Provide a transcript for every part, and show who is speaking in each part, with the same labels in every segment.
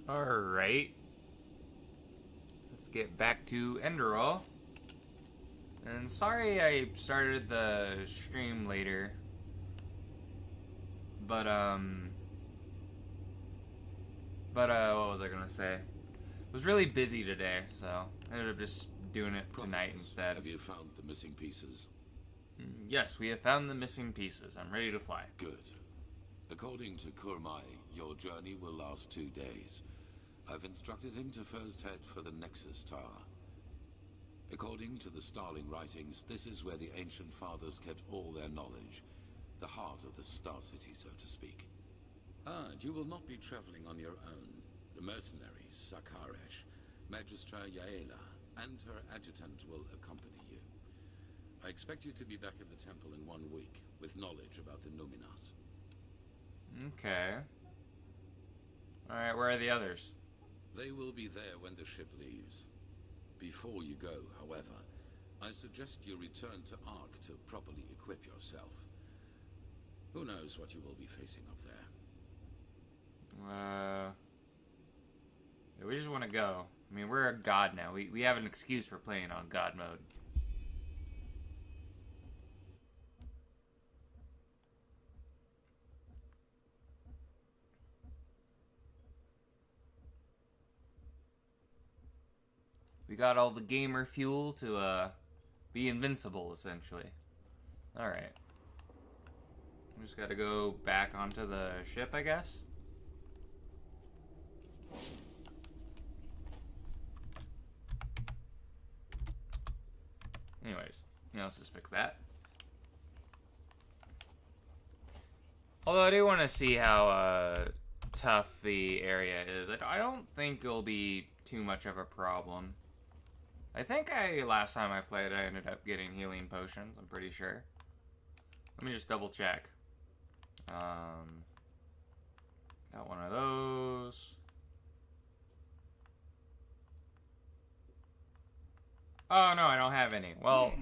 Speaker 1: Alright. Let's get back to Enderal. And sorry I started the stream later. But what was I gonna say? I was really busy today, so I ended up just doing it tonight instead.
Speaker 2: Have you found the missing pieces?
Speaker 1: Yes, we have found the missing pieces. I'm ready to fly.
Speaker 2: Good. According to Kurmai, your journey will last 2 days. I've instructed him to first head for the Nexus Tower. According to the Starling writings, this is where the ancient fathers kept all their knowledge. The heart of the Star City, so to speak. And you will not be traveling on your own. The mercenaries, Sakaresh, Magistra Yaela, and her adjutant will accompany you. I expect you to be back at the temple in 1 week, with knowledge about the Numinas.
Speaker 1: Okay. Alright, where are the others?
Speaker 2: They will be there when the ship leaves. Before you go, however, I suggest you return to Ark to properly equip yourself. Who knows what you will be facing up there?
Speaker 1: Yeah, we just want to go. I mean, we're a god now. We have an excuse for playing on god mode. We got all the gamer fuel to be invincible, essentially. Alright. We just gotta go back onto the ship, I guess. Anyways, let's just fix that. Although I do want to see how tough the area is. I don't think it'll be too much of a problem. I think last time I played, I ended up getting healing potions, I'm pretty sure. Let me just double check. Got one of those. Oh, no, I don't have any. Well,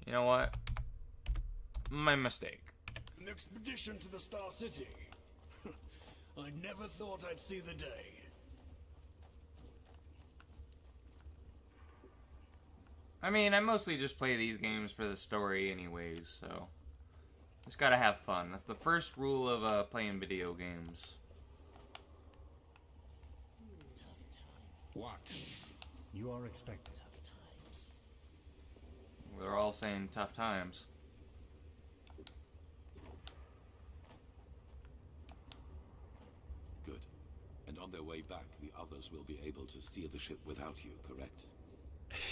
Speaker 1: you know what? My mistake.
Speaker 3: An expedition to the Star City. I never thought I'd see the day.
Speaker 1: I mean, I mostly just play these games for the story anyways, so... Just gotta have fun. That's the first rule of playing video games.
Speaker 4: What? You are expected.
Speaker 3: Tough times.
Speaker 1: They're all saying tough times.
Speaker 2: Good. And on their way back, the others will be able to steer the ship without you, correct?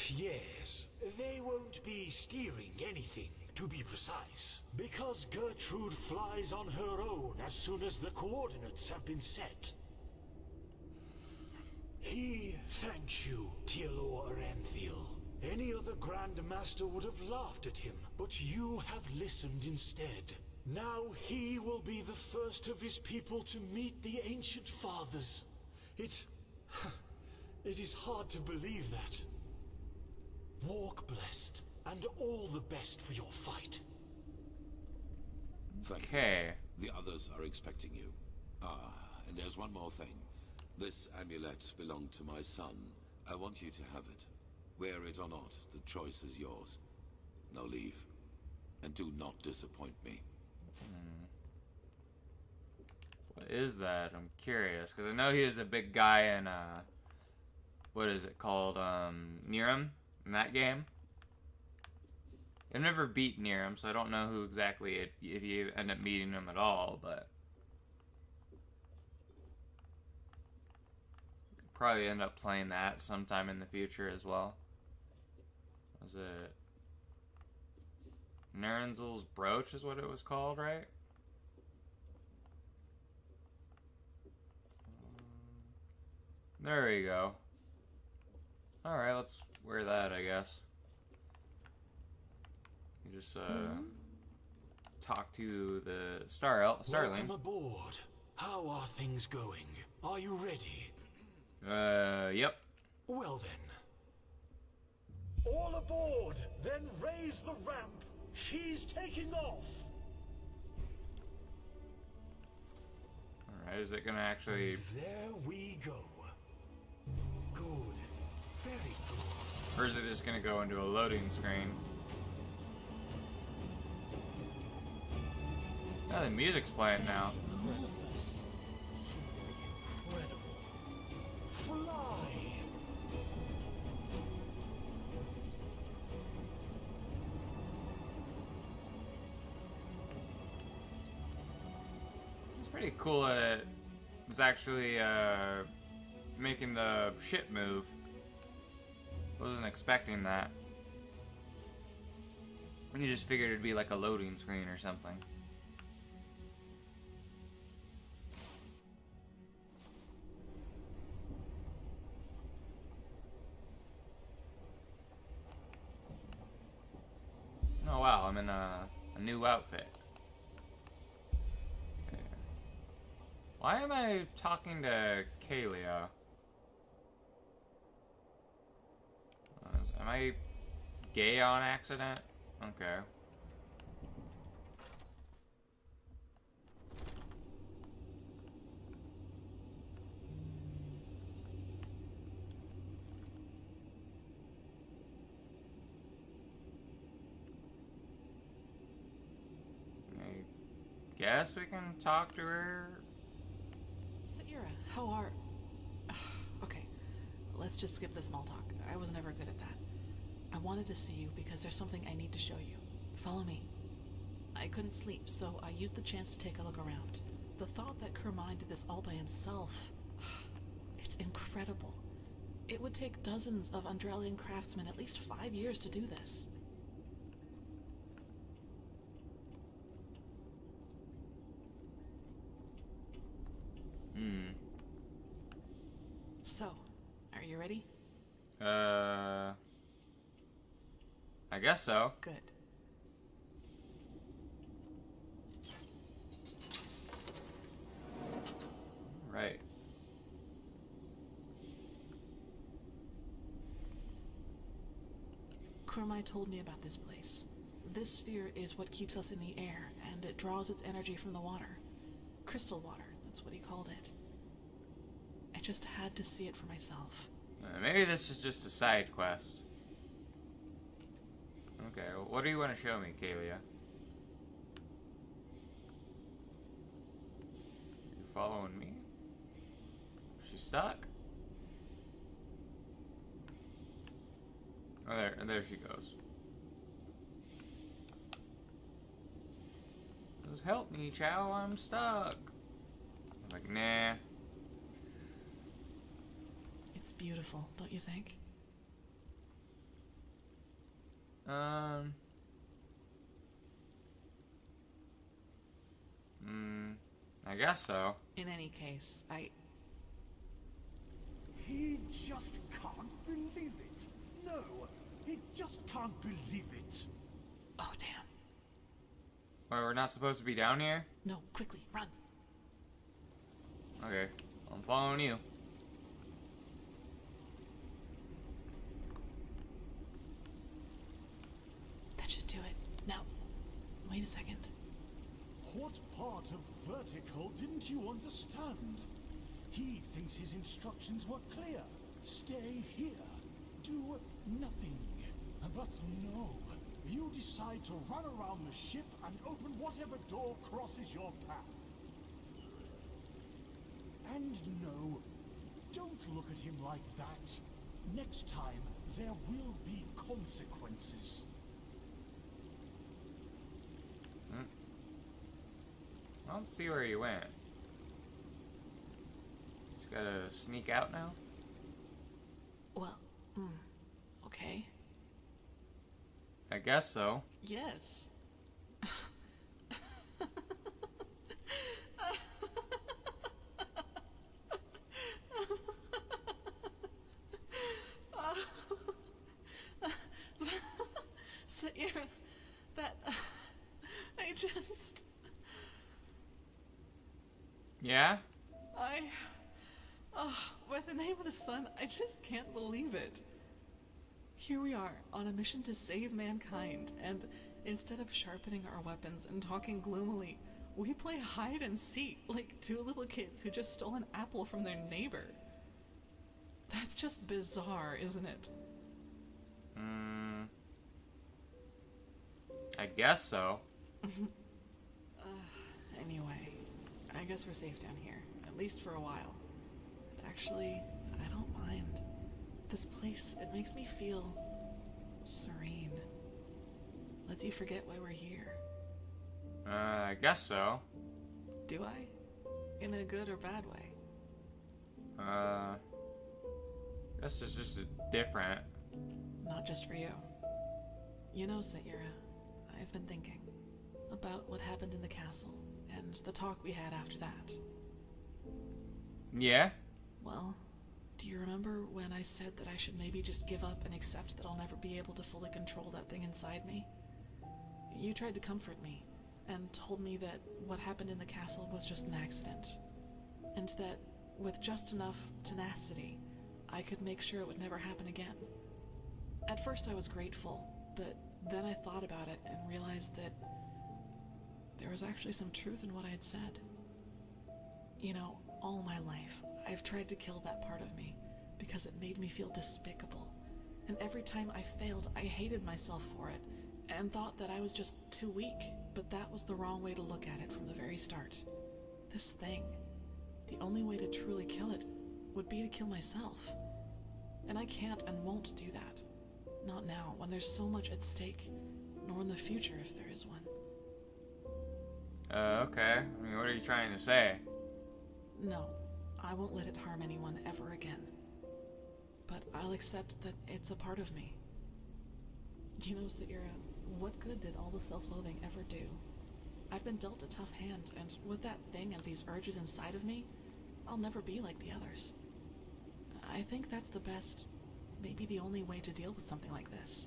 Speaker 5: Yes, they won't be steering anything, to be precise, because Gertrude flies on her own as soon as the coordinates have been set. He thanks you, Tielor Arenthil. Any other Grand Master would have laughed at him, but you have listened instead. Now he will be the first of his people to meet the Ancient Fathers. It is hard to believe that. Walk blessed, and all the best for your fight.
Speaker 2: Thank
Speaker 1: Okay.
Speaker 2: you. The others are expecting you. And there's one more thing. This amulet belonged to my son. I want you to have it. Wear it or not, the choice is yours. Now leave. And do not disappoint me.
Speaker 1: What is that? I'm curious, because I know he was a big guy in, what is it called, Niram, in that game. I've never beat Niram, so I don't know who exactly, if you end up meeting him at all, but... Could probably end up playing that sometime in the future as well. Was it... Narenzel's Brooch is what it was called, right? There we go. Alright, let's wear that, I guess. You just, talk to the Starling.
Speaker 5: Welcome aboard. How are things going? Are you ready?
Speaker 1: Yep.
Speaker 5: Well then. All aboard! Then raise the ramp! She's taking off!
Speaker 1: Alright, is it gonna actually...
Speaker 5: There we go. Good. Very good.
Speaker 1: Or is it just gonna go into a loading screen? Oh, the music's playing now.
Speaker 3: Manifest.
Speaker 5: Incredible. Fly.
Speaker 1: It's pretty cool that it was actually making the ship move. Wasn't expecting that. You just figured it'd be like a loading screen or something. Oh wow, I'm in a new outfit. Okay. Why am I talking to Kalia? Am I gay on accident? Okay. I guess we can talk to her.
Speaker 6: Saira, how are... Okay, let's just skip the small talk. I was never good at that. I wanted to see you because there's something I need to show you. Follow me. I couldn't sleep, so I used the chance to take a look around. The thought that Kermine did this all by himself... It's incredible. It would take dozens of Enderalian craftsmen at least 5 years to do this. So, are you ready?
Speaker 1: I guess so.
Speaker 6: Good.
Speaker 1: Right.
Speaker 6: Kermine told me about this place. This sphere is what keeps us in the air, and it draws its energy from the water. Crystal water, that's what he called it. I just had to see it for myself.
Speaker 1: Maybe this is just a side quest. Okay, well, what do you want to show me, Kalia? You following me? She's stuck? Oh, there she goes. Just help me, Chow, I'm stuck. I'm like, nah.
Speaker 6: It's beautiful, don't you think?
Speaker 1: I guess so.
Speaker 6: In any case,
Speaker 5: He just can't believe it. No, he just can't believe it.
Speaker 6: Oh, damn.
Speaker 1: Wait, we're not supposed to be down here?
Speaker 6: No, quickly, run.
Speaker 1: Okay, I'm following you.
Speaker 6: That should do it. Now, wait a second.
Speaker 5: What part of vertical didn't you understand? He thinks his instructions were clear. Stay here. Do nothing. But no. You decide to run around the ship and open whatever door crosses your path. And no, don't look at him like that. Next time, there will be consequences.
Speaker 1: I don't see where you went. Just gotta sneak out now?
Speaker 6: Well, okay.
Speaker 1: I guess so.
Speaker 6: Yes. Saira, that... I just...
Speaker 1: Yeah?
Speaker 6: By the name of the sun, I just can't believe it. Here we are, on a mission to save mankind, and instead of sharpening our weapons and talking gloomily, We play hide and seek like two little kids who just stole an apple from their neighbor. That's just bizarre, isn't it?
Speaker 1: I guess so.
Speaker 6: Anyway, I guess we're safe down here, at least for a while. And actually, I don't mind. This place, it makes me feel serene. Lets you forget why we're here.
Speaker 1: I guess so.
Speaker 6: Do I? In a good or bad way?
Speaker 1: Guess it's just different.
Speaker 6: Not just for you. You know, Saira, I've been thinking about what happened in the castle and the talk we had after that.
Speaker 1: Yeah?
Speaker 6: Well, do you remember when I said that I should maybe just give up and accept that I'll never be able to fully control that thing inside me? You tried to comfort me and told me that what happened in the castle was just an accident, and that with just enough tenacity, I could make sure it would never happen again. At first I was grateful, but then I thought about it and realized that there was actually some truth in what I had said. You know, all my life, I've tried to kill that part of me because it made me feel despicable. And every time I failed, I hated myself for it and thought that I was just too weak. But that was the wrong way to look at it from the very start. This thing, the only way to truly kill it would be to kill myself. And I can't and won't do that. Not now, when there's so much at stake, nor in the future if there is one.
Speaker 1: Okay. I mean, what are you trying to say?
Speaker 6: No, I won't let it harm anyone ever again. But I'll accept that it's a part of me. You know, Saira, what good did all the self-loathing ever do? I've been dealt a tough hand, and with that thing and these urges inside of me, I'll never be like the others. I think that's the best, maybe the only way to deal with something like this.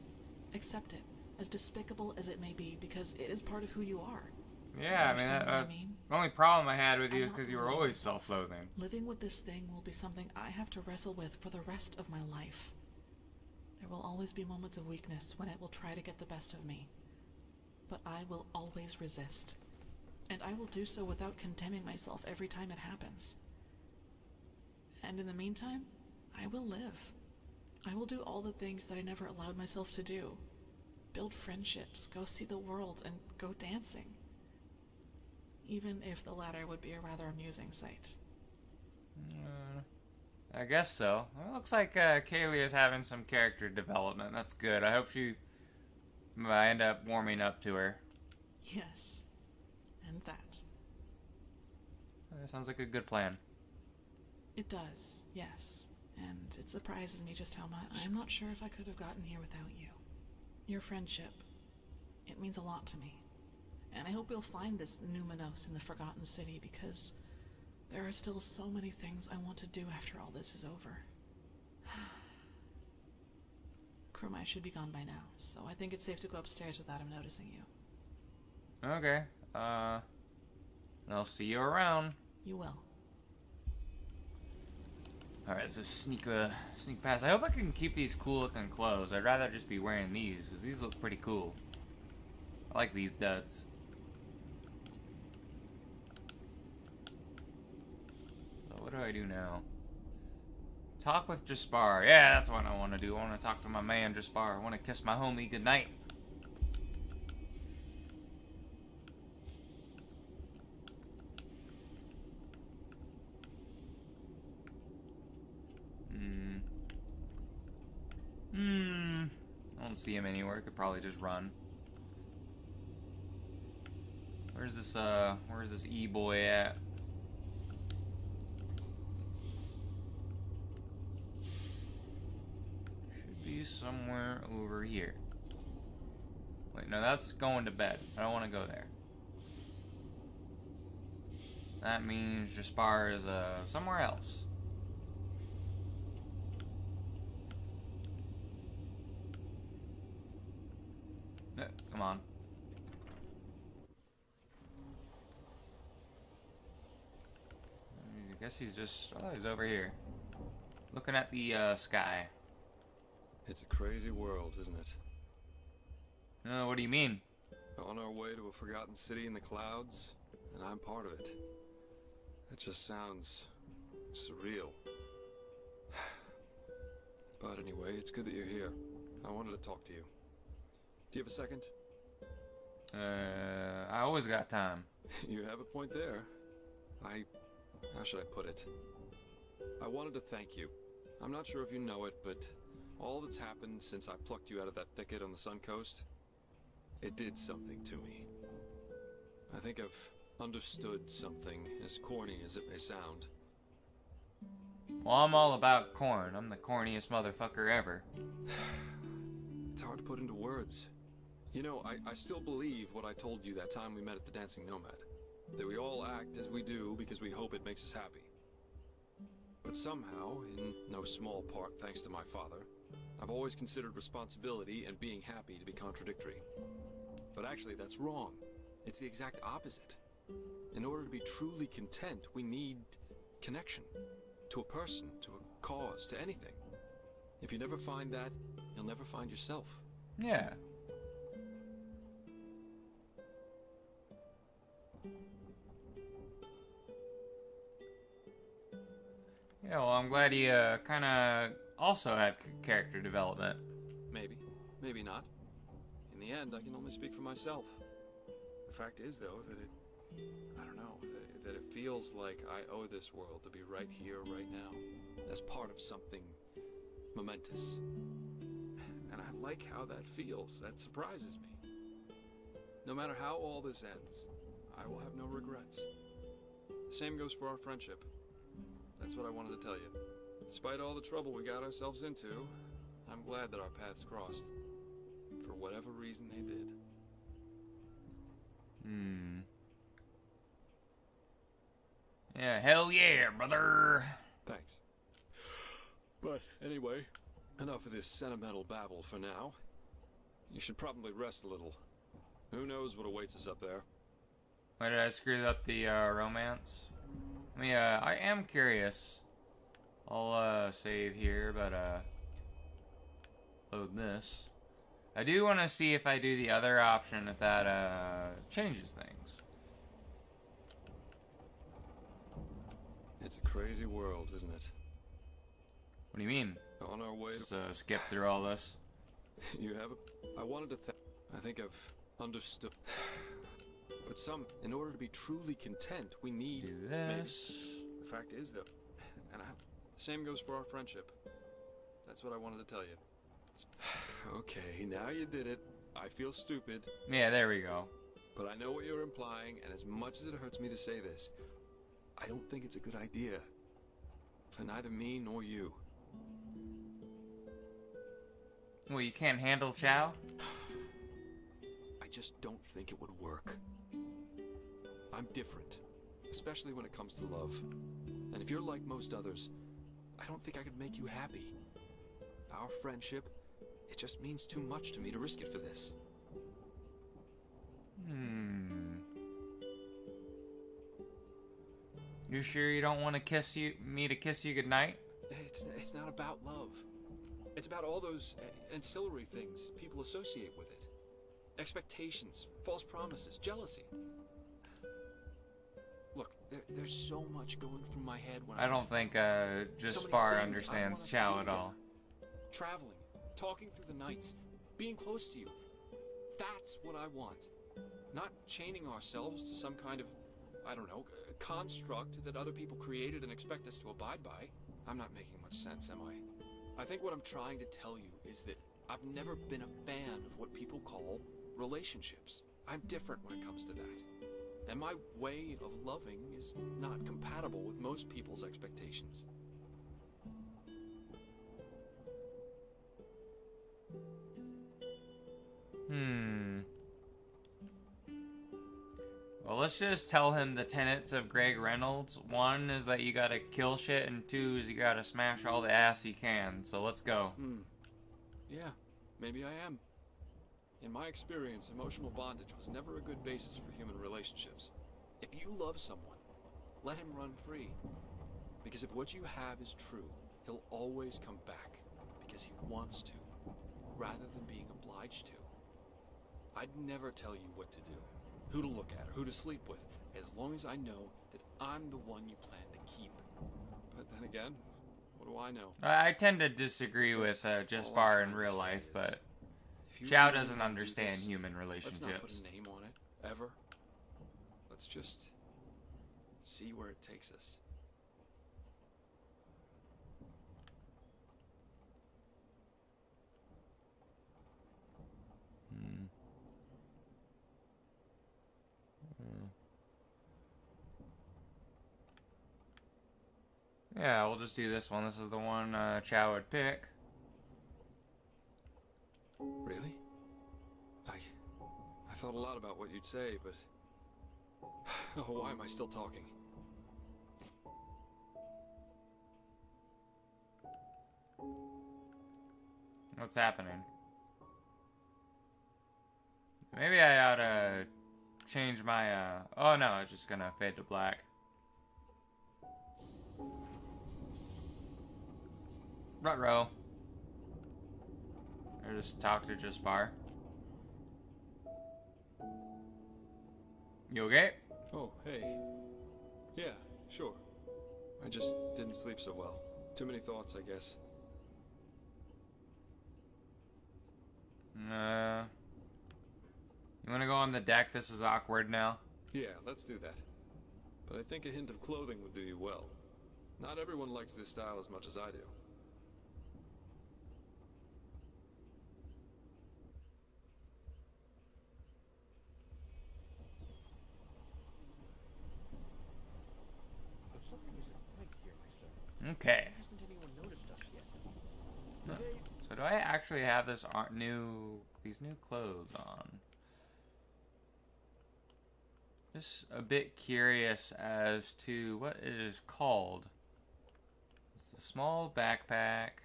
Speaker 6: Accept it, as despicable as it may be, because it is part of who you are.
Speaker 1: Yeah, I
Speaker 6: Understand what I
Speaker 1: mean,
Speaker 6: mean?
Speaker 1: the only problem I had with you
Speaker 6: I'm
Speaker 1: is
Speaker 6: not
Speaker 1: because you were
Speaker 6: believing
Speaker 1: always
Speaker 6: myself.
Speaker 1: self-loathing.
Speaker 6: Living with this thing will be something I have to wrestle with for the rest of my life. There will always be moments of weakness when it will try to get the best of me. But I will always resist. And I will do so without condemning myself every time it happens. And in the meantime, I will live. I will do all the things that I never allowed myself to do. Build friendships, go see the world, and go dancing. Even if the latter would be a rather amusing sight.
Speaker 1: I guess so. Well, it looks like Kaylee is having some character development. That's good. I hope I end up warming up to her.
Speaker 6: Yes. And that.
Speaker 1: That sounds like a good plan.
Speaker 6: It does, yes. And it surprises me just how much. I'm not sure if I could have gotten here without you. Your friendship. It means a lot to me. And I hope we'll find this numinous in the Forgotten City, because there are still so many things I want to do after all this is over. Kurmai should be gone by now, so I think it's safe to go upstairs without him noticing you.
Speaker 1: Okay. I'll see you around.
Speaker 6: You will.
Speaker 1: Alright, so sneak past. I hope I can keep these cool looking clothes. I'd rather just be wearing these, because these look pretty cool. I like these duds. So what do I do now? Talk with Jaspar. Yeah, that's what I want to do. I want to talk to my man Jaspar. I want to kiss my homie goodnight. I don't see him anywhere. Could probably just run. Where's this E-boy at? Should be somewhere over here. Wait, no, that's going to bed. I don't want to go there. That means Jaspar is somewhere else. Come on. I guess he's just... Oh, he's over here. Looking at the sky.
Speaker 7: It's a crazy world, isn't it?
Speaker 1: What do you mean?
Speaker 7: On our way to a forgotten city in the clouds, and I'm part of it. That just sounds surreal. But anyway, it's good that you're here. I wanted to talk to you. Do you have a second?
Speaker 1: I always got time.
Speaker 7: You have a point there. How should I put it? I wanted to thank you. I'm not sure if you know it, but all that's happened since I plucked you out of that thicket on the Sun Coast, it did something to me. I think I've understood something, as corny as it may sound.
Speaker 1: Well, I'm all about corn. I'm the corniest motherfucker ever.
Speaker 7: It's hard to put into words. You know, I still believe what I told you that time we met at the Dancing Nomad. That we all act as we do because we hope it makes us happy. But somehow, in no small part thanks to my father, I've always considered responsibility and being happy to be contradictory. But actually, that's wrong. It's the exact opposite. In order to be truly content, we need connection. To a person, to a cause, to anything. If you never find that, you'll never find yourself.
Speaker 1: Yeah. Yeah, well, I'm glad you kind of also had character development.
Speaker 7: Maybe. Maybe not. In the end, I can only speak for myself. The fact is, though, that I don't know, that it feels like I owe this world to be right here, right now, as part of something momentous. And I like how that feels. That surprises me. No matter how all this ends, I will have no regrets. The same goes for our friendship. That's what I wanted to tell you. Despite all the trouble we got ourselves into, I'm glad that our paths crossed. For whatever reason they did.
Speaker 1: Yeah, hell yeah, brother.
Speaker 7: Thanks. But anyway, enough of this sentimental babble for now. You should probably rest a little. Who knows what awaits us up there?
Speaker 1: Why did I screw up the romance? I mean, I am curious. I'll save here, but load this. I do want to see if I do the other option, if that changes things.
Speaker 7: It's a crazy world, isn't it?
Speaker 1: What do you mean?
Speaker 7: On our way
Speaker 1: Just skip through all this.
Speaker 7: You have I wanted to I think I've understood. But in order to be truly content, we need...
Speaker 1: Do this.
Speaker 7: Maybe. The fact is, though, and the same goes for our friendship. That's what I wanted to tell you. Okay, now you did it. I feel stupid.
Speaker 1: Yeah, there we go.
Speaker 7: But I know what you're implying, and as much as it hurts me to say this, I don't think it's a good idea. For neither me nor you.
Speaker 1: Well, you can't handle Chow?
Speaker 7: I just don't think it would work. I'm different, especially when it comes to love. And if you're like most others, I don't think I could make you happy. Our friendship, it just means too much to me to risk it for this.
Speaker 1: You sure you don't want to me to kiss you goodnight?
Speaker 7: It's not about love. It's about all those ancillary things people associate with it. Expectations, false promises, jealousy. Look, there's so much going through my head when
Speaker 1: I don't think Just
Speaker 7: so
Speaker 1: Spar
Speaker 7: things
Speaker 1: understands
Speaker 7: I wanna
Speaker 1: Chow
Speaker 7: do
Speaker 1: at all.
Speaker 7: Traveling, talking through the nights, being close to you. That's what I want. Not chaining ourselves to some kind of, I don't know, construct that other people created and expect us to abide by. I'm not making much sense, am I? I think what I'm trying to tell you is that I've never been a fan of what people call relationships. I'm different when it comes to that. And my way of loving is not compatible with most people's expectations.
Speaker 1: Well, let's just tell him the tenets of Greg Reynolds. One is that you gotta kill shit, and two is you gotta smash all the ass you can. So let's go.
Speaker 7: Yeah, maybe I am. In my experience, emotional bondage was never a good basis for human relationships. If you love someone, let him run free. Because if what you have is true, he'll always come back because he wants to, rather than being obliged to. I'd never tell you what to do, who to look at, or who to sleep with, as long as I know that I'm the one you plan to keep. But then again, what do I know?
Speaker 1: I tend to disagree with
Speaker 7: All I'm
Speaker 1: Jaspar in
Speaker 7: trying to
Speaker 1: real
Speaker 7: say
Speaker 1: life,
Speaker 7: is,
Speaker 1: but
Speaker 7: if you
Speaker 1: Chow
Speaker 7: really
Speaker 1: doesn't
Speaker 7: wanna do
Speaker 1: understand
Speaker 7: this,
Speaker 1: human
Speaker 7: let's not put
Speaker 1: relationships.
Speaker 7: a name on it, ever. Let's just see where it takes us.
Speaker 1: Yeah, we'll just do this one. This is the one Chow would pick.
Speaker 7: Really? I thought a lot about what you'd say, but oh, why am I still talking?
Speaker 1: What's happening? Maybe I ought to change my, oh no, it's just gonna fade to black. Ruh-roh. Or just talk to Jaspar. You okay?
Speaker 7: Oh, hey. Yeah, sure. I just didn't sleep so well. Too many thoughts, I guess.
Speaker 1: You wanna go on the deck? This is awkward now.
Speaker 7: Yeah, let's do that. But I think a hint of clothing would do you well. Not everyone likes this style as much as I do.
Speaker 1: Okay.
Speaker 8: Hasn't anyone noticed us yet?
Speaker 1: So do I actually have these new clothes on? Just a bit curious as to what it is called. It's a small backpack.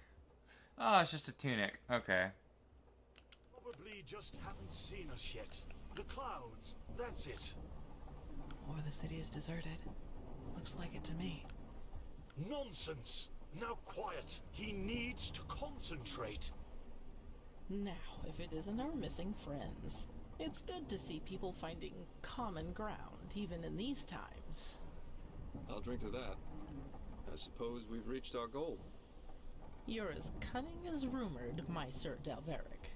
Speaker 1: Oh, it's just a tunic. Okay.
Speaker 5: Probably just haven't seen us yet. The clouds, that's it.
Speaker 6: Or the city is deserted. Looks like it to me.
Speaker 5: Nonsense! Now quiet. He needs to concentrate.
Speaker 9: Now, if it isn't our missing friends. It's good to see people finding common ground, even in these times.
Speaker 7: I'll drink to that. I suppose we've reached our goal.
Speaker 9: You're as cunning as rumored, my Sir Dalveric.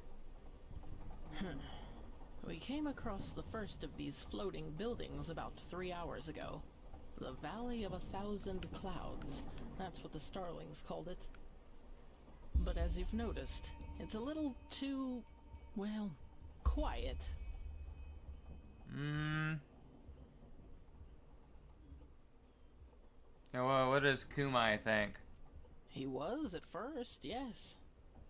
Speaker 9: We came across the first of these floating buildings about 3 hours ago. The Valley of 1,000 Clouds. That's what the Starlings called it. But as you've noticed, it's a little too, well, quiet.
Speaker 1: Well, what does Kumai think?
Speaker 9: He was at first, yes.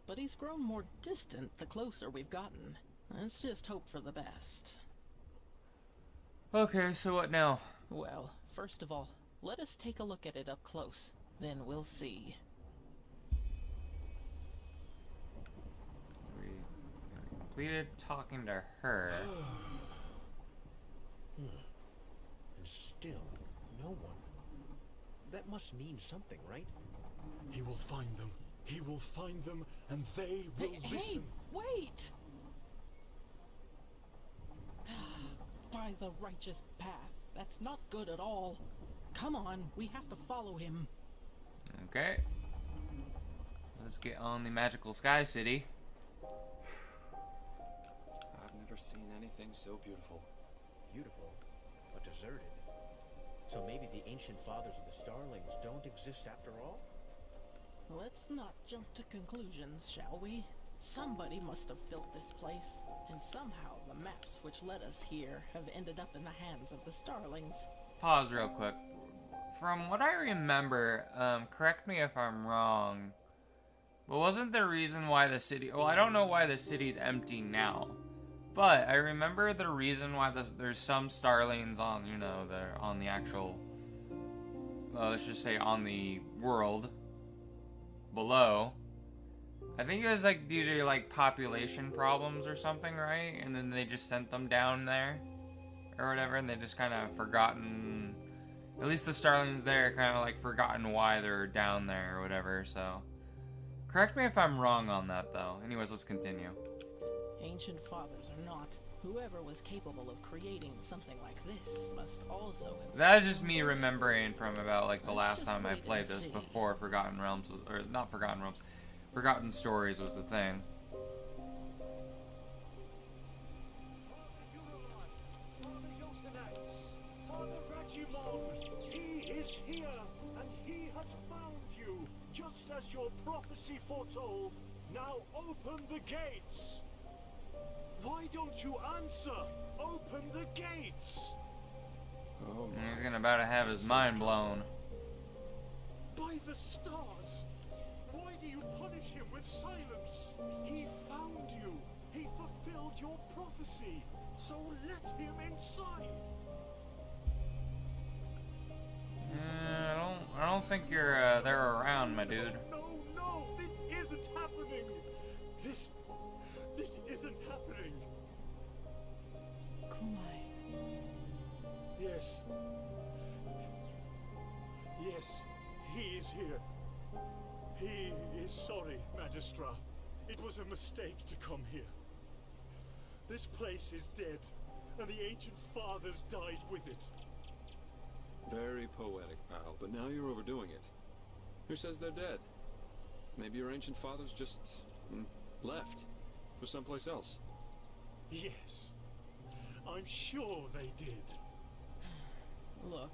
Speaker 9: But he's grown more distant the closer we've gotten. Let's just hope for the best.
Speaker 1: Okay, so what now?
Speaker 9: Well, first of all, let us take a look at it up close. Then we'll see.
Speaker 1: We completed talking to her.
Speaker 8: And still, no one. That must mean something, right?
Speaker 5: He will find them. He will find them, and they will listen.
Speaker 9: Hey, wait! By the righteous path. That's not good at all. Come on, we have to follow him.
Speaker 1: Okay. Let's get on the magical sky city.
Speaker 7: I've never seen anything so beautiful.
Speaker 8: Beautiful, but deserted. So maybe the ancient fathers of the Starlings don't exist after all?
Speaker 9: Let's not jump to conclusions, shall we? Somebody must have built this place, and somehow the maps which led us here have ended up in the hands of the Starlings.
Speaker 1: Pause real quick. From what I remember, correct me if I'm wrong, but wasn't the reason why the city... Well, I don't know why the city's empty now, but I remember the reason why there's some Starlings on, you know, they're on the actual... let's just say on the world below. I think it was like due to like population problems or something, right? And then they just sent them down there or whatever, and they just kind of forgotten. At least the Starlings there kind of like forgotten why they're down there or whatever. So, correct me if I'm wrong on that, though. Anyways, let's continue.
Speaker 9: Ancient fathers or not, Whoever was capable of creating something like this must also have...
Speaker 1: That is just me remembering from about like the
Speaker 9: Let's
Speaker 1: last
Speaker 9: just
Speaker 1: time I
Speaker 9: wait
Speaker 1: played
Speaker 9: and
Speaker 1: this
Speaker 9: see.
Speaker 1: before Forgotten Realms was, or not Forgotten Realms, Forgotten Stories was the thing.
Speaker 5: Father Yotenax, Father Rajimon, he is here, and he has found you, just as your prophecy foretold. Now open the gates! Why don't you answer? Open the gates!
Speaker 7: Oh,
Speaker 1: And he's gonna about to have his mind blown.
Speaker 5: By the stars! Why do you punish him with silence? He found you. He fulfilled your prophecy. So let him inside.
Speaker 1: I don't think you're there around, my dude.
Speaker 5: No, this isn't happening. This isn't happening.
Speaker 6: Kumai.
Speaker 5: Yes. Yes, he is here. He is sorry, Magistra. It was a mistake to come here. This place is dead, and the ancient fathers died with it.
Speaker 7: very poetic, pal, but now you're overdoing it. Who says they're dead? Maybe your ancient fathers just left for someplace else.
Speaker 5: Yes, I'm sure they did.
Speaker 9: Look,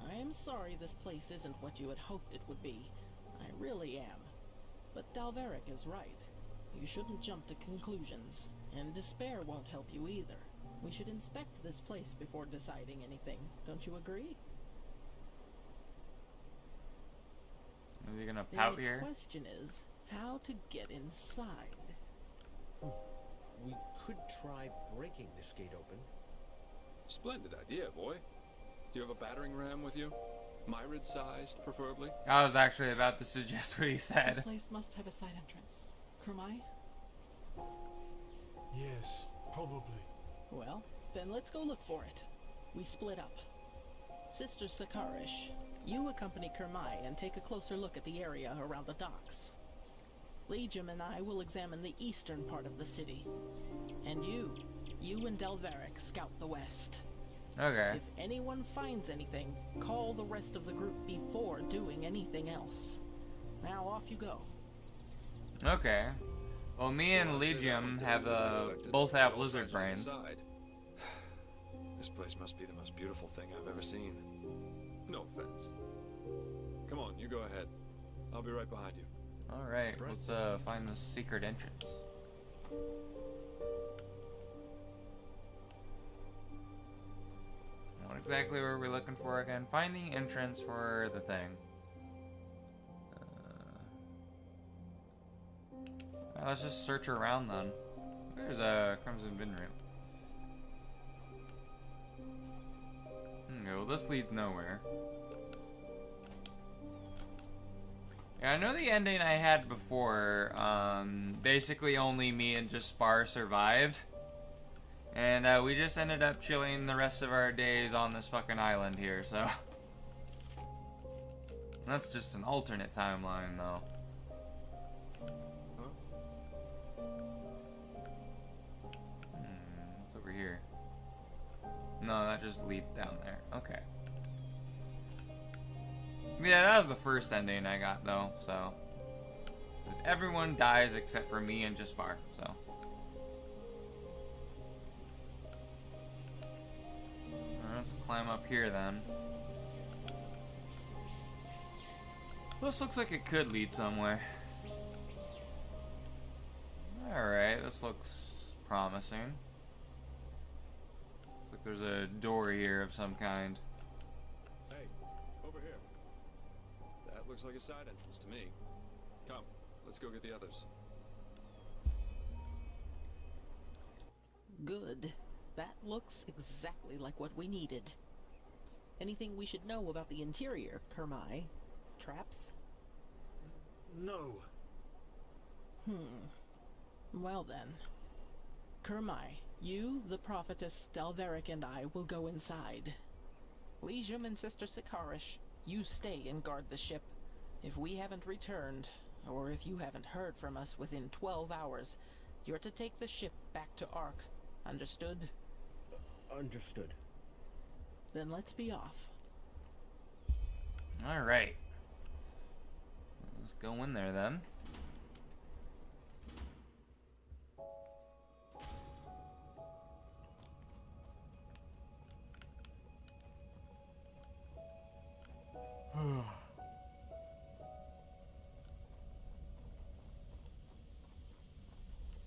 Speaker 9: I am sorry this place isn't what you had hoped it would be. I really am. But Dalveric is right. You shouldn't jump to conclusions, and despair won't help you either. We should inspect this place before deciding anything. Don't you agree?
Speaker 1: Is he gonna pout
Speaker 9: The
Speaker 1: here?
Speaker 9: question is, how to get inside.
Speaker 8: We could try breaking this gate open.
Speaker 7: Splendid idea, boy. Do you have a battering ram with you? Myrid-sized, preferably?
Speaker 1: I was actually about to suggest what he
Speaker 6: This
Speaker 1: said.
Speaker 6: place must have a side entrance. Kurmai?
Speaker 5: Yes, probably.
Speaker 9: Well, then let's go look for it. We split up. Sister Sakarish, you accompany Kurmai and take a closer look at the area around the docks. Legium and I will examine the eastern part of the city. And you and Dalveric scout the west.
Speaker 1: Okay.
Speaker 9: If anyone finds anything, call the rest of the group before doing anything else. Now off you go.
Speaker 1: Okay. Well, me and
Speaker 7: Well, I'd say that
Speaker 1: Legium
Speaker 7: went
Speaker 1: have
Speaker 7: different than expected.
Speaker 1: both have
Speaker 7: All
Speaker 1: lizard
Speaker 7: friends on the
Speaker 1: brains.
Speaker 7: side. This place must be the most beautiful thing I've ever seen. No offense. Come on, you go ahead. I'll be right behind you.
Speaker 1: All right, let's find the secret entrance. What exactly were we looking for again? Find the entrance for the thing. Let's just search around then. There's a Crimson Bin Room. Okay, well this leads nowhere. Yeah, I know the ending I had before, basically only me and Jaspar survived. And we just ended up chilling the rest of our days on this fucking island here, so. That's just an alternate timeline, though. What's over here? No, that just leads down there. Okay. Yeah, that was the first ending I got, though, so. Because everyone dies except for me and Jaspar, so. Let's climb up here, then. This looks like it could lead somewhere. Alright, this looks promising. Looks like there's a door here of some kind.
Speaker 7: Hey, over here. That looks like a side entrance to me. Come, let's go get the others.
Speaker 9: Good. That looks exactly like what we needed. Anything we should know about the interior, Kurmai? Traps?
Speaker 5: No.
Speaker 9: Well then. Kurmai, you, the prophetess, Dalveric, and I will go inside. Legium and Sister Sakarish, you stay and guard the ship. If we haven't returned, or if you haven't heard from us within 12 hours, you're to take the ship back to Ark. Understood?
Speaker 8: Understood.
Speaker 9: Then let's be off.
Speaker 1: Alright. Let's go in there then.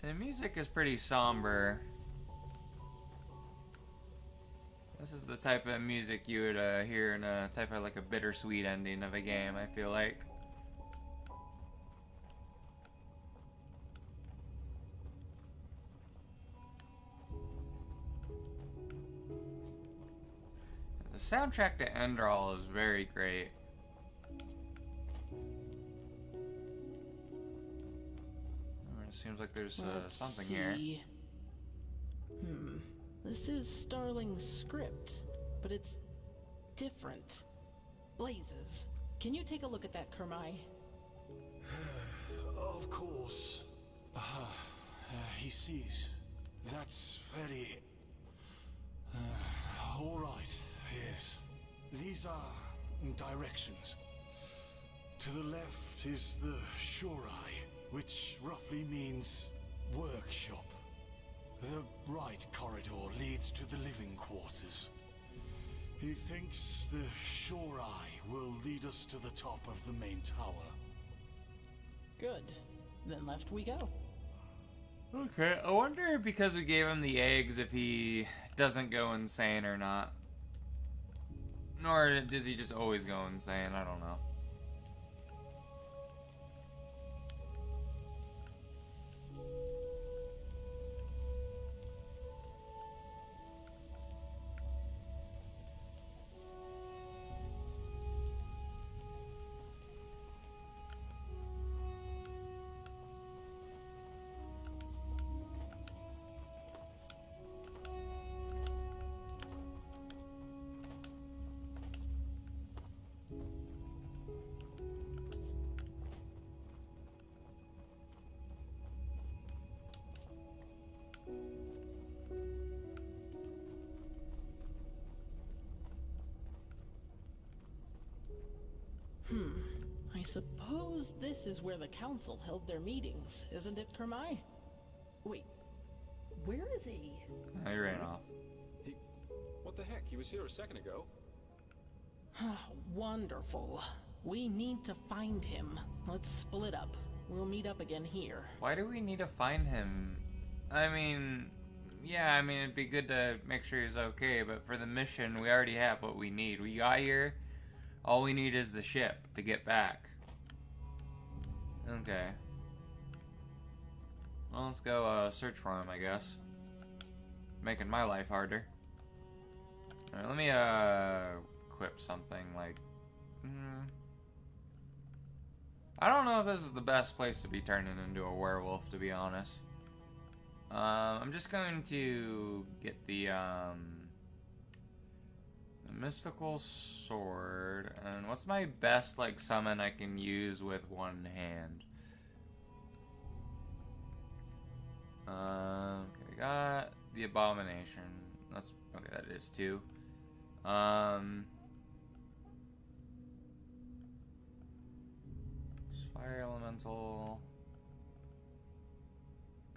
Speaker 1: The music is pretty somber. This is the type of music you would hear in a type of like a bittersweet ending of a game, I feel like. The soundtrack to Enderal is very great. It seems like there's something here.
Speaker 9: This is Starling's script, but it's different. Blazes. Can you take a look at that, Kermai?
Speaker 5: Of course. He sees. That's very... all right, yes. These are directions. To the left is the Shorai, which roughly means workshop. The right corridor leads to the living quarters. He thinks the Shorai will lead us to the top of the main tower.
Speaker 9: Good. Then left we go.
Speaker 1: Okay, I wonder because we gave him the eggs if he doesn't go insane or not. Or does he just always go insane? I don't know.
Speaker 9: I suppose this is where the council held their meetings, isn't it, Kermai? Wait, where is he?
Speaker 1: He ran off.
Speaker 7: What the heck? He was here a second ago.
Speaker 9: Wonderful. We need to find him. Let's split up. We'll meet up again here.
Speaker 1: Why do we need to find him? I mean, yeah, I mean, it'd be good to make sure he's okay, but for the mission, we already have what we need. We got here. All we need is the ship to get back. Okay. Well, let's go search for him, I guess. Making my life harder. Alright, let me equip something like... I don't know if this is the best place to be turning into a werewolf, to be honest. I'm just going to get the mystical sword, and what's my best like summon I can use with one hand? Okay, we got the abomination. That's okay. That is two. Fire elemental.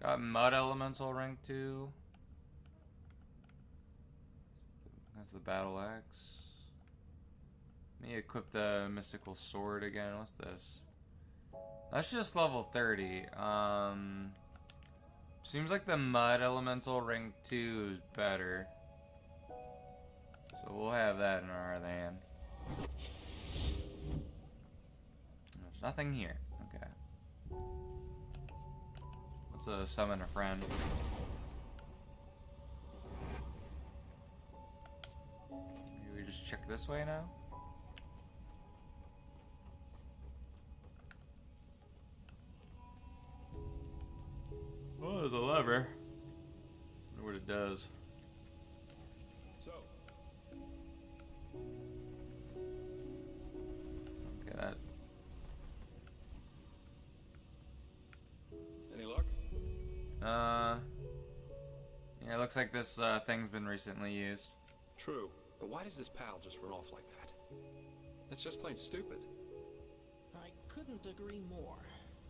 Speaker 1: Got mud elemental rank 2. That's the battle axe. Let me equip the mystical sword again. What's this? That's just level 30. Seems like the mud elemental rank 2 is better. So we'll have that in our other hand. There's nothing here. Okay. Let's summon a friend. Maybe we just check this way now? Oh, there's a lever. I wonder what it does.
Speaker 7: So,
Speaker 1: Okay, that.
Speaker 7: any luck?
Speaker 1: Yeah, it looks looks like this thing's been recently used.
Speaker 7: True, but why does this pal just run off like that? That's just plain stupid.
Speaker 9: I couldn't agree more,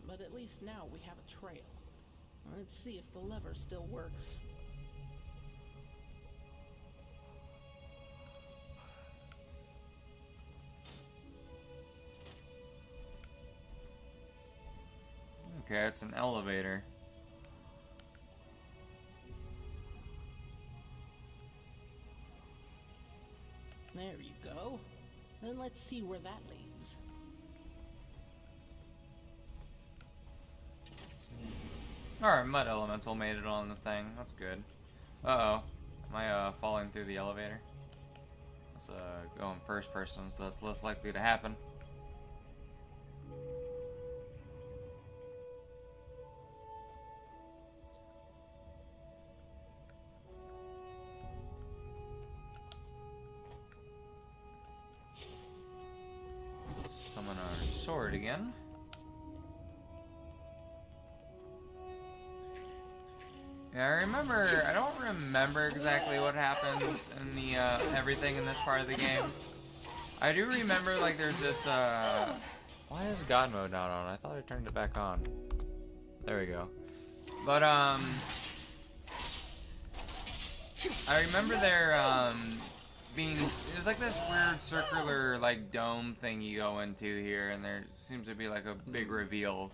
Speaker 9: but at least now we have a trail. Let's see if the lever still works.
Speaker 1: Okay, it's an elevator.
Speaker 9: There you go. Then let's see where that leads.
Speaker 1: Alright, mud elemental made it on the thing. That's good. Uh-oh. Am I falling through the elevator? Let's go in first person, so that's less likely to happen. Summon our sword again. Yeah, I don't remember exactly what happens in the, everything in this part of the game. I do remember, like, there's this, why is God mode not on? I thought I turned it back on. There we go. But, I remember there, being, there's like this weird circular, like, dome thing you go into here, and there seems to be, like, a big reveal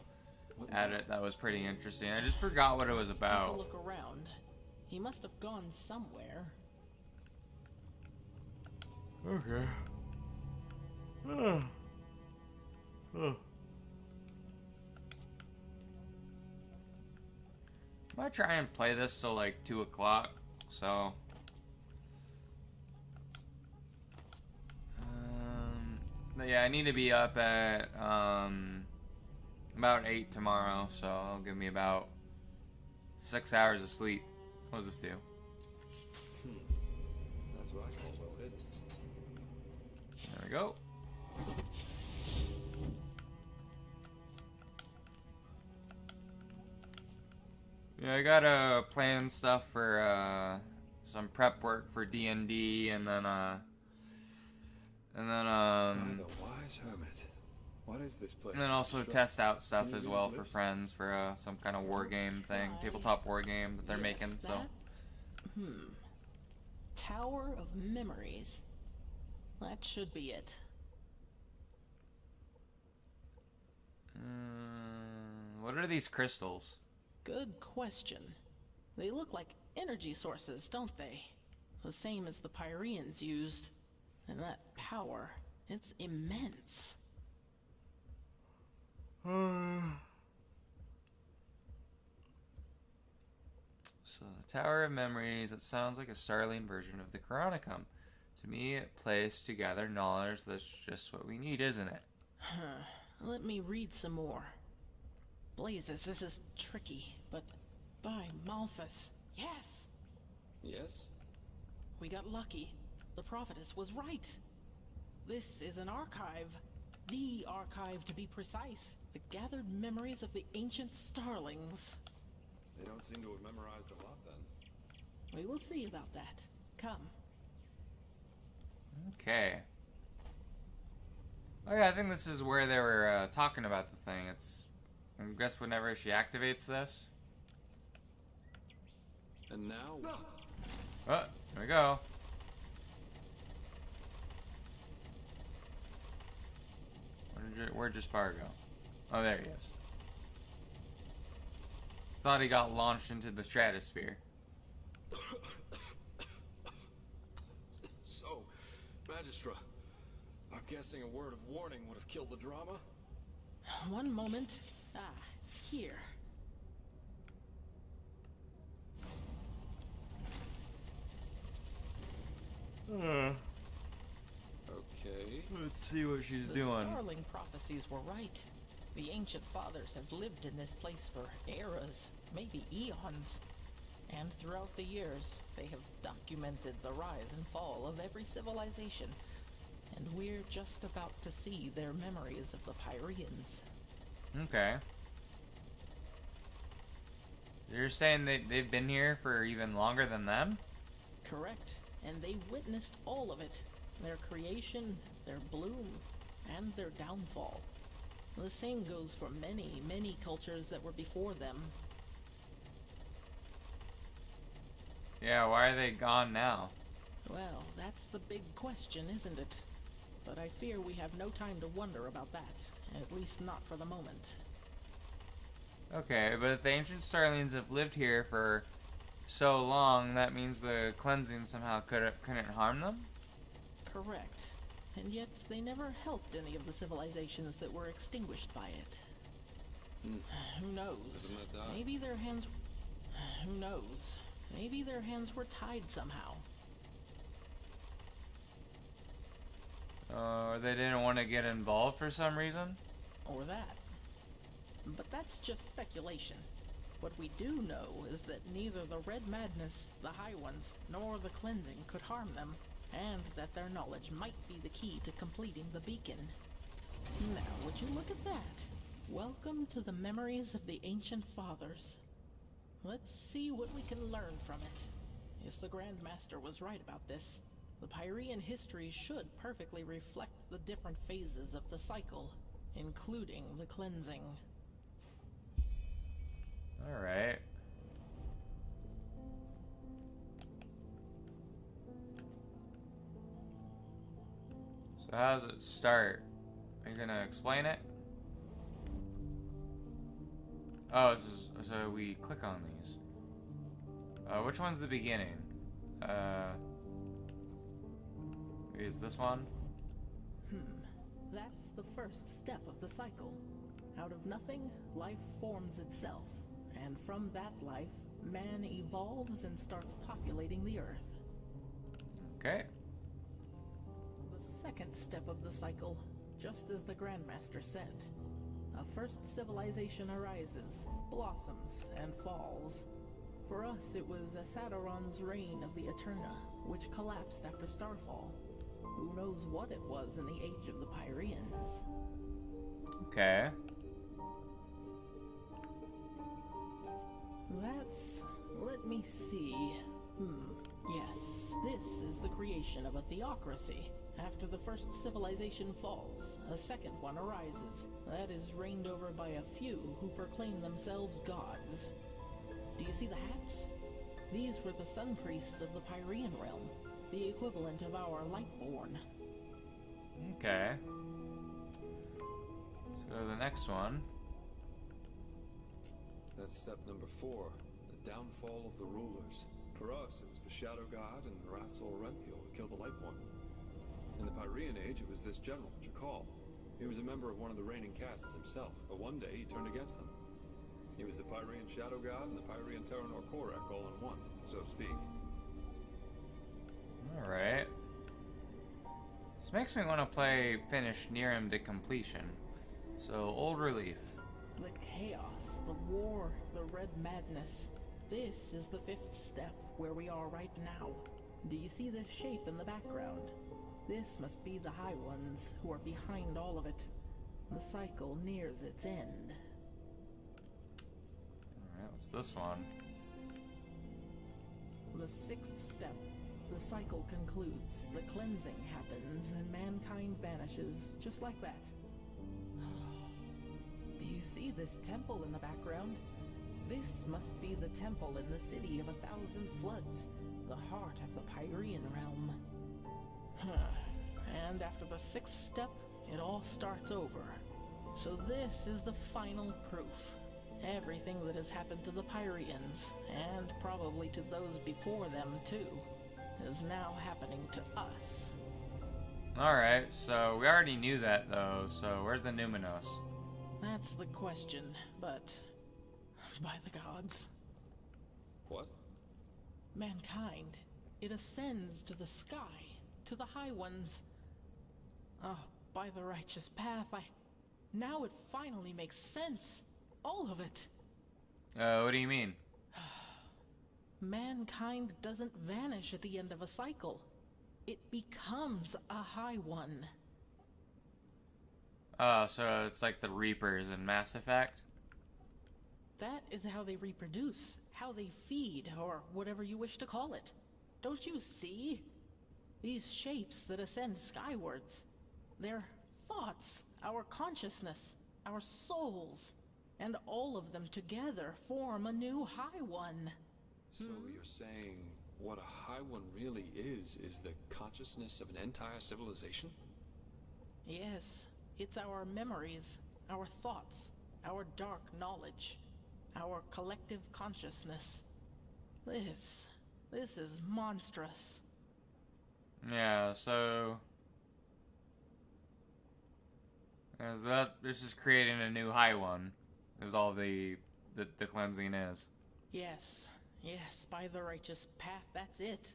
Speaker 1: at it that was pretty interesting. I just forgot what it was about.
Speaker 9: Take a look around. He must have gone somewhere.
Speaker 1: Okay. I might try and play this till like 2 o'clock, so. But yeah, I need to be up at about 8 tomorrow, so it'll give me about 6 hours of sleep. What does this do?
Speaker 7: That's what I call well hidden.
Speaker 1: There we go. Yeah, I gotta plan stuff for some prep work for D&D, and then
Speaker 7: By the wise hermit. What is this place?
Speaker 1: and then also test out stuff as well for friends for some kind of war game thing, tabletop war game that they're making. So.
Speaker 9: Tower of Memories. That should be it.
Speaker 1: What are these crystals?
Speaker 9: Good question. They look like energy sources, don't they? The same as the Pyreans used. And that power, it's immense.
Speaker 1: So, the Tower of Memories, it sounds like a Starling version of the Chronicum. To me, a place to gather knowledge that's just what we need, isn't it?
Speaker 9: Let me read some more. Blazes, this is tricky, but by Malphus. Yes!
Speaker 7: Yes?
Speaker 9: We got lucky. The prophetess was right. This is an archive. The archive, to be precise. The gathered memories of the ancient Starlings.
Speaker 7: They don't seem to have memorized a lot then.
Speaker 9: We will see about that. Come.
Speaker 1: Okay. Oh yeah, I think this is where they were talking about the thing. It's, I guess, whenever she activates this.
Speaker 7: And now...
Speaker 1: Oh, there we go. Where'd your spar go? Oh, there he is. Thought he got launched into the stratosphere.
Speaker 7: So, Magistra, I'm guessing a word of warning would have killed the drama?
Speaker 9: One moment. Ah, here.
Speaker 7: Okay.
Speaker 1: Let's see what she's
Speaker 9: The
Speaker 1: doing.
Speaker 9: Starling prophecies were right. The ancient fathers have lived in this place for eras, maybe eons. And throughout the years, they have documented the rise and fall of every civilization. And we're just about to see their memories of the Pyreans.
Speaker 1: Okay. You're saying that they've been here for even longer than them?
Speaker 9: Correct. And they witnessed all of it. Their creation, their bloom, and their downfall. The same goes for many, many cultures that were before them.
Speaker 1: Yeah, why are they gone now?
Speaker 9: Well, that's the big question, isn't it? But I fear we have no time to wonder about that. At least not for the moment.
Speaker 1: Okay, but if the ancient Starlings have lived here for so long, that means the cleansing somehow couldn't harm them?
Speaker 9: Correct. And yet they never helped any of the civilizations that were extinguished by it. Who knows?
Speaker 7: Doesn't that die?
Speaker 9: Maybe their hands... Who knows? Maybe their hands were tied somehow.
Speaker 1: Or they didn't want to get involved for some reason?
Speaker 9: Or that. But that's just speculation. What we do know is that neither the Red Madness, the High Ones, nor the Cleansing could harm them, and that their knowledge might be the key to completing the beacon. Now, would you look at that? Welcome to the memories of the Ancient Fathers. Let's see what we can learn from it. Yes, the Grand Master was right about this. The Pyrean history should perfectly reflect the different phases of the cycle, including the cleansing.
Speaker 1: Alright. So how does it start? Are you gonna explain it? Oh, so we click on these. Which one's the beginning? Is this one?
Speaker 9: That's the first step of the cycle. Out of nothing, life forms itself. And from that life, man evolves and starts populating the earth.
Speaker 1: Okay.
Speaker 9: The second step of the cycle, just as the Grandmaster said. A first civilization arises, blossoms, and falls. For us, it was Asadoron's reign of the Eterna, which collapsed after Starfall. Who knows what it was in the age of the Pyreans?
Speaker 1: Okay.
Speaker 9: Let me see. Yes, this is the creation of a theocracy. After the first civilization falls, a second one arises. That is reigned over by a few who proclaim themselves gods. Do you see the hats? These were the sun priests of the Pyrean realm, the equivalent of our Lightborn.
Speaker 1: Okay. So the next one.
Speaker 7: That's step number 4, the downfall of the rulers. For us, it was the Shadow God and Rathzor Renthiel who killed the Lightborn. In the Pyrean age, it was this general, Chow. He was a member of one of the reigning castes himself, but one day he turned against them. He was the Pyrean Shadow God and the Pyrean Terranor Korak all in one, so to speak.
Speaker 1: Alright. This makes me want to finish Nirim to completion. So, Old Relief.
Speaker 9: The chaos, the war, the Red Madness. This is the 5th step, where we are right now. Do you see this shape in the background? This must be the High Ones, who are behind all of it. The cycle nears its end.
Speaker 1: Alright, what's this one?
Speaker 9: The 6th step. The cycle concludes, the cleansing happens, and mankind vanishes, just like that. Do you see this temple in the background? This must be the temple in the city of 1,000 floods, the heart of the Pyrean realm. And after the 6th step, it all starts over. So this is the final proof. Everything that has happened to the Pyreans, and probably to those before them too, is now happening to us.
Speaker 1: Alright, so we already knew that though, so where's the Numinos?
Speaker 9: That's the question, but by the gods.
Speaker 7: What?
Speaker 9: Mankind, it ascends to the sky, to the High Ones. Oh, by the righteous path, now it finally makes sense. All of it.
Speaker 1: What do you mean?
Speaker 9: Mankind doesn't vanish at the end of a cycle. It becomes a High One.
Speaker 1: Oh, so it's like the Reapers in Mass Effect?
Speaker 9: That is how they reproduce. how they feed, or whatever you wish to call it. Don't you see? These shapes that ascend skywards. They're thoughts, our consciousness, our souls. And all of them together form a new High One.
Speaker 7: So you're saying what a High One really is the consciousness of an entire civilization?
Speaker 9: Yes, it's our memories, our thoughts, our dark knowledge, our collective consciousness. This is monstrous.
Speaker 1: Yeah, so as that it's just creating a new High One. Is all the cleansing is.
Speaker 9: Yes, by the righteous path, that's it.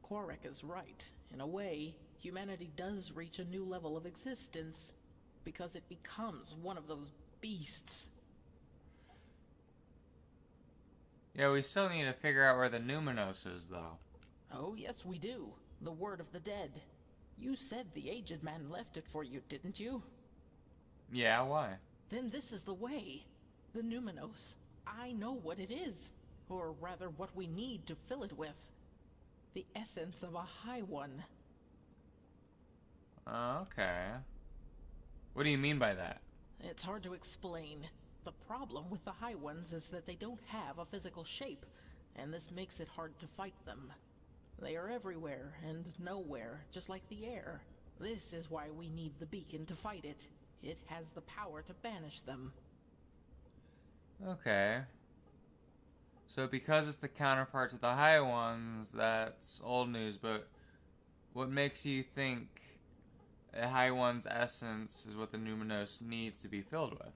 Speaker 9: Korek is right. In a way, humanity does reach a new level of existence, because it becomes one of those beasts.
Speaker 1: Yeah, we still need to figure out where the Numinos is, though.
Speaker 9: Oh, yes, we do. The word of the dead. You said the aged man left it for you, didn't you?
Speaker 1: Yeah, why?
Speaker 9: Then this is the way. The Numinos. I know what it is. Or rather, what we need to fill it with. The essence of a High One.
Speaker 1: Okay. What do you mean by that?
Speaker 9: It's hard to explain. The problem with the High Ones is that they don't have a physical shape, and this makes it hard to fight them. They are everywhere and nowhere, just like the air. This is why we need the beacon to fight it. It has the power to banish them.
Speaker 1: Okay. So because it's the counterpart to the High Ones, that's old news, but what makes you think a High One's essence is what the Numinos needs to be filled with?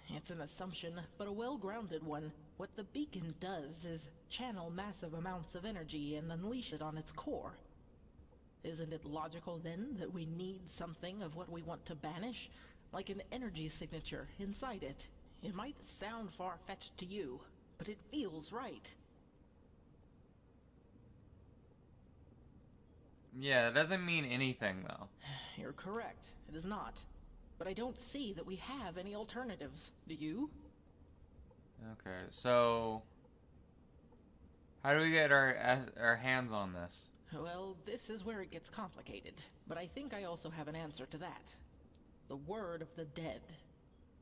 Speaker 9: It's an assumption, but a well-grounded one. What the beacon does is channel massive amounts of energy and unleash it on its core. Isn't it logical, then, that we need something of what we want to banish? Like an energy signature inside it. It might sound far-fetched to you, but it feels right.
Speaker 1: Yeah, that doesn't mean anything, though.
Speaker 9: You're correct. It is not. But I don't see that we have any alternatives. Do you?
Speaker 1: Okay, so how do we get our hands on this?
Speaker 9: Well, this is where it gets complicated. But I think I also have an answer to that. The word of the dead.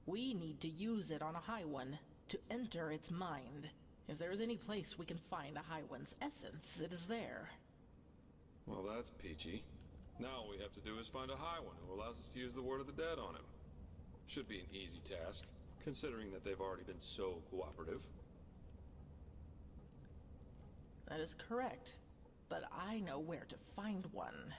Speaker 9: We need to use it on a High One, to enter its mind. If there is any place we can find a High One's essence, it is there.
Speaker 7: Well, that's peachy. Now all we have to do is find a High One who allows us to use the word of the dead on him. Should be an easy task, considering that they've already been so cooperative.
Speaker 9: That is correct. But I know where to find one.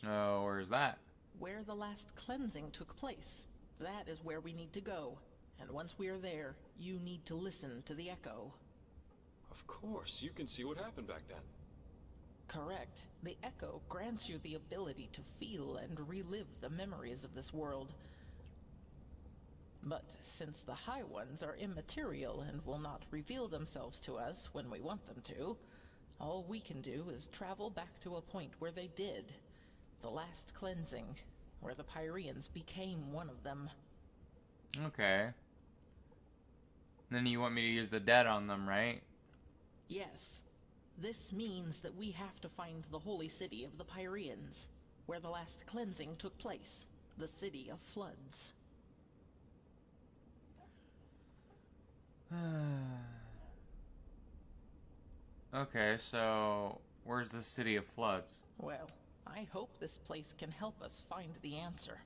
Speaker 1: Oh, where's that?
Speaker 9: Where the last cleansing took place. That is where we need to go. And once we are there, you need to listen to the echo.
Speaker 7: Of course, you can see what happened back then.
Speaker 9: Correct. The echo grants you the ability to feel and relive the memories of this world. But since the High Ones are immaterial and will not reveal themselves to us when we want them to, all we can do is travel back to a point where they did. The last cleansing, where the Pyreans became one of them.
Speaker 1: Okay. Then you want me to use the dead on them, right?
Speaker 9: Yes. This means that we have to find the holy city of the Pyreans, where the last cleansing took place, the city of floods.
Speaker 1: Okay, so where's the city of floods?
Speaker 9: Well, I hope this place can help us find the answer.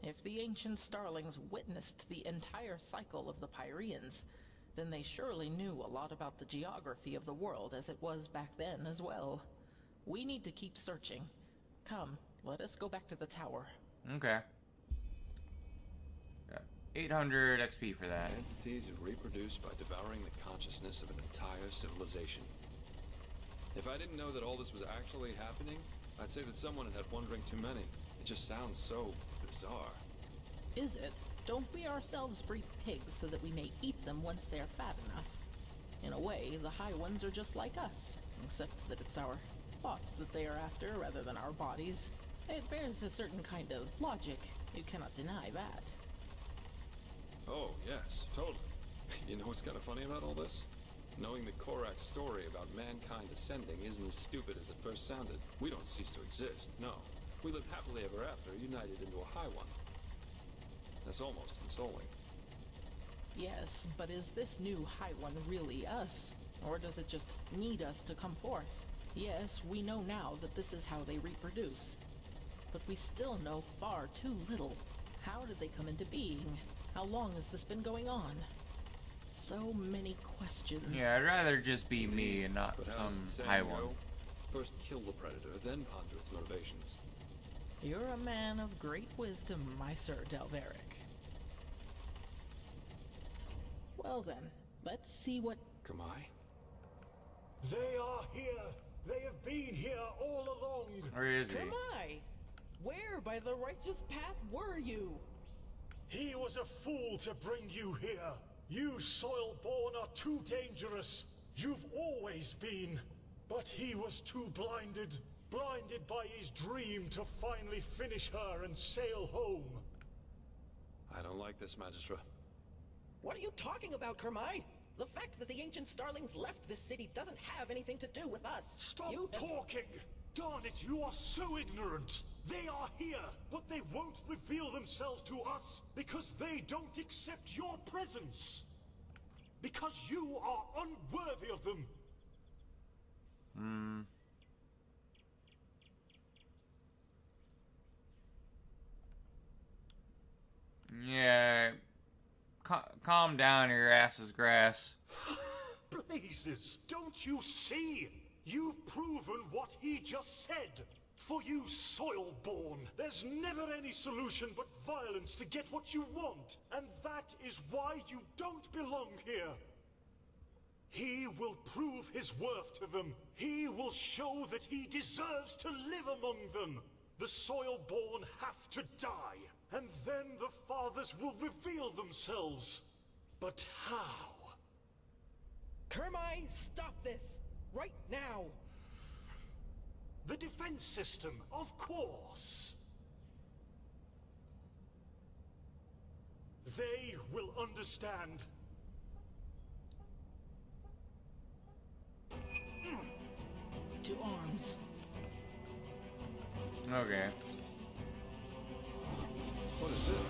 Speaker 9: If the ancient starlings witnessed the entire cycle of the Pyreans, then they surely knew a lot about the geography of the world as it was back then as well. We need to keep searching. Come, let us go back to the tower.
Speaker 1: Okay. Got 800 XP for that.
Speaker 7: Entities who reproduce by devouring the consciousness of an entire civilization. If I didn't know that all this was actually happening, I'd say that someone had one drink too many. It just sounds so bizarre.
Speaker 9: Is it? Don't we ourselves breed pigs so that we may eat them once they are fat enough? In a way, the High Ones are just like us, except that it's our thoughts that they are after rather than our bodies. It bears a certain kind of logic. You cannot deny that.
Speaker 7: Oh, yes, totally. You know what's kind of funny about all this? Knowing that Korak's story about mankind ascending isn't as stupid as it first sounded, we don't cease to exist, no. We live happily ever after, united into a high one. That's almost consoling.
Speaker 9: Yes, but is this new High One really us? Or does it just need us to come forth? Yes, we know now that this is how they reproduce. But we still know far too little. How did they come into being? How long has this been going on? So many questions.
Speaker 1: Yeah, I'd rather just be me and not
Speaker 7: But how does the
Speaker 1: some
Speaker 7: saying
Speaker 1: high
Speaker 7: go?
Speaker 1: one.
Speaker 7: First kill the predator, then ponder its motivations.
Speaker 9: You're a man of great wisdom, my Sir Dalveric. Well then, let's see what...
Speaker 7: Kamai?
Speaker 5: They are here. They have been here all along.
Speaker 1: Where is he?
Speaker 10: Kamai! Where by the righteous path were you?
Speaker 5: He was a fool to bring you here. You Soilborn are too dangerous. You've always been. But he was too blinded. Blinded by his dream to finally finish her and sail home.
Speaker 7: I don't like this, Magistra.
Speaker 10: What are you talking about, Kamai? The fact that the ancient starlings left this city doesn't have anything to do with us.
Speaker 5: Stop talking! Darn it, you are so ignorant! They are here, but they won't reveal themselves to us because they don't accept your presence. Because you are unworthy of them.
Speaker 1: Yeah. Calm down, your ass is grass.
Speaker 5: Blazes, don't you see? You've proven what he just said. For you Soilborn, there's never any solution but violence to get what you want. And that is why you don't belong here. He will prove his worth to them. He will show that he deserves to live among them. The Soilborn have to die. And then the fathers will reveal themselves. But how?
Speaker 10: Kamai, stop this! Right now!
Speaker 5: The defense system, of course. They will understand.
Speaker 9: To arms.
Speaker 1: Okay.
Speaker 7: What is this?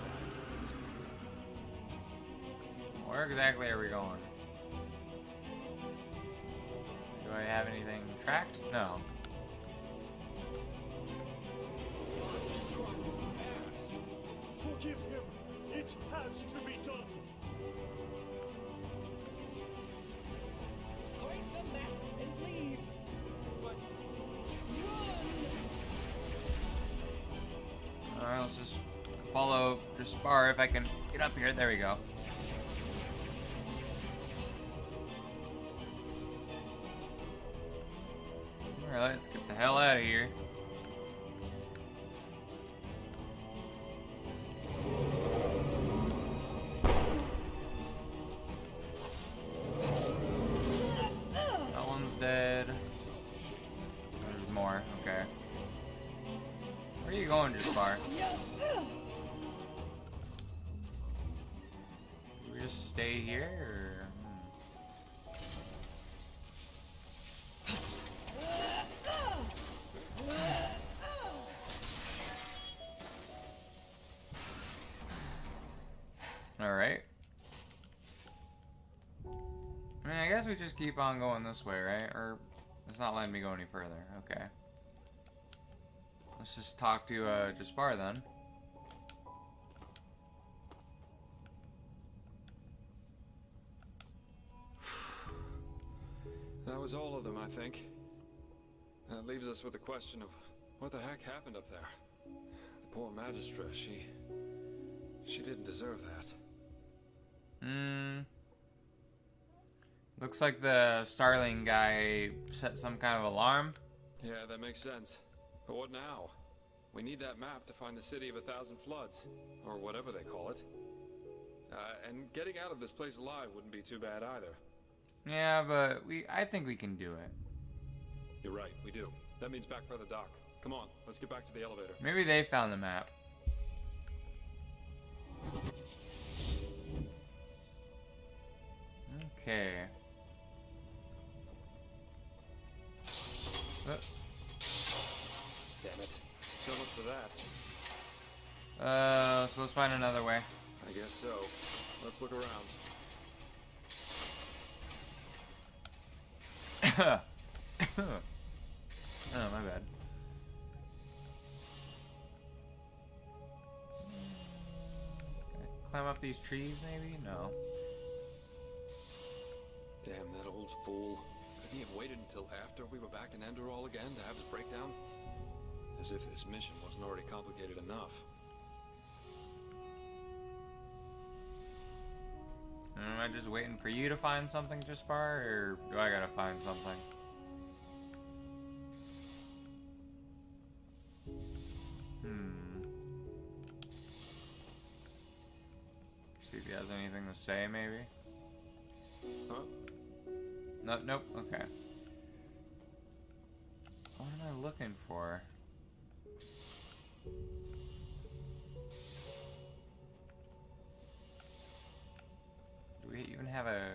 Speaker 1: Where exactly are we going? Do I have anything tracked? No.
Speaker 5: Forgive him. It has to be done.
Speaker 10: Find the map and leave! But run!
Speaker 1: Alright, let's just follow Jaspar if I can get up here. There we go. Alright, let's get the hell out of here. That one's dead. There's more, okay. Where are you going, Jaspar? Do we just stay here, or? Alright. I mean, I guess we just keep on going this way, right? Or it's not letting me go any further. Okay. Let's just talk to Jaspar then.
Speaker 7: That was all of them, I think. That leaves us with the question of what the heck happened up there. The poor Magistra, she didn't deserve that.
Speaker 1: Looks like the Starling guy set some kind of alarm.
Speaker 7: Yeah, that makes sense. But what now? We need that map to find the City of 1,000 Floods, or whatever they call it. And getting out of this place alive wouldn't be too bad either.
Speaker 1: Yeah, but I think we can do it.
Speaker 7: You're right, we do. That means back by the dock. Come on, let's get back to the elevator.
Speaker 1: Maybe they found the map. Okay.
Speaker 7: Damn it. So much for that.
Speaker 1: So let's find another way.
Speaker 7: I guess so. Let's look around.
Speaker 1: Oh, my bad. Climb up these trees, maybe? No.
Speaker 7: Damn, that old fool. Couldn't he have waited until after we were back in Enderal again to have his breakdown? As if this mission wasn't already complicated enough.
Speaker 1: Am I just waiting for you to find something, Jaspar, or do I gotta find something? See if he has anything to say, maybe?
Speaker 7: Huh?
Speaker 1: Nope, okay. What am I looking for? Do we even have a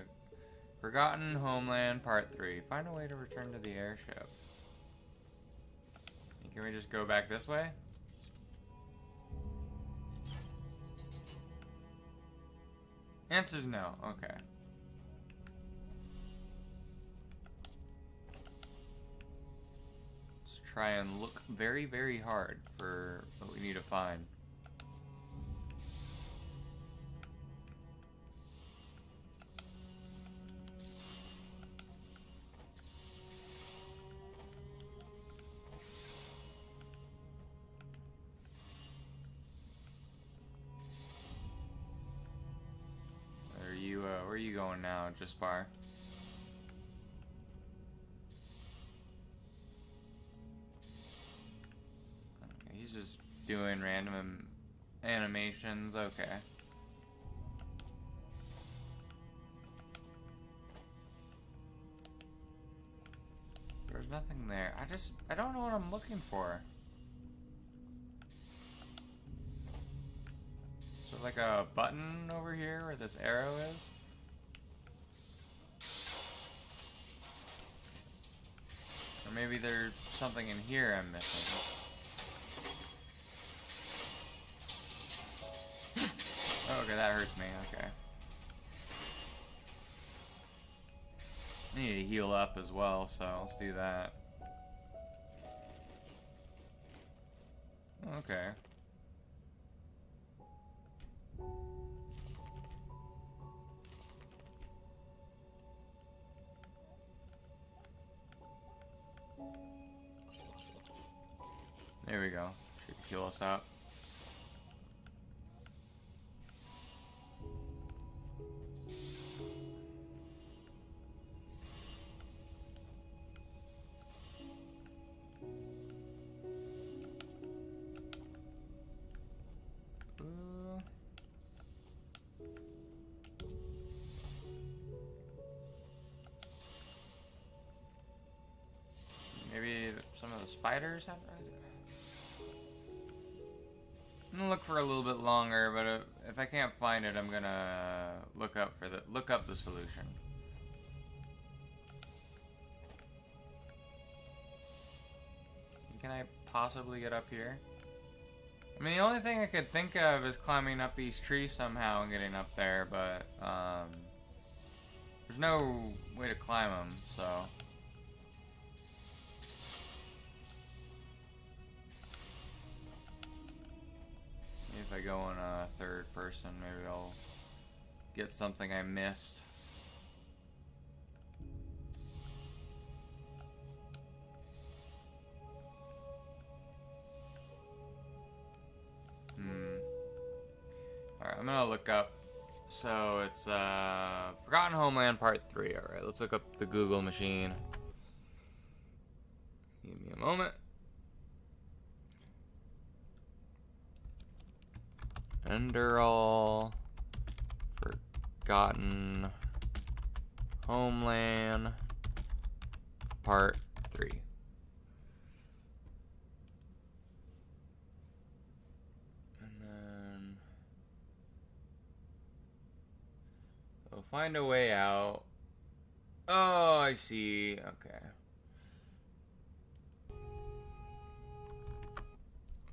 Speaker 1: Forgotten Homeland Part 3? Find a way to return to the airship. Can we just go back this way? Answer's no. Okay. Let's try and look very, very hard for what we need to find. Where are you going now, Jaspar? Okay, he's just doing random animations. Okay. There's nothing there. I don't know what I'm looking for. So like a button over here where this arrow is? Or maybe there's something in here I'm missing. Oh, okay, that hurts me. Okay. I need to heal up as well, so let's do that. Okay. There we go. Should heal us up. Maybe some of the spiders have. I'm gonna look for a little bit longer, but if I can't find it, I'm gonna look up the solution. Can I possibly get up here? I mean, the only thing I could think of is climbing up these trees somehow and getting up there, but there's no way to climb them, so. If I go in a third person, maybe I'll get something I missed. Alright, I'm gonna look up. So it's Forgotten Homeland Part 3. Alright, let's look up the Google machine. Give me a moment. Enderal, Forgotten Homeland Part 3. And then we'll find a way out. Oh, I see. Okay.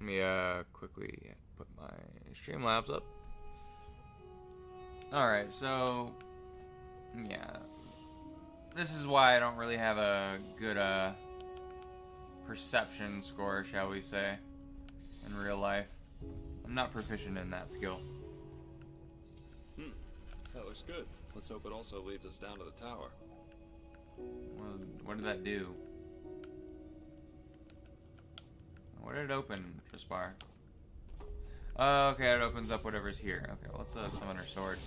Speaker 1: Let me quickly put my Streamlabs up. Alright, so yeah. This is why I don't really have a good perception score, shall we say, in real life. I'm not proficient in that skill.
Speaker 7: That looks good. Let's hope it also leads us down to the tower.
Speaker 1: What did that do? What did it open, Jaspar? Oh, okay, it opens up whatever's here. Okay, well, let's summon our sword.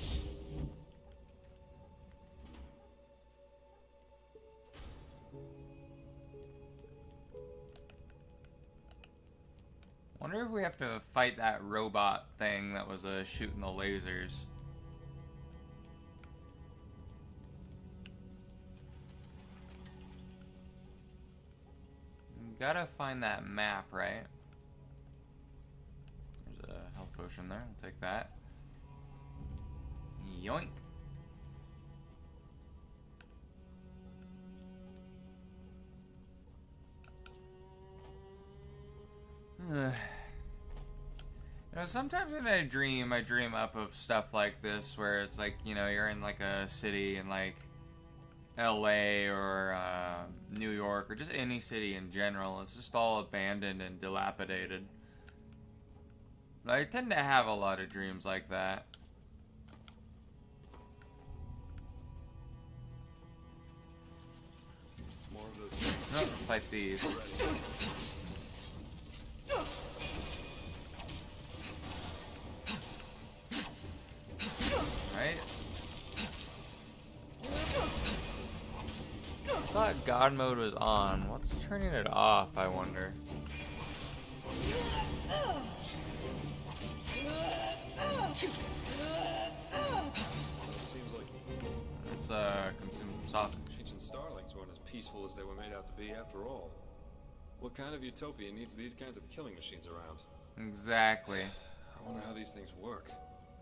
Speaker 1: Wonder if we have to fight that robot thing that was shooting the lasers. Gotta find that map, right? There's a health potion there. I'll take that. Yoink. You know, sometimes when I dream up of stuff like this where it's like, you know, you're in like a city in like LA or New York or just any city in general. It's just all abandoned and dilapidated. But I tend to have a lot of dreams like that.
Speaker 7: More of those.
Speaker 1: No, fight these. Right? I thought God mode was on. What's turning it off, I wonder?
Speaker 7: It seems like
Speaker 1: Let's consume some sausage.
Speaker 7: ancient starlings weren't as peaceful as they were made out to be after all. What kind of utopia needs these kinds of killing machines around?
Speaker 1: Exactly.
Speaker 7: I wonder how these things work.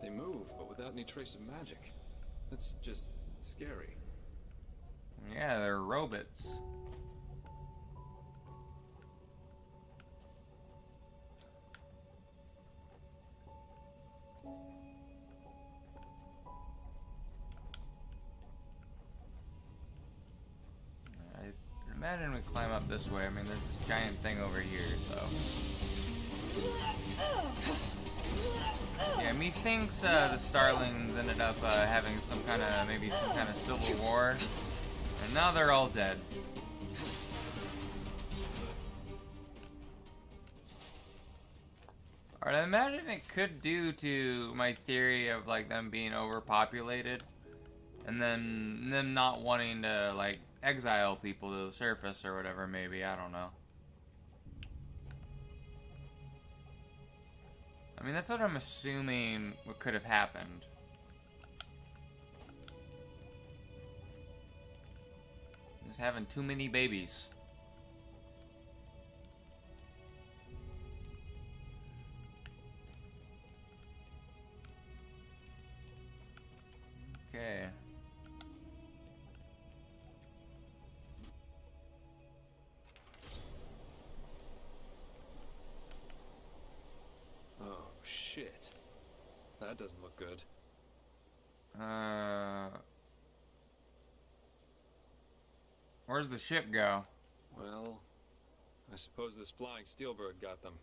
Speaker 7: They move, but without any trace of magic. That's just scary.
Speaker 1: Yeah, they're robots. I imagine we climb up this way. I mean, there's this giant thing over here, so. Yeah, methinks the Starlings ended up having some kind of civil war, and now they're all dead. Alright, I imagine it could due to my theory of like them being overpopulated, and then them not wanting to like exile people to the surface or whatever. Maybe, I don't know. I mean, that's what I'm assuming what could have happened. Just having too many babies. Okay.
Speaker 7: Oh, shit. That doesn't look good.
Speaker 1: Where's the ship go?
Speaker 7: Well, I suppose this flying steelbird got them.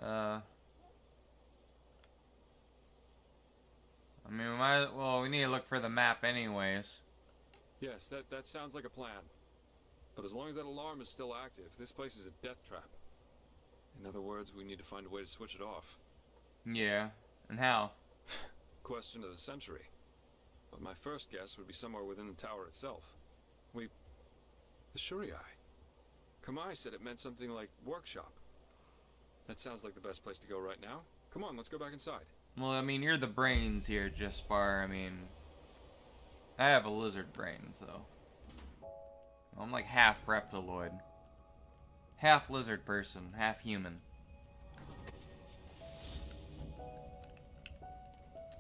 Speaker 1: I mean, we need to look for the map anyways.
Speaker 7: Yes, that sounds like a plan. But as long as that alarm is still active, this place is a death trap. In other words, we need to find a way to switch it off.
Speaker 1: Yeah, and how?
Speaker 7: Question of the century. But my first guess would be somewhere within the tower itself. The Shuriai. Kamai said it meant something like workshop. That sounds like the best place to go right now. Come on, let's go back inside.
Speaker 1: Well, I mean, you're the brains here, Jaspar. I mean, I have a lizard brain, so I'm like half reptiloid. Half lizard person, half human.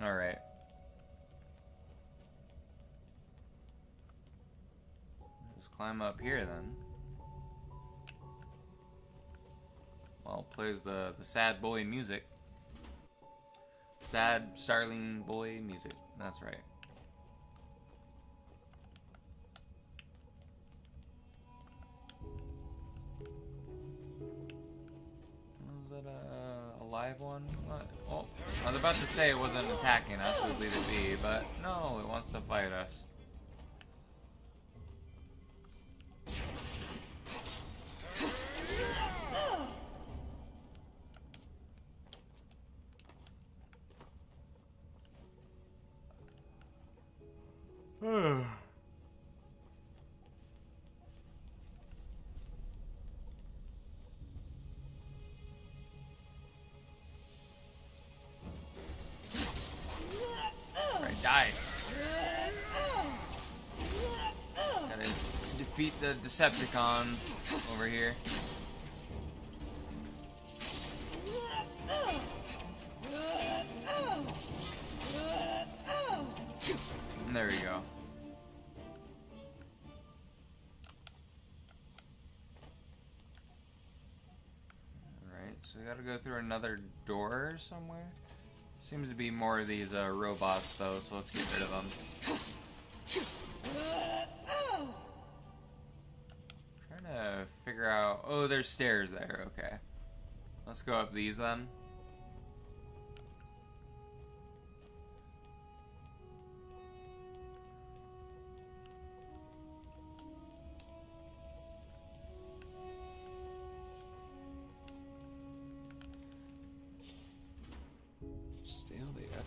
Speaker 1: Alright. Just climb up here then. well, plays the sad boy music. Sad starling boy music. That's right. Was that a live one? What? Oh, I was about to say it wasn't attacking us with lead it be, but no, it wants to fight us. Alright, die. Gotta defeat the Decepticons over here. And there we go. Alright, so we gotta go through another door somewhere. Seems to be more of these robots though, so let's get rid of them. Trying to figure out... Oh, there's stairs there, okay. Let's go up these then.
Speaker 7: Still there.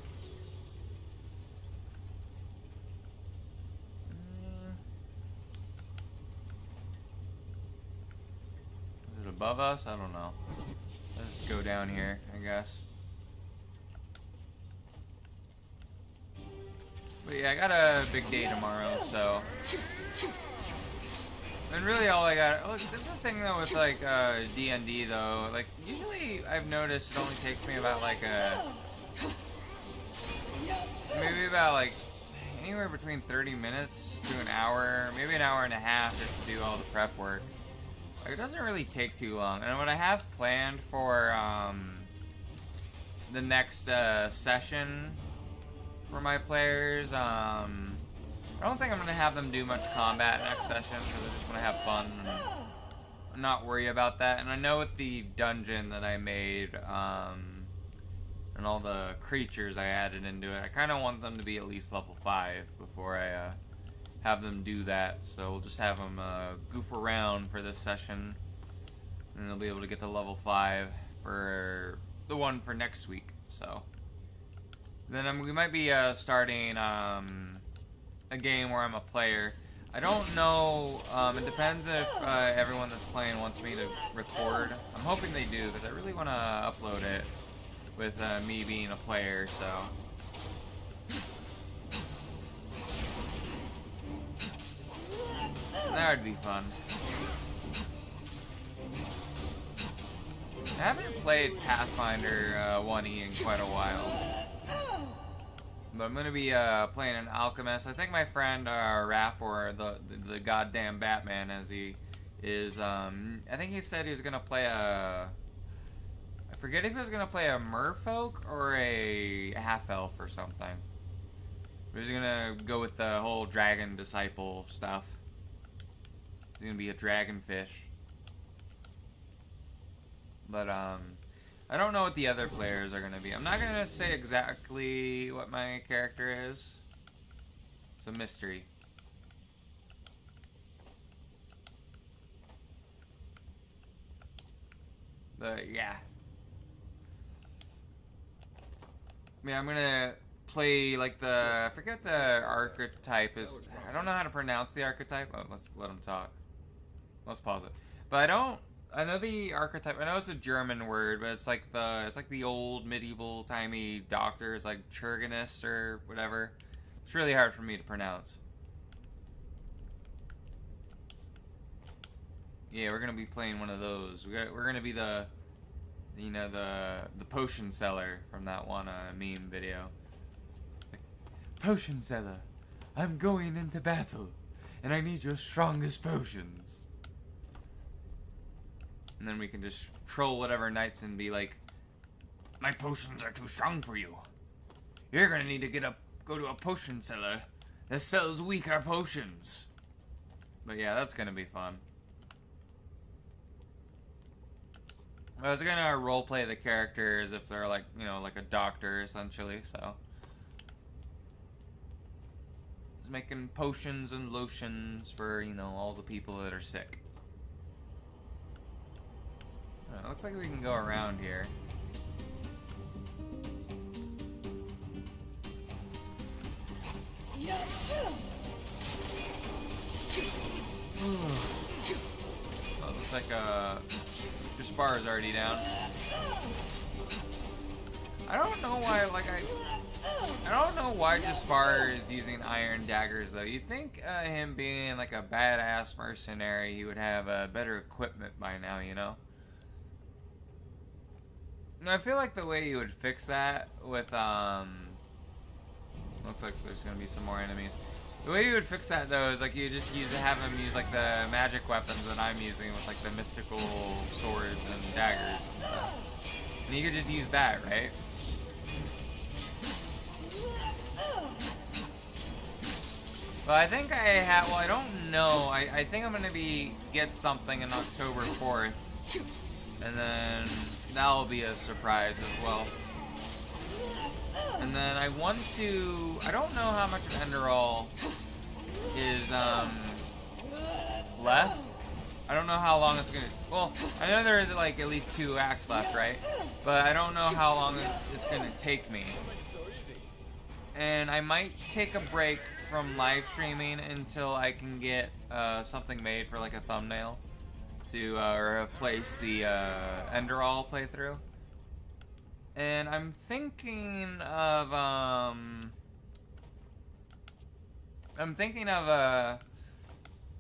Speaker 1: Is it above us? I don't know. Let's go down here, I guess. But yeah, I got a big day tomorrow, so... And really all I got... Oh, this is the thing though with like D&D though. Like, usually I've noticed it only takes me about like maybe about like anywhere between 30 minutes to an hour, maybe an hour and a half just to do all the prep work. Like, it doesn't really take too long. And what I have planned for the next session for my players, I don't think I'm going to have them do much combat next session because I just want to have fun and not worry about that. And I know with the dungeon that I made, and all the creatures I added into it, I kind of want them to be at least level 5 before I have them do that. So we'll just have them goof around for this session, and they'll be able to get to level 5 for the one for next week. So then we might be starting a game where I'm a player. I don't know, it depends if everyone that's playing wants me to record. I'm hoping they do, because I really want to upload it with me being a player, so. That would be fun. I haven't played Pathfinder 1E in quite a while. But I'm gonna be playing an alchemist. I think my friend Rap, or the goddamn Batman as he is, I think he said he was gonna play a... I forget if he was gonna play a merfolk or a half-elf or something. But he's gonna go with the whole dragon disciple stuff. He's gonna be a dragonfish. But I don't know what the other players are gonna be. I'm not gonna say exactly what my character is. It's a mystery. But yeah. Yeah, I'm gonna play like I forget the archetype is. I don't know how to pronounce the archetype. Oh, let's let him talk. Let's pause it. But I know the archetype. I know it's a German word, but it's like the old medieval timey doctor. It's like Churganist or whatever. It's really hard for me to pronounce. Yeah, we're gonna be playing one of those. We're gonna be the potion seller from that one meme video. Like, potion seller, I'm going into battle, and I need your strongest potions. And then we can just troll whatever knights and be like, my potions are too strong for you. You're gonna need to go to a potion seller that sells weaker potions. But yeah, that's gonna be fun. I was gonna roleplay the characters if they're like, you know, like a doctor essentially, so. Just making potions and lotions for, you know, all the people that are sick. Looks like we can go around here. Oh, looks like your spar is already down. I don't know why, like I don't know why Jaspar is using iron daggers though. You'd think him being like a badass mercenary, he would have better equipment by now, you know? I feel like the way you would fix that with looks like there's gonna be some more enemies. The way you would fix that though is like you just have him use like the magic weapons that I'm using with like the mystical swords and daggers and stuff. And you could just use that, right? Well, I think I have. Well, I don't know. I think I'm gonna get something in October 4th, and then that'll be a surprise as well. And then I want to. I don't know how much of Enderal is left. I don't know how long it's gonna. Well, I know there is like at least 2 acts left, right? But I don't know how long it's gonna take me. And I might take a break from live streaming until I can get something made for like a thumbnail to replace the Enderal playthrough. And I'm thinking of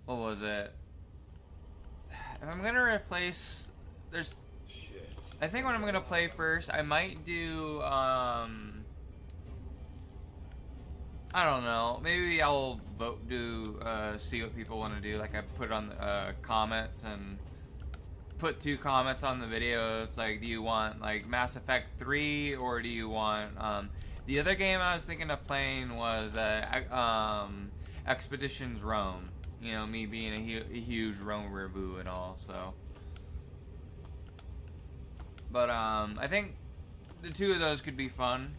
Speaker 1: what was it? If I'm gonna replace, I think what I'm gonna play first, I might do I don't know. Maybe I'll see what people want to do. Like I put on the comments and put 2 comments on the video. It's like, do you want like Mass Effect 3 or do you want the other game I was thinking of playing was Expeditions Rome. You know, me being a huge Rome boo and all. So, but I think the 2 of those could be fun.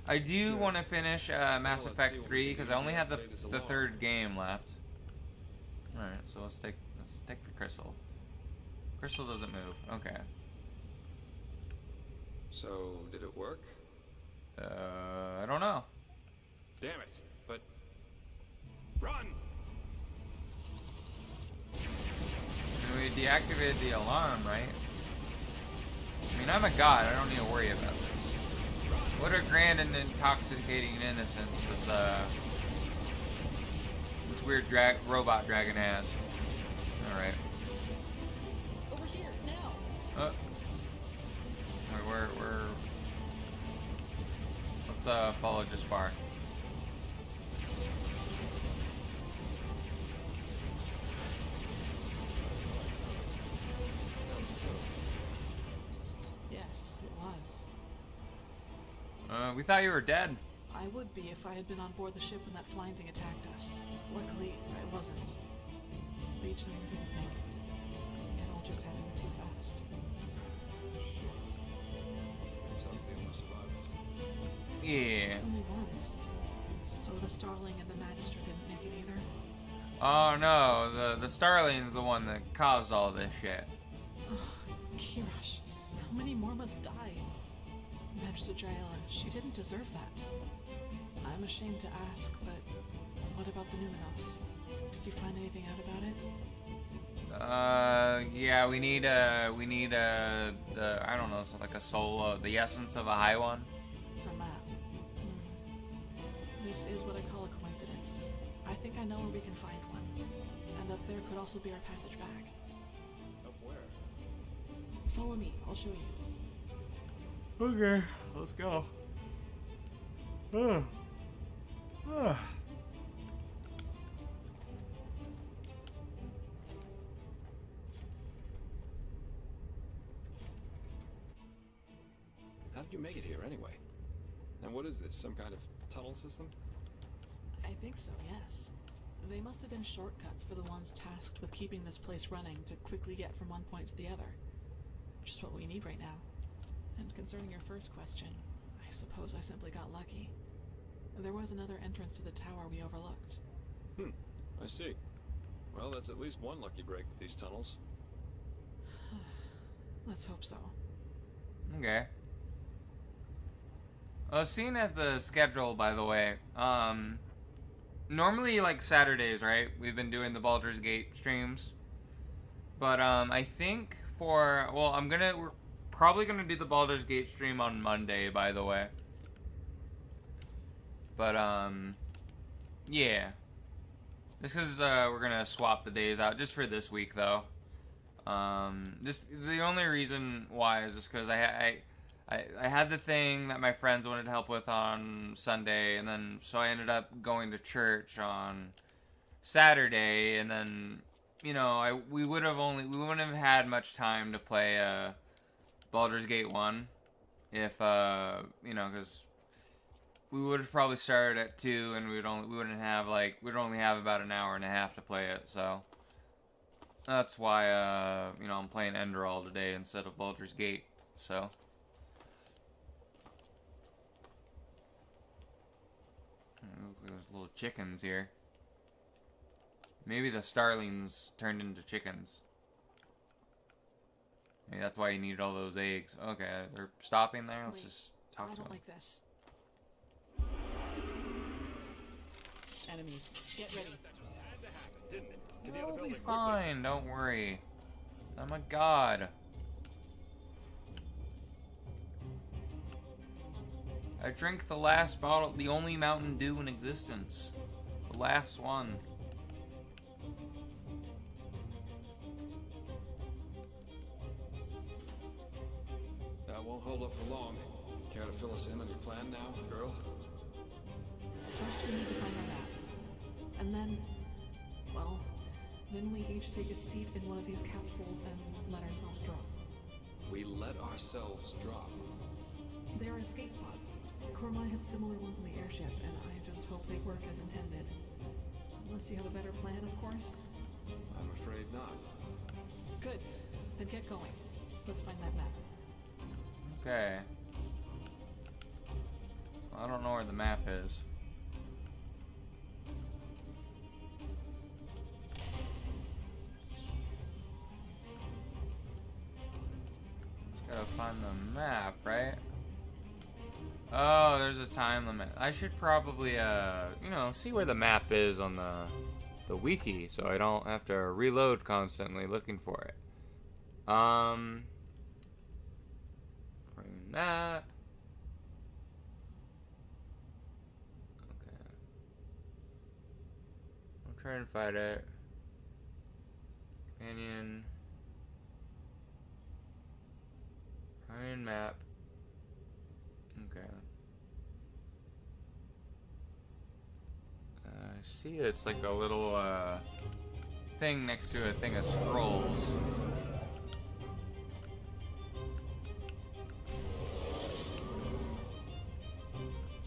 Speaker 1: I do want to finish Mass Effect 3 because I only have the 3rd game left. All right, so let's take the crystal. Crystal doesn't move. Okay.
Speaker 7: So did it work?
Speaker 1: I don't know.
Speaker 7: Damn it! But run!
Speaker 1: And we deactivated the alarm, right? I mean, I'm a god. I don't need to worry about this. What a grand and intoxicating innocence this weird robot dragon has. All right.
Speaker 6: Over here now.
Speaker 1: We're let's follow Jaspar.
Speaker 6: Yes, it was.
Speaker 1: We thought you were dead.
Speaker 6: I would be if I had been on board the ship when that flying thing attacked us. Luckily, I wasn't. Legion didn't make it. It all just happened too fast.
Speaker 7: Shit. So it's the only survivors.
Speaker 1: Yeah.
Speaker 6: Only ones. So the Starling and the Magistrate didn't make it either?
Speaker 1: Oh no, the Starling's the one that caused all this shit.
Speaker 6: Oh, Kirash, how many more must die? Magistrate Jaela, she didn't deserve that. I'm ashamed to ask, but what about the Numenos? Did you find anything out about it?
Speaker 1: Yeah, we need the I don't know, so like a soul, the essence of a high one.
Speaker 6: A map. This is what I call a coincidence. I think I know where we can find one. And up there could also be our passage back.
Speaker 7: Up where?
Speaker 6: Follow me, I'll show you.
Speaker 1: Okay, let's go.
Speaker 7: you make it here anyway? And what is this? Some kind of tunnel system?
Speaker 6: I think so, yes. They must have been shortcuts for the ones tasked with keeping this place running to quickly get from one point to the other. Just what we need right now. And concerning your first question, I suppose I simply got lucky. There was another entrance to the tower we overlooked.
Speaker 7: I see. Well, that's at least one lucky break with these tunnels.
Speaker 6: Let's hope so.
Speaker 1: Okay. Seeing as the schedule, by the way, normally, like, Saturdays, right? We've been doing the Baldur's Gate streams. But, I think we're probably gonna do the Baldur's Gate stream on Monday, by the way. But, yeah. Just because, we're gonna swap the days out, just for this week, though. Just, the only reason why is just because I had the thing that my friends wanted help with on Sunday, and then, so I ended up going to church on Saturday, and then, you know, we wouldn't have had much time to play, Baldur's Gate 1, if, you know, because we would have probably started at 2, and we'd only have about an hour and a half to play it, so that's why, you know, I'm playing Enderal today instead of Baldur's Gate, so. There's little chickens here. Maybe the starlings turned into chickens. Maybe that's why you needed all those eggs. Okay, they're stopping there. Let's just talk to them.
Speaker 6: I don't like this. Enemies, get ready.
Speaker 1: We'll be fine, don't worry. I'm a god. I drank the last bottle, the only Mountain Dew in existence. The last one.
Speaker 7: That won't hold up for long. Care to fill us in on your plan now, girl?
Speaker 6: First, we need to find our map. And then, well, then we each take a seat in one of these capsules and let ourselves drop.
Speaker 7: We let ourselves drop.
Speaker 6: They are escape pods. Cormai had similar ones in the airship, and I just hope they work as intended. Unless you have a better plan, of course.
Speaker 7: I'm afraid not.
Speaker 6: Good. Then get going. Let's find that map.
Speaker 1: Okay. I don't know where the map is. Just gotta find the map, right? Oh, there's a time limit. I should probably, you know, see where the map is on the wiki, so I don't have to reload constantly looking for it. Bring that. Okay. I'll try and find it. Companion. Iron map. Okay. I see it's like a little thing next to a thing of scrolls.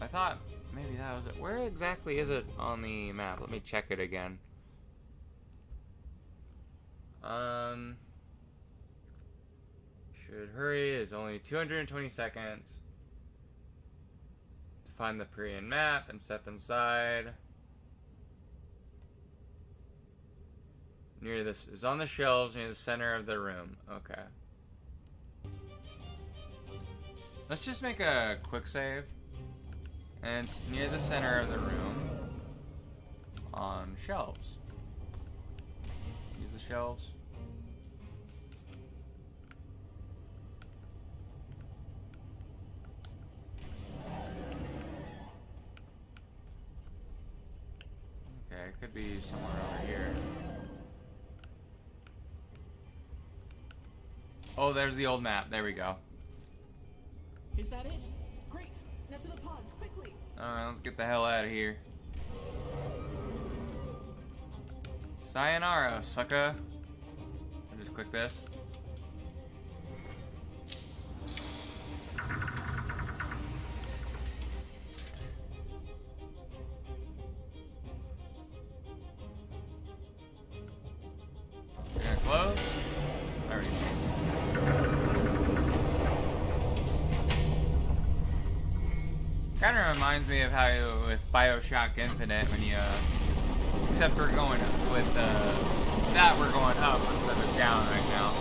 Speaker 1: I thought maybe that was it. Where exactly is it on the map? Let me check it again. Should hurry. It's only 220 seconds to find the Prian map and step inside. Near this is on the shelves near the center of the room. Okay. Let's just make a quick save. And it's near the center of the room on shelves. Use the shelves. Okay, it could be somewhere over here. Oh, there's the old map. There we go.
Speaker 6: Is that it? Great. Now to the pods, quickly.
Speaker 1: Alright, let's get the hell out of here. Sayonara, sucker. I'll just click this. of reminds me of how with Bioshock Infinite when you, except we're going with that we're going up instead of down right now.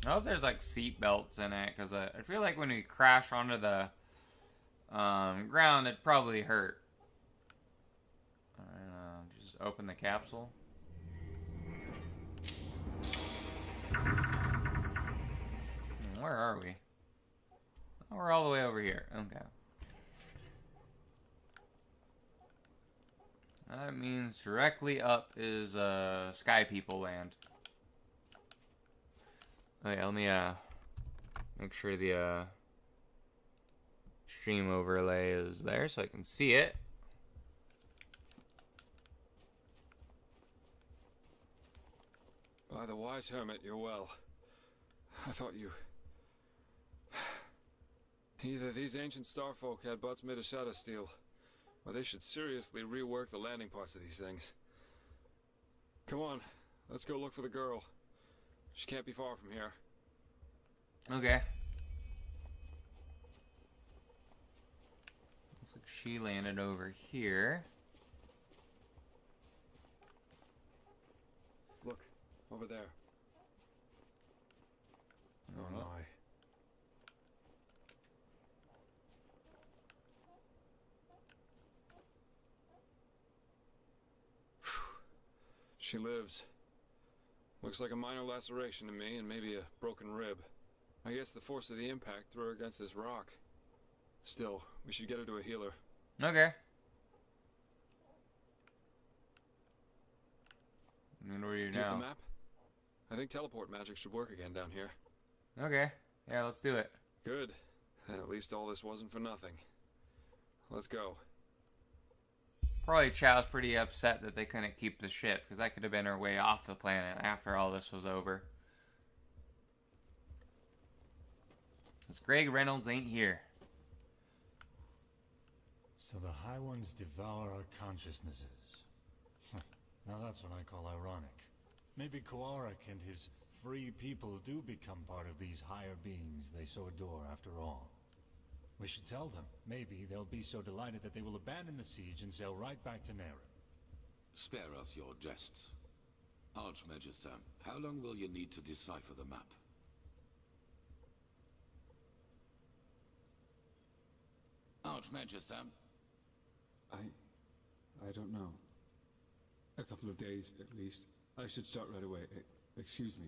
Speaker 1: I hope there's like seat belts in it, because I feel like when we crash onto the ground, it'd probably hurt. Just open the capsule. Where are we? Oh, we're all the way over here. Okay. That means directly up is Sky People Land. Okay, let me make sure the stream overlay is there so I can see it.
Speaker 7: By the wise hermit, you're well. I thought you... Either these ancient starfolk had butts made of shadow steel, or they should seriously rework the landing parts of these things. Come on, let's go look for the girl. She can't be far from here.
Speaker 1: Okay. Looks like she landed over here.
Speaker 7: Look, over there. Oh my. She lives. Looks like a minor laceration to me and maybe a broken rib. I guess the force of the impact threw her against this rock. Still, we should get her to a healer.
Speaker 1: Okay. And where are you
Speaker 7: Do you have
Speaker 1: now?
Speaker 7: the map? I think teleport magic should work again down here.
Speaker 1: Okay. Yeah, let's do it.
Speaker 7: Good. Then at least all this wasn't for nothing. Let's go.
Speaker 1: Probably Chow's pretty upset that they couldn't keep the ship, because that could have been her way off the planet after all this was over. Because Greg Reynolds ain't here.
Speaker 4: So the High Ones devour our consciousnesses. Now that's what I call ironic. Maybe Koarik and his free people do become part of these higher beings they so adore after all. We should tell them. Maybe they'll be so delighted that they will abandon the siege and sail right back to Nera.
Speaker 2: Spare us your jests. Archmagister, how long will you need to decipher the map? Archmagister?
Speaker 11: I don't know. A couple of days, at least. I should start right away. Excuse me.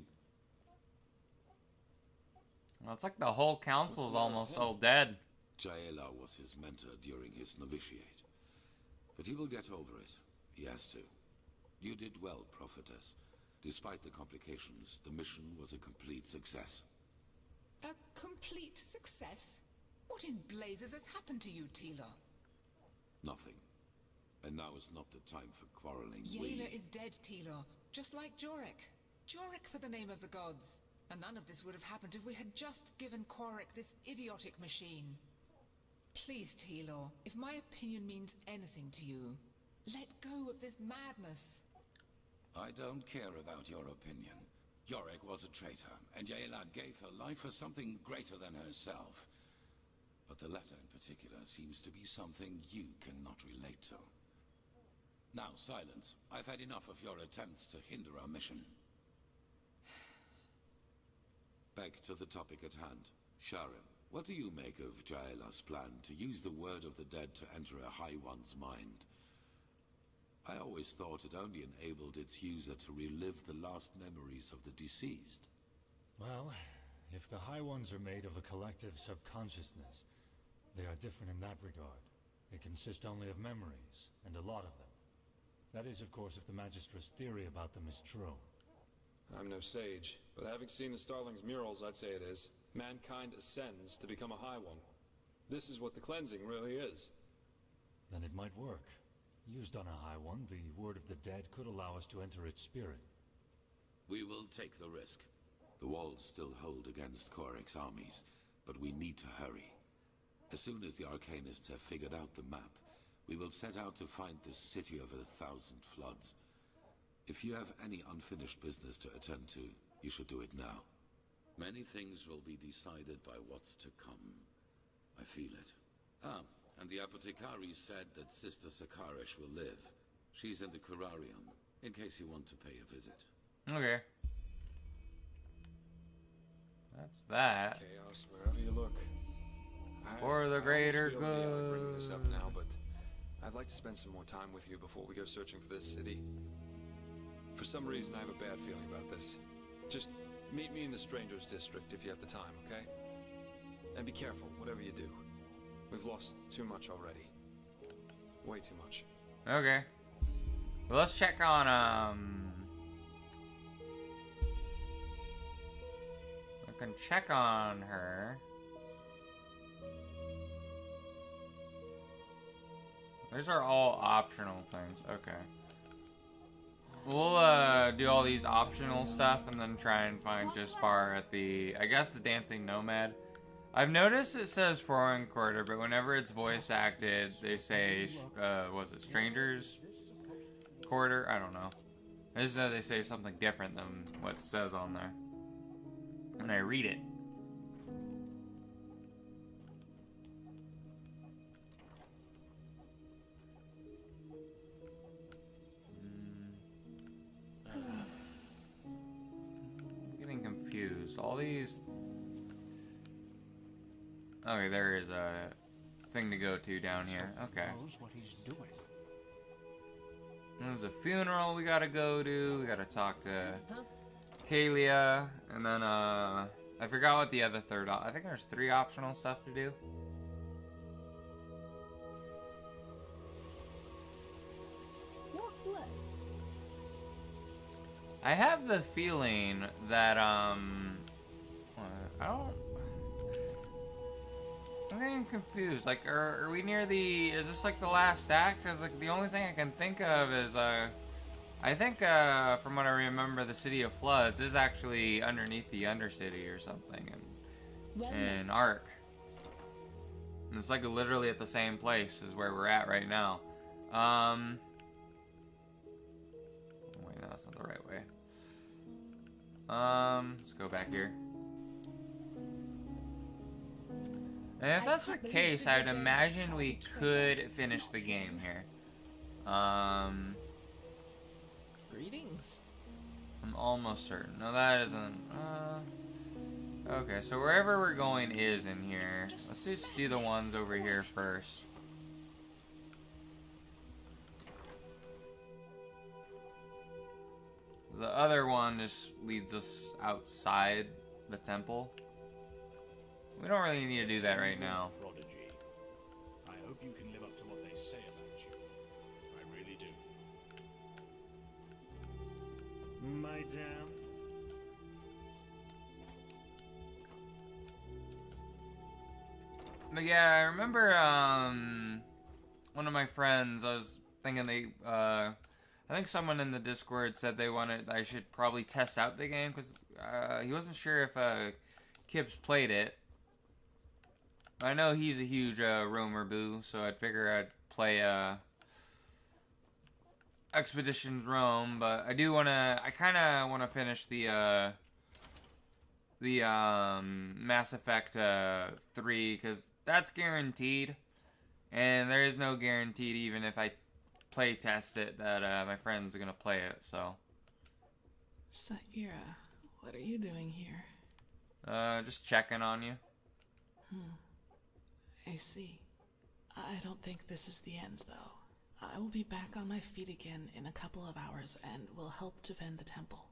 Speaker 1: Well, it's like the whole council's almost all dead.
Speaker 2: Jaela was his mentor during his novitiate. But he will get over it. He has to. You did well, prophetess. Despite the complications, the mission was a complete success.
Speaker 12: A complete success? What in blazes has happened to you, Tila?
Speaker 2: Nothing. And now is not the time for quarreling.
Speaker 12: Jaela is dead, Tila. Just like Jorek. Jorek for the name of the gods. And none of this would have happened if we had just given Korik this idiotic machine. Please, Tilo, if my opinion means anything to you, let go of this madness.
Speaker 2: I don't care about your opinion. Yorick was a traitor, and Jaela gave her life for something greater than herself. But the latter in particular seems to be something you cannot relate to. Now, silence. I've had enough of your attempts to hinder our mission. Back to the topic at hand. Sharon, what do you make of Jaela's plan to use the word of the dead to enter a High One's mind? I always thought it only enabled its user to relive the last memories of the deceased.
Speaker 4: Well, if the High Ones are made of a collective subconsciousness, they are different in that regard. They consist only of memories, and a lot of them. That is, of course, if the Magistra's theory about them is true.
Speaker 7: I'm no sage, but having seen the Starling's murals, I'd say it is. Mankind ascends to become a High One. This is what the cleansing really is.
Speaker 4: Then it might work. Used on a High One, the word of the dead could allow us to enter its spirit.
Speaker 2: We will take the risk. The walls still hold against Korik's armies, but we need to hurry. As soon as the Arcanists have figured out the map, we will set out to find this city of 1,000 floods. If you have any unfinished business to attend to, you should do it now. Many things will be decided by what's to come. I feel it. Ah, and the apothecary said that Sister Sakarish will live. She's in the Curarium, in case you want to pay a visit.
Speaker 1: Okay. That's that.
Speaker 7: Chaos wherever you look.
Speaker 1: For the greater
Speaker 7: I almost feel beyond bringing this
Speaker 1: good.
Speaker 7: up now, but I'd like to spend some more time with you before we go searching for this city. For some reason, I have a bad feeling about this. Just meet me in the Strangers District if you have the time, okay? And be careful, whatever you do. We've lost too much already. Way too much.
Speaker 1: Okay. Well, let's check on, I can check on her. These are all optional things. Okay. We'll, do all these optional stuff and then try and find Jaspar at the, I guess, the Dancing Nomad. I've noticed it says Foreign Quarter, but whenever it's voice acted, they say, was it Strangers Quarter? I don't know. I just know they say something different than what it says on there when I read it. I'm getting confused. All these... Okay, there is a thing to go to down here. Okay.
Speaker 8: What he's doing.
Speaker 1: There's a funeral we gotta go to. We gotta talk to Kalia. And then, I forgot what the other third... I think there's 3 optional stuff to do.
Speaker 9: Walk blessed.
Speaker 1: I have the feeling that, I don't... I'm getting confused. Like, are we near the... Is this, like, the last act? Because, like, the only thing I can think of is, I think, from what I remember, the City of Floods is actually underneath the Undercity or something in Ark. And it's, like, literally at the same place as where we're at right now. Wait, no, that's not the right way. Let's go back here. And if that's the case, I'd imagine we could finish the game here.
Speaker 9: Greetings.
Speaker 1: I'm almost certain. No, that isn't. Okay, so wherever we're going is in here. Let's just do the ones over here first. The other one just leads us outside the temple. We don't really need to do that right now.
Speaker 3: Prodigy. I hope you can live up to what they say about you. I really do.
Speaker 4: Madame.
Speaker 1: But yeah, I remember one of my friends, I was thinking I think someone in the Discord said I should probably test out the game because he wasn't sure if Kibbs played it. I know he's a huge Roamer boo, so I'd figure I'd play Expeditions Rome, but I kind of want to finish the Mass Effect 3, because that's guaranteed, and there is no guaranteed even if I play test it that my friend's gonna play it, so.
Speaker 6: Saira, what are you doing here?
Speaker 1: Just checking on you.
Speaker 6: I see. I don't think this is the end, though. I will be back on my feet again in a couple of hours and will help defend the temple.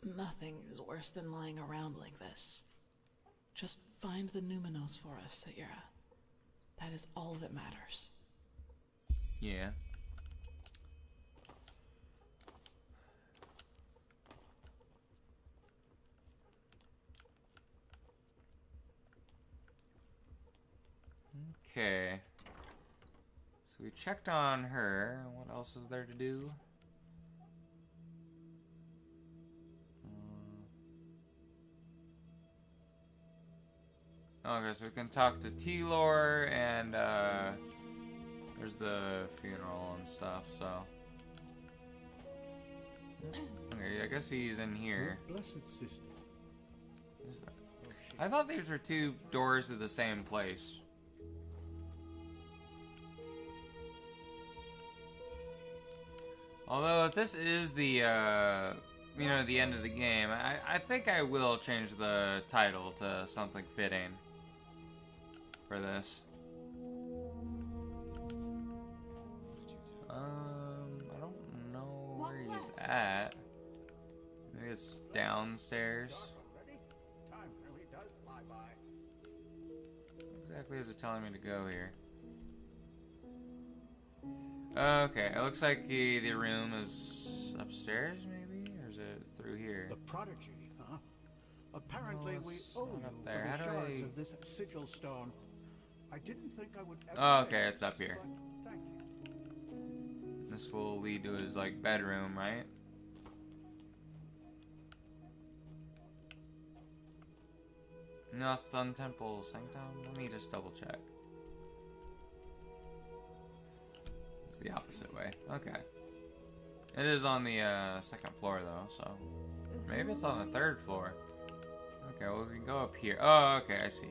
Speaker 6: Nothing is worse than lying around like this. Just find the Numinos for us, Saira. That is all that matters.
Speaker 1: Yeah. Okay. So we checked on her. What else is there to do? Okay, so we can talk to T-Lore, and there's the funeral and stuff, so. Okay, I guess he's in here.
Speaker 11: Blessed sister.
Speaker 1: I thought these were two doors to the same place. Although, if this is the, you know, the end of the game, I think I will change the title to something fitting for this. I don't know where he's at. Maybe it's downstairs.
Speaker 13: Time really does fly by.
Speaker 1: What exactly is it telling me to go here? Okay, it looks like the room is upstairs, maybe? Or is it through here?
Speaker 13: The prodigy, huh? Apparently we
Speaker 1: it's
Speaker 13: owe
Speaker 1: not
Speaker 13: you
Speaker 1: up
Speaker 13: for
Speaker 1: there.
Speaker 13: the
Speaker 1: How do
Speaker 13: shards
Speaker 1: I-
Speaker 13: of this sigil stone. I didn't think I would ever
Speaker 1: Oh,
Speaker 13: say
Speaker 1: okay,
Speaker 13: this,
Speaker 1: it's up here.
Speaker 13: but thank you.
Speaker 1: This will lead to his, like, bedroom, right? No, Sun Temple Sanctum? Let me just double check. It's the opposite way. Okay. It is on the second floor, though, so. Maybe it's on the third floor. Okay, well, we can go up here. Oh, okay, I see.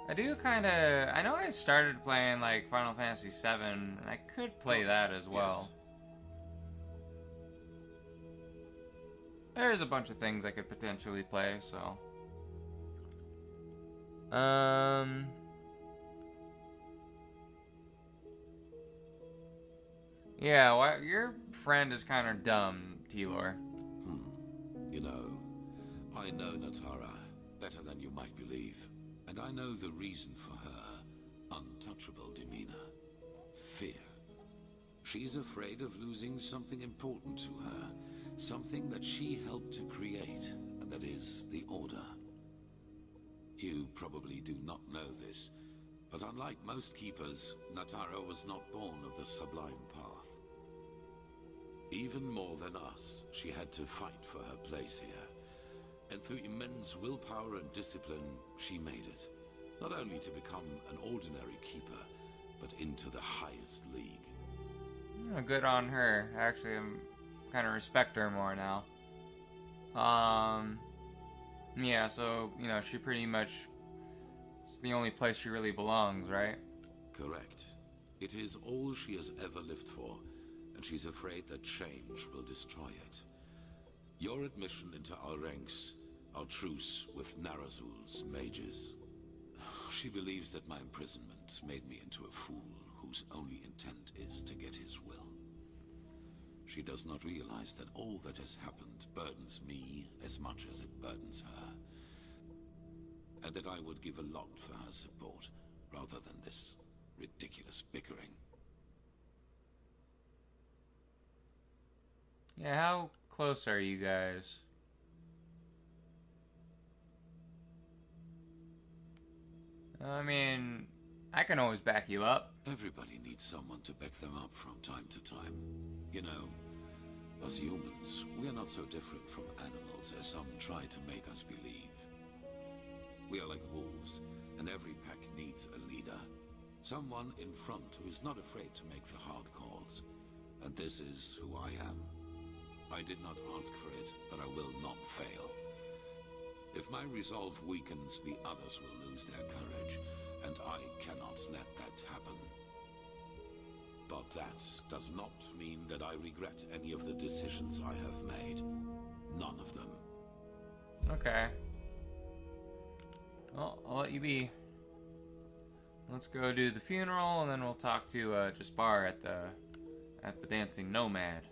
Speaker 1: I do kind of. I know I started playing like Final Fantasy VII, and I could play that as well. There's a bunch of things I could potentially play, so. Yeah, well, your friend is kind of dumb, T-Lore.
Speaker 2: You know, I know Natara better than you might believe. And I know the reason for her untouchable demeanor. Fear. She's afraid of losing something important to her. Something that she helped to create, and that is the Order. You probably do not know this, but unlike most keepers, Natara was not born of the Sublime Path. Even more than us, she had to fight for her place here. And through immense willpower and discipline, she made it. Not only to become an ordinary keeper, but into the highest league.
Speaker 1: Oh, good on her. Actually, I'm kind of respect her more now. Yeah, so, you know, she pretty much is the only place she really belongs, right?
Speaker 2: Correct. It is all she has ever lived for, and she's afraid that change will destroy it. Your admission into our ranks, our truce with Narazul's mages. She believes that my imprisonment made me into a fool whose only intent is to get his will. She does not realize that all that has happened burdens me as much as it burdens her. And that I would give a lot for her support, rather than this ridiculous bickering.
Speaker 1: Yeah, how close are you guys? I mean, I can always back you up.
Speaker 2: Everybody needs someone to back them up from time to time. You know, us humans, we are not so different from animals as some try to make us believe. We are like wolves, and every pack needs a leader. Someone in front who is not afraid to make the hard calls. And this is who I am. I did not ask for it, but I will not fail. If my resolve weakens, the others will lose their courage, and I cannot let that happen. But that does not mean that I regret any of the decisions I have made. None of them.
Speaker 1: Okay. Well, I'll let you be. Let's go do the funeral, and then we'll talk to Jaspar at the Dancing Nomad.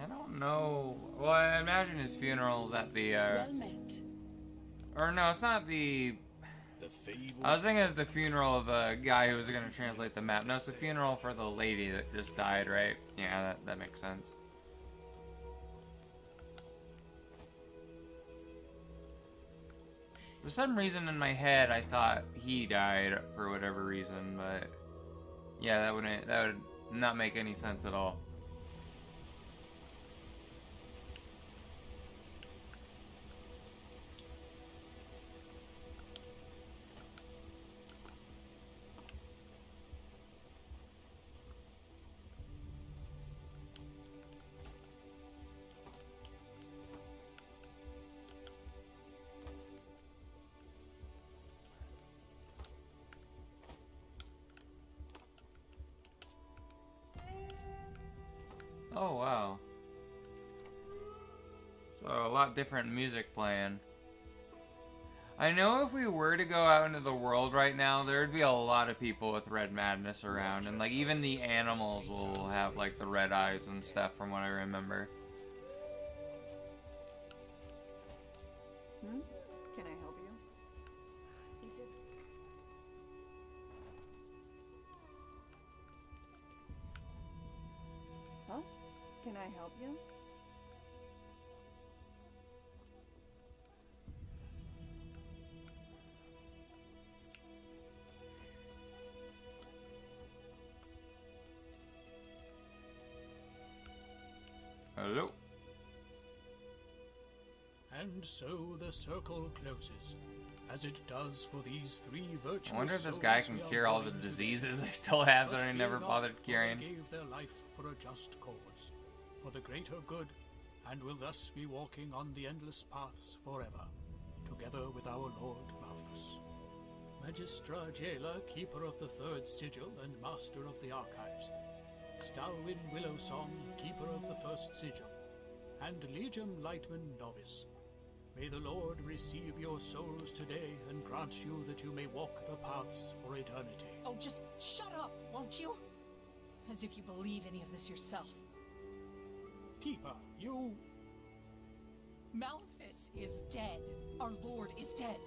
Speaker 1: I don't know. Well, I imagine his funeral's at the
Speaker 14: Well met.
Speaker 1: or no, it's not the I was thinking it was the funeral of the guy who was going to translate the map. No, it's the funeral for the lady that just died, right? Yeah, that makes sense. For some reason in my head, I thought he died for whatever reason, but yeah, that would not make any sense at all. Oh, wow. So, a lot different music playing. I know if we were to go out into the world right now, there would be a lot of people with red madness around. And, like, even the animals will have, like, the red eyes and stuff from what I remember.
Speaker 14: Hmm? Can I help you? We just... Huh? Can I help you?
Speaker 1: Hello?
Speaker 3: And so the circle closes, as it does for these three virtuous
Speaker 1: I wonder if this guy can cure all the diseases I still have that I never bothered curing.
Speaker 3: They gave their life for a just cause, for the greater good, and will thus be walking on the endless paths forever, together with our Lord Malthus. Magistra Jailer, Keeper of the Third Sigil and Master of the Archives. Stalwyn Willowsong, Keeper of the First Sigil, and Legium Lightman Novice. May the Lord receive your souls today and grant you that you may walk the paths for eternity.
Speaker 15: Oh, just shut up, won't you? As if you believe any of this yourself.
Speaker 3: Keeper, you...
Speaker 15: Malthus is dead. Our Lord is dead.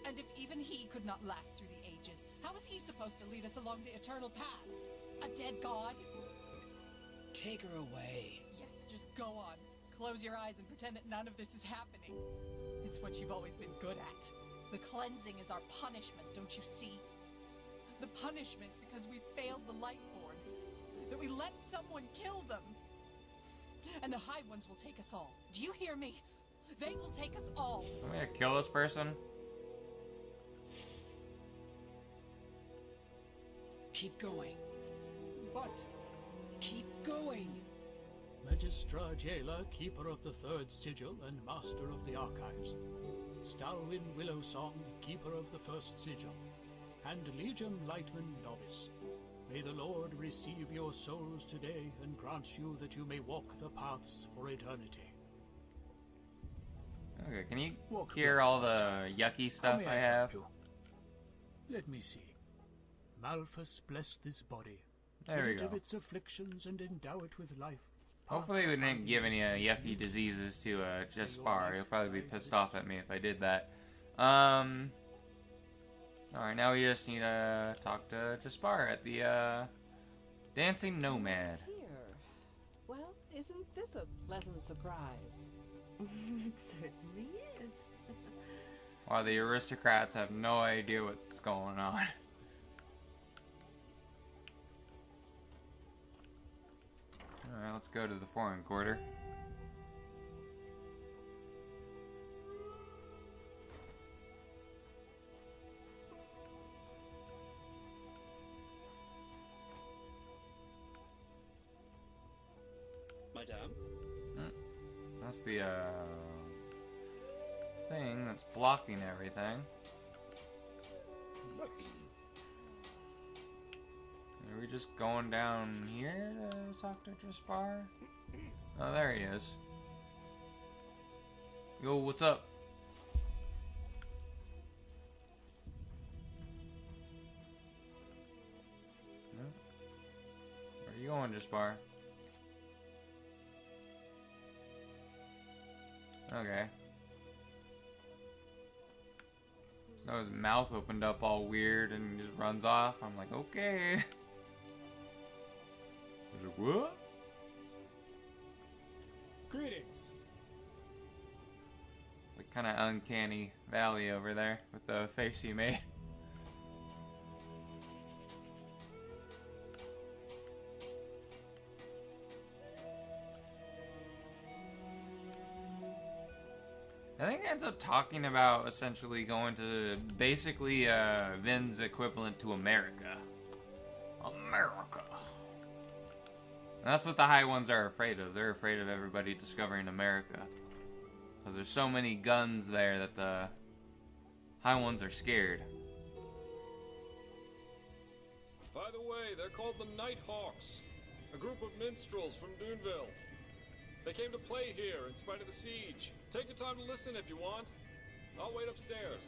Speaker 15: And if even he could not last through the ages, how is he supposed to lead us along the eternal paths? A dead god?
Speaker 10: Take her away.
Speaker 15: Yes, just go on. Close your eyes and pretend that none of this is happening. It's what you've always been good at. The cleansing is our punishment, don't you see? The punishment because we failed the Lightborn. That we let someone kill them. And the High Ones will take us all. Do you hear me? They will take us all.
Speaker 1: I'm gonna kill this person.
Speaker 10: Keep going.
Speaker 3: But...
Speaker 10: Keep going.
Speaker 3: Magistra Jailer, Keeper of the Third Sigil and Master of the Archives. Stalwyn Willowsong, Keeper of the First Sigil. And Legium Lightman Novice. May the Lord receive your souls today and grant you that you may walk the paths for eternity.
Speaker 1: Okay, can you cure all the yucky stuff I have?
Speaker 3: Let me see. Malthus bless this body.
Speaker 1: There we
Speaker 3: Rid
Speaker 1: go.
Speaker 3: of its afflictions and endow it with life.
Speaker 1: Hopefully we didn't give any yucky diseases to Jaspar. He'll probably be pissed off at me if I did that. Alright, now we just need to talk to Jaspar at the Dancing Nomad.
Speaker 14: Here. Well, isn't this a pleasant surprise? It certainly is.
Speaker 1: While the aristocrats have no idea what's going on. Alright, let's go to the foreign quarter.
Speaker 16: Madame?
Speaker 1: That's the thing that's blocking everything. Are we just going down here to talk to Jaspar? Oh, there he is. Yo, what's up? No? Where are you going, Jaspar? Okay. So his mouth opened up all weird and just runs off. I'm like, okay. He's like, what?
Speaker 13: Greetings.
Speaker 1: Like kind of uncanny valley over there with the face he made. I think it ends up talking about essentially going to basically Vin's equivalent to America. America. And that's what the high ones are afraid of. They're afraid of everybody discovering America. Because there's so many guns there that the high ones are scared.
Speaker 7: By the way, they're called the Nighthawks, a group of minstrels from Duneville. They came to play here in spite of the siege. Take your time to listen if you want. I'll wait upstairs.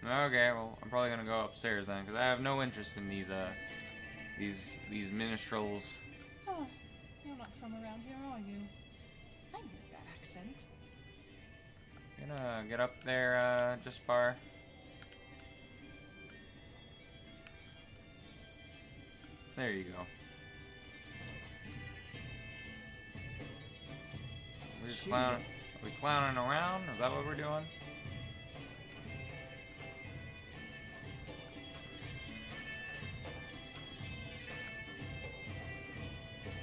Speaker 1: Okay, well, I'm probably gonna go upstairs then, because I have no interest in these minstrels.
Speaker 15: Oh, you're not from around here, are you? I knew that accent.
Speaker 1: Gonna get up there, Jaspar. There you go. We're just clowning. Are we clowning around? Is that what we're doing?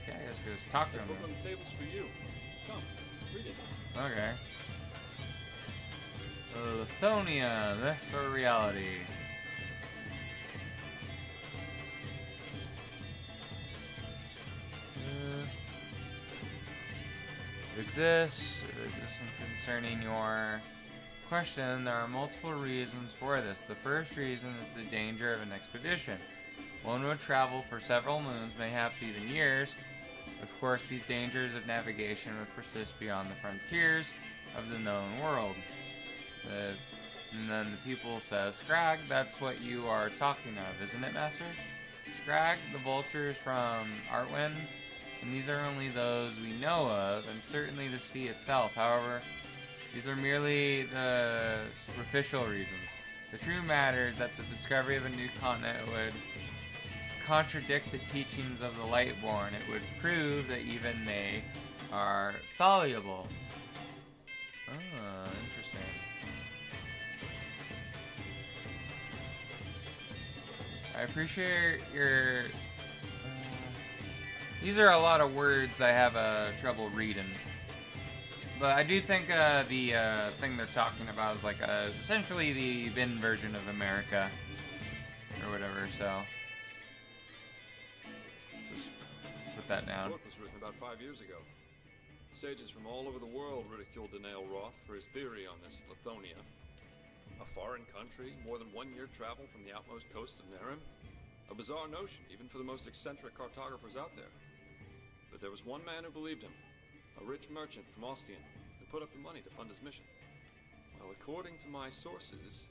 Speaker 1: Okay, I guess we just talk to him.
Speaker 7: Book on the tables for you. Come, read it.
Speaker 1: Okay. Lithonia, myths or reality? Exists concerning your question, there are multiple reasons for this. The first reason is the danger of an expedition. One would travel for several moons, mayhaps even years. Of course, these dangers of navigation would persist beyond the frontiers of the known world. And then the pupil says, Scrag, that's what you are talking of, isn't it, Master? Scrag, the vultures from Artwin, and these are only those we know of, and certainly the sea itself. However, these are merely the superficial reasons. The true matter is that the discovery of a new continent would contradict the teachings of the Lightborn. It would prove that even they are fallible. Ah, interesting. I appreciate your... these are a lot of words I have trouble reading. But I do think the thing they're talking about is like essentially the Vin version of America. Or whatever, so... let's just put that down.
Speaker 7: The book was written about 5 years ago. Sages from all over the world ridiculed Danail Roth for his theory on this Lithonia. A foreign country, more than 1 year travel from the outmost coasts of Narim. A bizarre notion, even for the most eccentric cartographers out there. But there was one man who believed him. A rich merchant from Ostian, who put up the money to fund his mission. Well, according to my sources,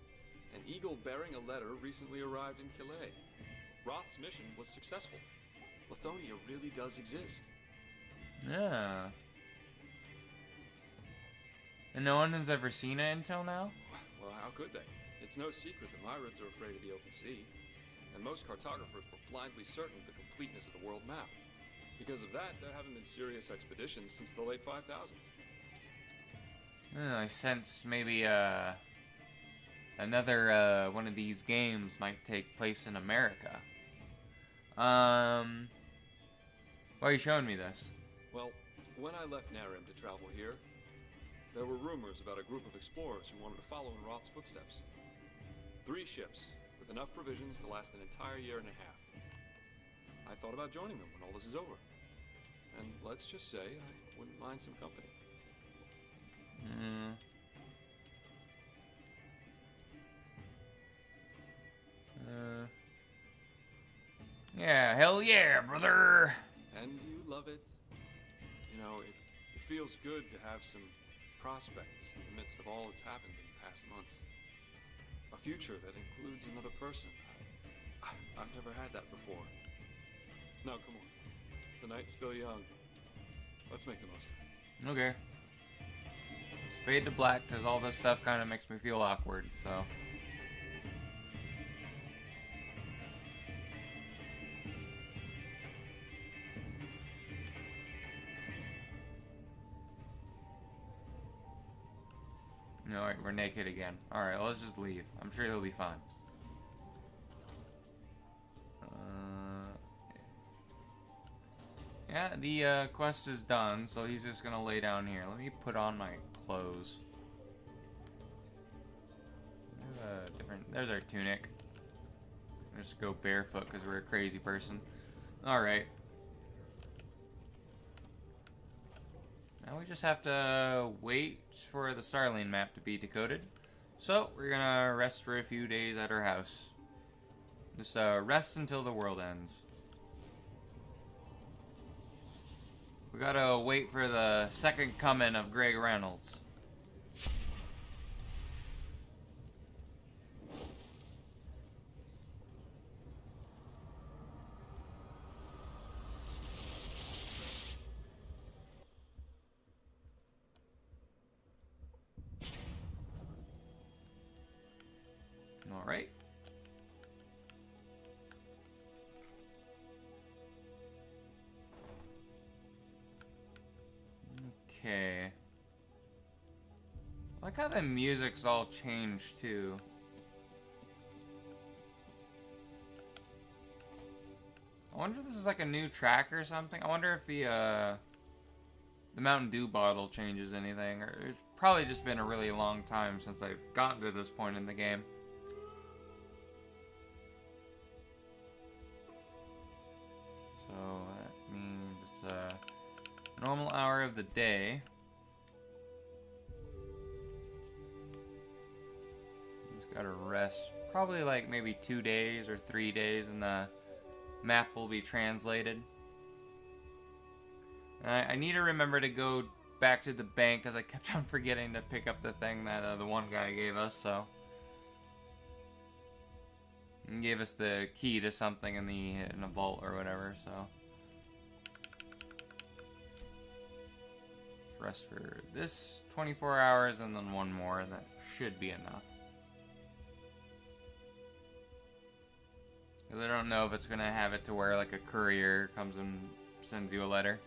Speaker 7: an eagle bearing a letter recently arrived in Calais. Roth's mission was successful. Lithonia really does exist.
Speaker 1: Yeah. And no one has ever seen it until now?
Speaker 7: Well, how could they? It's no secret that Myrids are afraid of the open sea. And most cartographers were blindly certain of the completeness of the world map. Because of that, there haven't been serious expeditions since the late 5000s.
Speaker 1: I sense maybe another one of these games might take place in America. Why are you showing me this?
Speaker 7: Well, when I left Narim to travel here, there were rumors about a group of explorers who wanted to follow in Roth's footsteps. 3 ships, with enough provisions to last an entire year and a half. I thought about joining them when all this is over. And let's just say I wouldn't mind some company.
Speaker 1: Yeah, hell yeah, brother!
Speaker 7: And you love it. You know, it feels good to have some prospects in the midst of all that's happened in the past months. A future that includes another person. I've never had that before. Now, come on. The night's still young. Let's make the most of it.
Speaker 1: Okay. Let's fade to black, because all this stuff kind of makes me feel awkward, so... Alright, we're naked again. Alright, let's just leave. I'm sure he'll be fine. Yeah, the quest is done, so he's just gonna lay down here. Let me put on my clothes. There's our tunic. Just go barefoot because we're a crazy person. Alright. Now we just have to wait for the Starling map to be decoded. So, we're gonna rest for a few days at our house. Just rest until the world ends. We gotta wait for the second coming of Greg Reynolds. Alright. Okay. I like how the music's all changed too. I wonder if this is like a new track or something. I wonder if the Mountain Dew bottle changes anything. Or it's probably just been a really long time since I've gotten to this point in the game. So that means it's a normal hour of the day. Just gotta rest. Probably like maybe 2 days or 3 days and the map will be translated. And I need to remember to go back to the bank because I kept on forgetting to pick up the thing that the one guy gave us, so. He gave us the key to something in a vault or whatever, so. Rest for this 24 hours and then one more, and that should be enough. Because I don't know if it's going to have it to where like a courier comes and sends you a letter.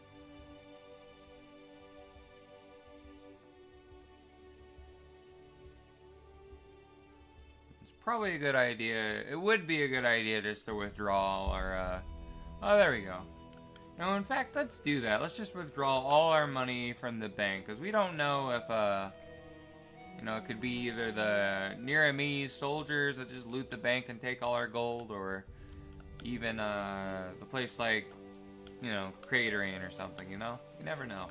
Speaker 1: It's probably a good idea. It would be a good idea just to withdraw our, oh, there we go. No, in fact, let's do that. Let's just withdraw all our money from the bank, because we don't know if, you know, it could be either the Niramese soldiers that just loot the bank and take all our gold, or even, the place like, you know, Cratering or something, you know? You never know.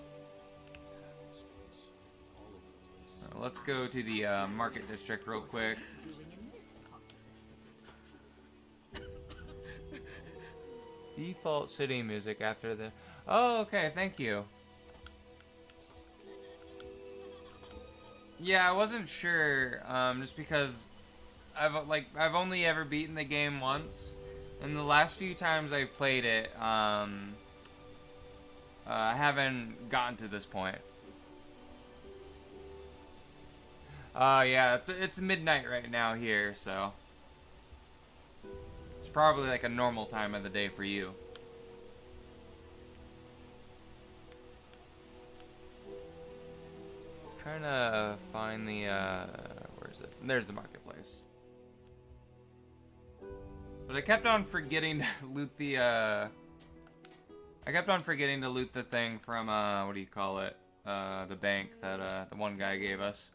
Speaker 1: So let's go to the, market district real quick. Default city music after the... Oh, okay, thank you. Yeah, I wasn't sure, just because I've only ever beaten the game once, and the last few times I've played it, I haven't gotten to this point. Yeah, it's midnight right now here, so... It's probably like a normal time of the day for you. I'm trying to find the, where is it? There's the marketplace. But I kept on forgetting to loot the, I kept on forgetting to loot the thing from, what do you call it? The bank that, the one guy gave us.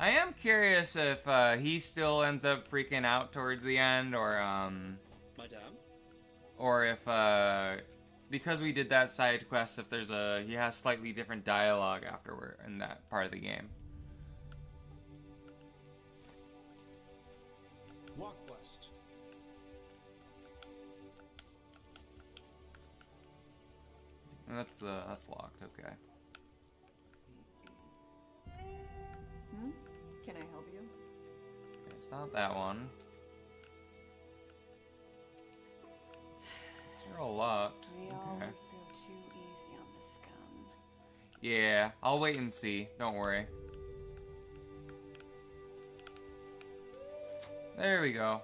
Speaker 1: I am curious if he still ends up freaking out towards the end, or
Speaker 16: Madame?
Speaker 1: Or if because we did that side quest, if there's he has slightly different dialogue afterward in that part of the game.
Speaker 16: Walk west.
Speaker 1: That's locked. Okay.
Speaker 14: Can I help you?
Speaker 1: Okay, it's not that one. They're all locked.
Speaker 17: We
Speaker 1: Okay.
Speaker 17: always go too easy on this gun.
Speaker 1: Yeah, I'll wait and see. Don't worry. There we go.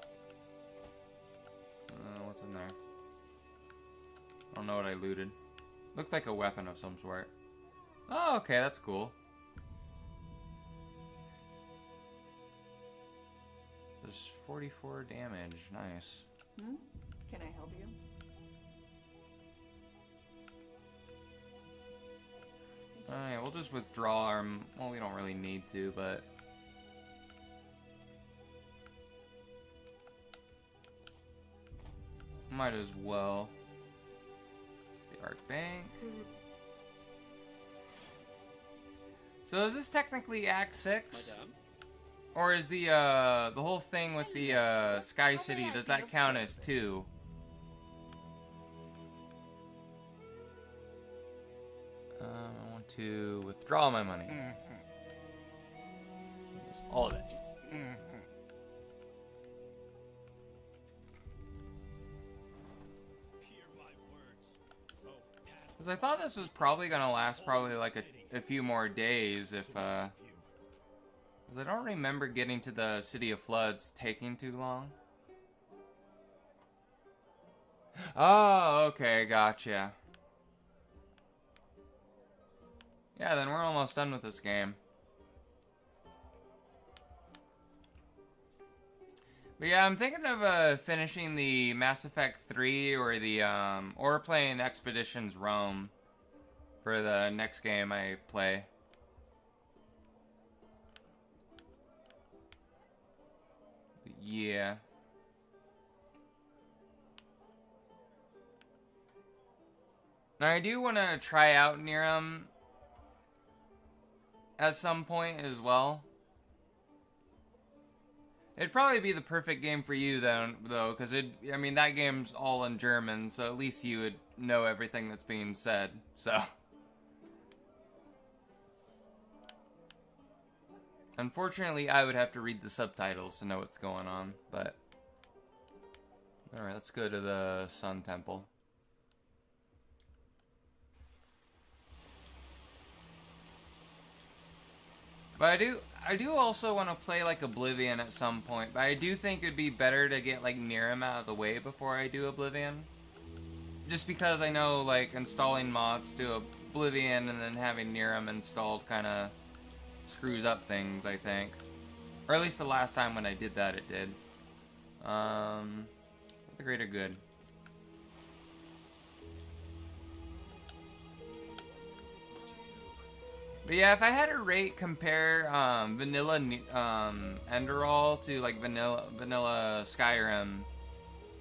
Speaker 1: What's in there? I don't know what I looted. Looked like a weapon of some sort. Oh, okay, that's cool. There's 44 damage. Nice.
Speaker 14: Hmm? Can I help you?
Speaker 1: Alright, we'll just withdraw our... Well, we don't really need to, but... Might as well. It's the Arc Bank. So is this technically Act 6? Or is the whole thing with the Sky City, does that count as 2? I want to withdraw my money. All of it. Because I thought this was probably going to last probably like a few more days if, because I don't remember getting to the City of Floods taking too long. Oh, okay, gotcha. Yeah, then we're almost done with this game. But yeah, I'm thinking of finishing the Mass Effect 3 or the or playing Expeditions Rome for the next game I play. But yeah. Now I do want to try out Niram at some point as well. It'd probably be the perfect game for you then, though, because I mean, that game's all in German, so at least you would know everything that's being said, so. Unfortunately, I would have to read the subtitles to know what's going on, but. Alright, let's go to the Sun Temple. But I do also want to play like Oblivion at some point, but I do think it'd be better to get like Niram out of the way before I do Oblivion. Just because I know like installing mods to Oblivion and then having Niram installed kind of screws up things, I think. Or at least the last time when I did that it did. For the greater good. But yeah, if I had to compare vanilla Enderal to like vanilla Skyrim,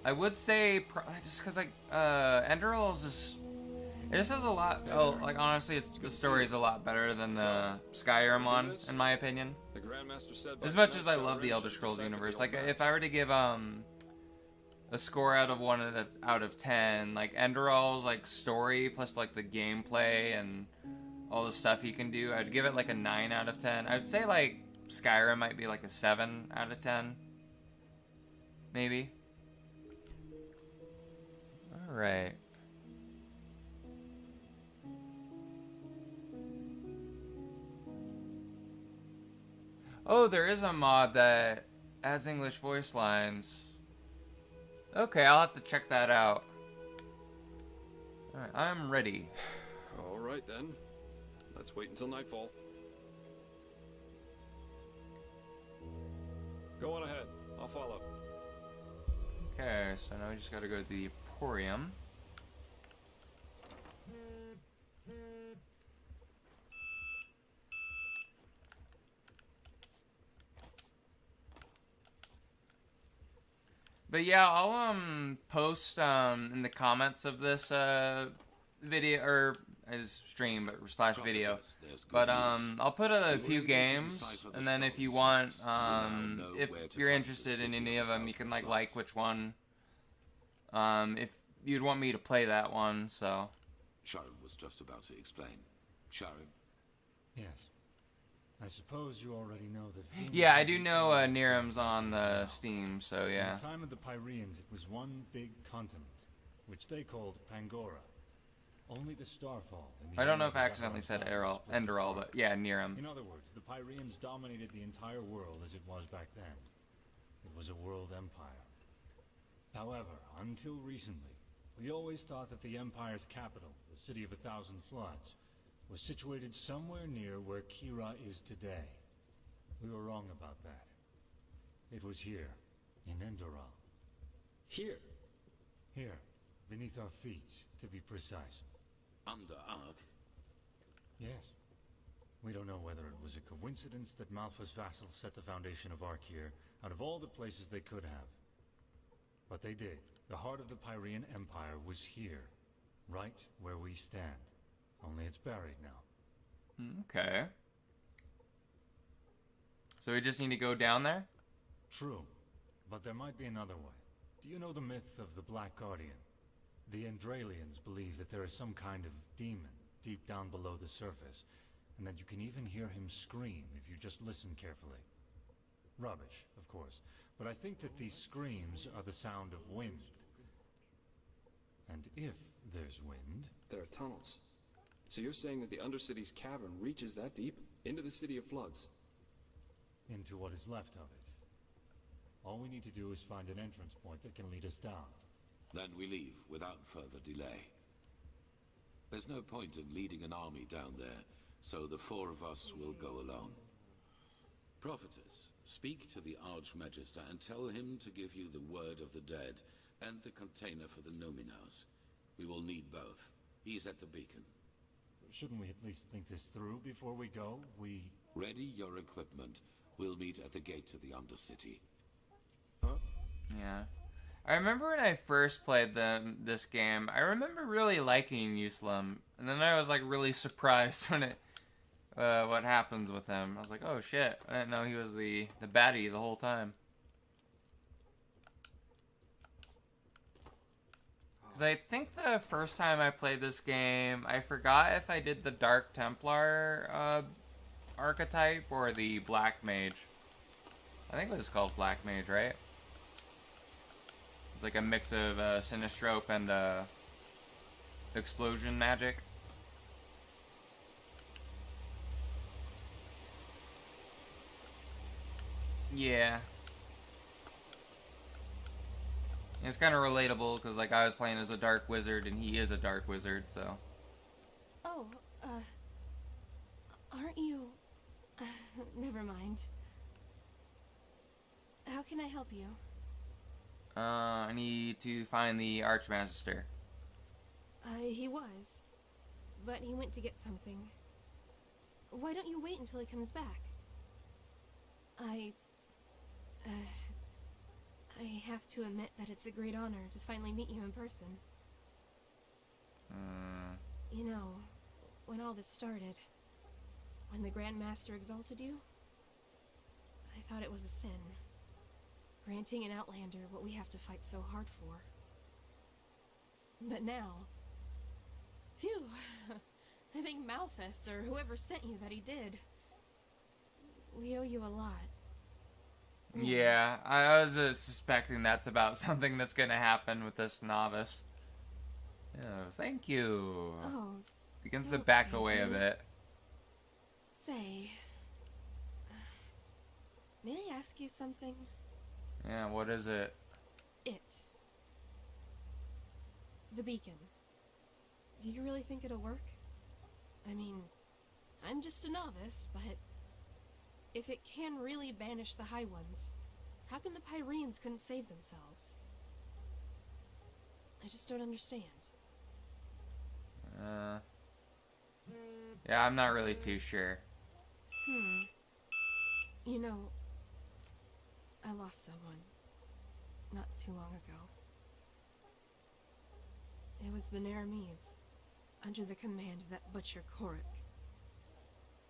Speaker 1: I would say just because like Enderal is just it just has a lot. Oh, like honestly, the story is a lot better than the Skyrim one, in my opinion.
Speaker 7: The Grandmaster said
Speaker 1: As much as I love the Elder Scrolls universe, like if I were to give a score out of 1 out of 10, like Enderal's like story plus like the gameplay and all the stuff you can do, I'd give it like a 9 out of 10. I would say like Skyrim might be like a 7 out of 10. Maybe. Alright. Oh, there is a mod that has English voice lines. Okay, I'll have to check that out. Alright, I'm ready.
Speaker 7: Alright then. Let's wait until nightfall. Go on ahead. I'll follow.
Speaker 1: Okay, so now we just gotta go to the Emporium. But yeah, I'll post in the comments of this video or as stream but slash video. But I'll put a few games, and then if you want, if you're interested in any of them, you can like which one. If you'd want me to play that one, so.
Speaker 2: Sharon was just about to explain. Sharon.
Speaker 4: Yes. I suppose you already know that...
Speaker 1: Yeah, I do know Niram's on the Steam, so yeah.
Speaker 4: In the time of the Pyreans, it was one big continent, which they called Pangora. Only the Starfall...
Speaker 1: I don't know if I accidentally said Enderal, but yeah, Niram.
Speaker 4: In other words, the Pyreans dominated the entire world as it was back then. It was a world empire. However, until recently, We always thought that the Empire's capital, the City of 1,000 Floods, was situated somewhere near where Kira is today. We were wrong about that. It was here, in Enderal.
Speaker 7: Here?
Speaker 4: Here, beneath our feet, to be precise.
Speaker 2: Under Ark?
Speaker 4: Yes. We don't know whether it was a coincidence that Malfa's vassals set the foundation of Ark here, out of all the places they could have. But they did. The heart of the Pyrean Empire was here, right where we stand. Only it's buried now.
Speaker 1: Okay. So we just need to go down there?
Speaker 4: True, but there might be another way. Do you know the myth of the Black Guardian? The Endralians believe that there is some kind of demon deep down below the surface, and that you can even hear him scream if you just listen carefully. Rubbish, of course, but I think that these screams are the sound of wind. And if there's wind...
Speaker 7: There are tunnels. So you're saying that the Undercity's cavern reaches that deep? Into the City of Floods?
Speaker 4: Into what is left of it. All we need to do is find an entrance point that can lead us down.
Speaker 2: Then we leave without further delay. There's no point in leading an army down there, so the four of us will go alone. Prophetess, speak to the Archmagister and tell him to give you the word of the dead and the container for the Nominaus. We will need both. He's at the beacon.
Speaker 4: Shouldn't we at least think this through before we go?
Speaker 2: Ready your equipment. We'll meet at the gate to the Undercity.
Speaker 1: Yeah. I remember when I first played this game, I remember really liking Yuslam, and then I was like really surprised when what happens with him. I was like, oh shit, I didn't know he was the baddie the whole time. Because I think the first time I played this game, I forgot if I did the Dark Templar archetype or the Black Mage. I think it was called Black Mage, right? It's like a mix of Sinistrope and explosion magic. Yeah. It's kind of relatable because like I was playing as a dark wizard and he is a dark wizard, so.
Speaker 18: Oh, aren't you... never mind. How can I help you?
Speaker 1: I need to find the Archmagister.
Speaker 18: He was. But he went to get something. Why don't you wait until he comes back? I have to admit that it's a great honor to finally meet you in person. You know, when all this started, when the Grand Master exalted you, I thought it was a sin. Granting an Outlander what we have to fight so hard for. But now... Phew! I think Malphas, or whoever sent you, that he did. We owe you a lot.
Speaker 1: Yeah, I was suspecting that's about something that's gonna happen with this novice. Oh, thank you.
Speaker 18: Oh.
Speaker 1: Begins to back away a bit.
Speaker 18: Say... may I ask you something?
Speaker 1: Yeah, what is it?
Speaker 18: The beacon. Do you really think it'll work? I mean, I'm just a novice, but... if it can really banish the High Ones, how come the Pyreans couldn't save themselves? I just don't understand.
Speaker 1: Yeah, I'm not really too sure.
Speaker 18: You know, I lost someone not too long ago. It was the Naramis, under the command of that butcher Korik.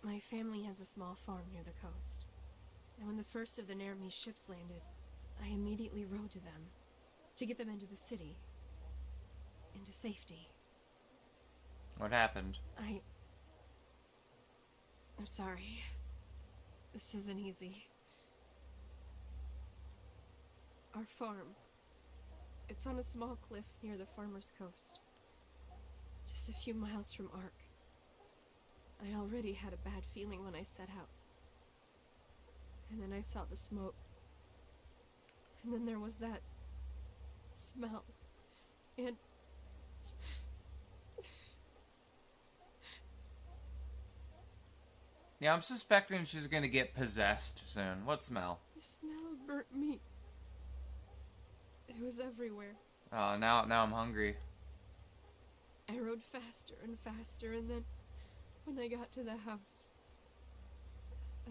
Speaker 18: My family has a small farm near the coast, and when the first of the Naramis ships landed, I immediately rode to them, to get them into the city, into safety.
Speaker 1: What happened?
Speaker 18: I'm sorry. This isn't easy. Our farm. It's on a small cliff near the farmer's coast. Just a few miles from Ark. I already had a bad feeling when I set out. And then I saw the smoke. And then there was that smell. And
Speaker 1: Yeah, I'm suspecting she's gonna get possessed soon. What smell?
Speaker 18: The smell of burnt meat. It was everywhere.
Speaker 1: Oh, now I'm hungry.
Speaker 18: I rode faster and faster, and then when I got to the house,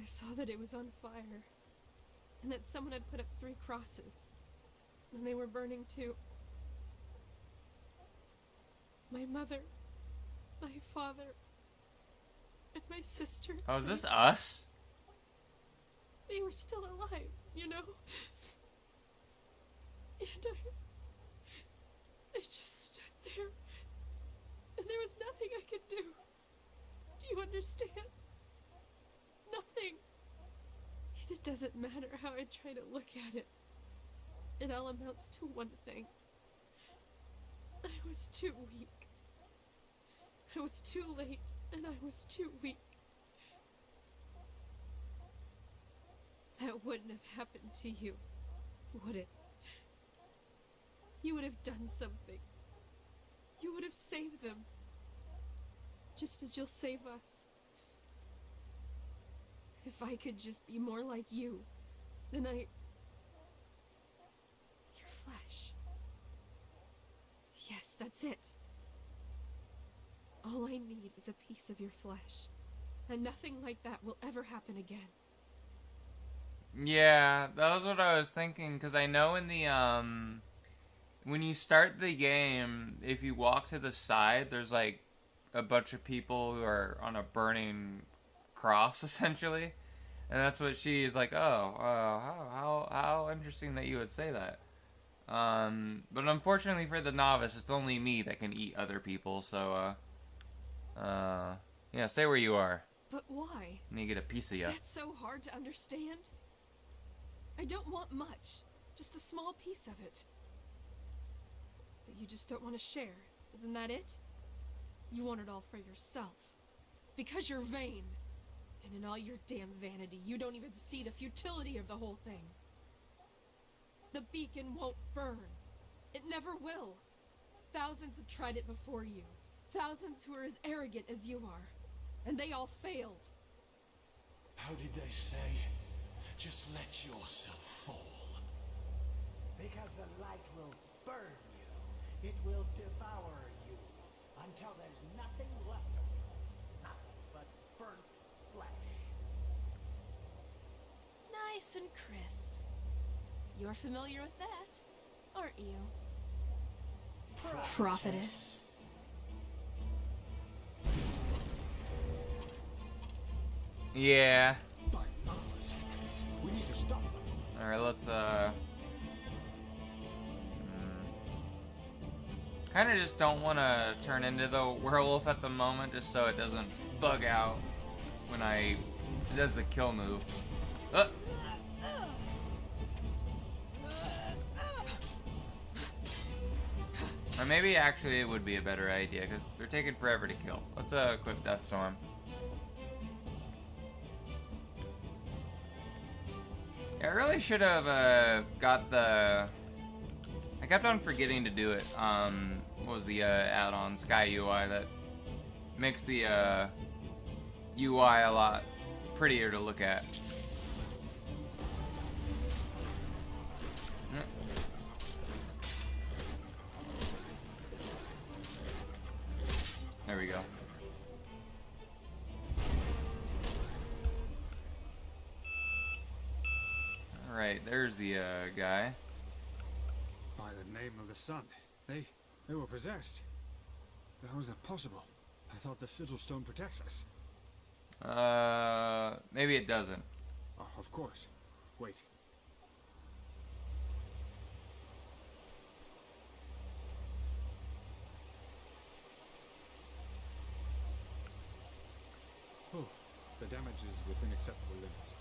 Speaker 18: I saw that it was on fire, and that someone had put up 3 crosses, and they were burning too. My mother, my father, and my sister.
Speaker 1: Oh, is this us?
Speaker 18: They were still alive, you know? And I just stood there, and there was nothing I could do. Do you understand? Nothing. And it doesn't matter how I try to look at it. It all amounts to one thing. I was too weak. I was too late, and I was too weak. That wouldn't have happened to you, would it? You would have done something. You would have saved them. Just as you'll save us. If I could just be more like you, then Your flesh. Yes, that's it. All I need is a piece of your flesh. And nothing like that will ever happen again.
Speaker 1: Yeah, that was what I was thinking, because I know in the, when you start the game, if you walk to the side, there's, like, a bunch of people who are on a burning cross, essentially. And that's what she is like, how interesting that you would say that. But unfortunately for the novice, it's only me that can eat other people, so, yeah, stay where you are.
Speaker 18: But why?
Speaker 1: And you get a piece of you.
Speaker 18: That's so hard to understand. I don't want much, just a small piece of it. But you just don't want to share, isn't that it? You want it all for yourself. Because you're vain. And in all your damn vanity, you don't even see the futility of the whole thing. The beacon won't burn. It never will. Thousands have tried it before you. Thousands who are as arrogant as you are. And they all failed.
Speaker 5: How did they say? Just let yourself fall.
Speaker 13: Because the light will burn you. It will devour you. Until there's nothing left of you. Nothing but burnt flesh.
Speaker 18: Nice and crisp. You're familiar with that, aren't you? Prophetess.
Speaker 1: Yeah.
Speaker 5: We need to stop them.
Speaker 1: Alright, let's, kind of just don't want to turn into the werewolf at the moment, just so it doesn't bug out when it does the kill move. Or maybe actually it would be a better idea, because they're taking forever to kill. Let's equip Death Storm. I really should have got the... I kept on forgetting to do it. What was the add-on? Sky UI that makes the UI a lot prettier to look at. There we go. Alright, there's the guy.
Speaker 11: By the name of the sun. They were possessed. How is that possible? I thought the sigil stone protects us.
Speaker 1: Maybe it doesn't.
Speaker 11: Oh, of course. Wait. Oh, the damage is within acceptable limits.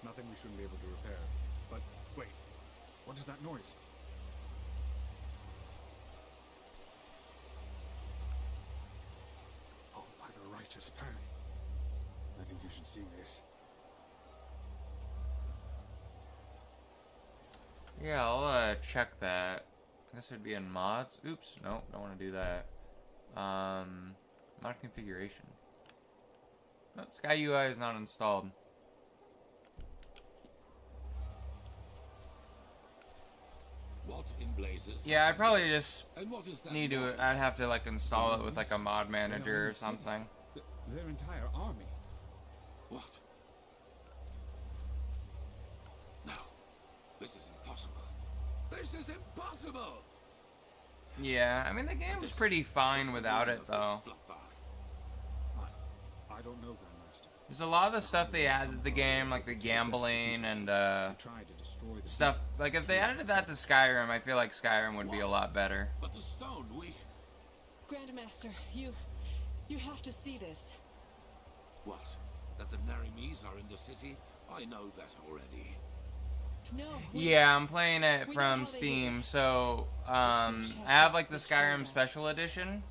Speaker 11: Nothing we shouldn't be able to repair. But wait, what is that noise? Oh, by the righteous path. I think you should see this.
Speaker 1: Yeah, I'll check that. I guess it'd be in mods. Oops, no, don't want to do that. Mod configuration. Oh, Sky UI is not installed.
Speaker 2: What in blazes?
Speaker 1: Yeah, I'd probably just
Speaker 2: And what is that
Speaker 1: need to.
Speaker 2: noise?
Speaker 1: I'd have to like install it with like a mod manager or something.
Speaker 11: Their entire army.
Speaker 2: What? No. This is impossible. This is impossible!
Speaker 1: Yeah, I mean the game's pretty fine without it though.
Speaker 11: I don't know, Grandmaster.
Speaker 1: There's a lot of the stuff they added to the game, like the gambling and stuff. Like if they added that to Skyrim, I feel like Skyrim would be a lot better.
Speaker 2: But the stone, we...
Speaker 10: Grandmaster, you have to see this.
Speaker 2: What? That the Narimis are in the city? I know that already.
Speaker 10: No.
Speaker 1: Yeah, I'm playing it from Steam, so I have like the Skyrim Special Edition,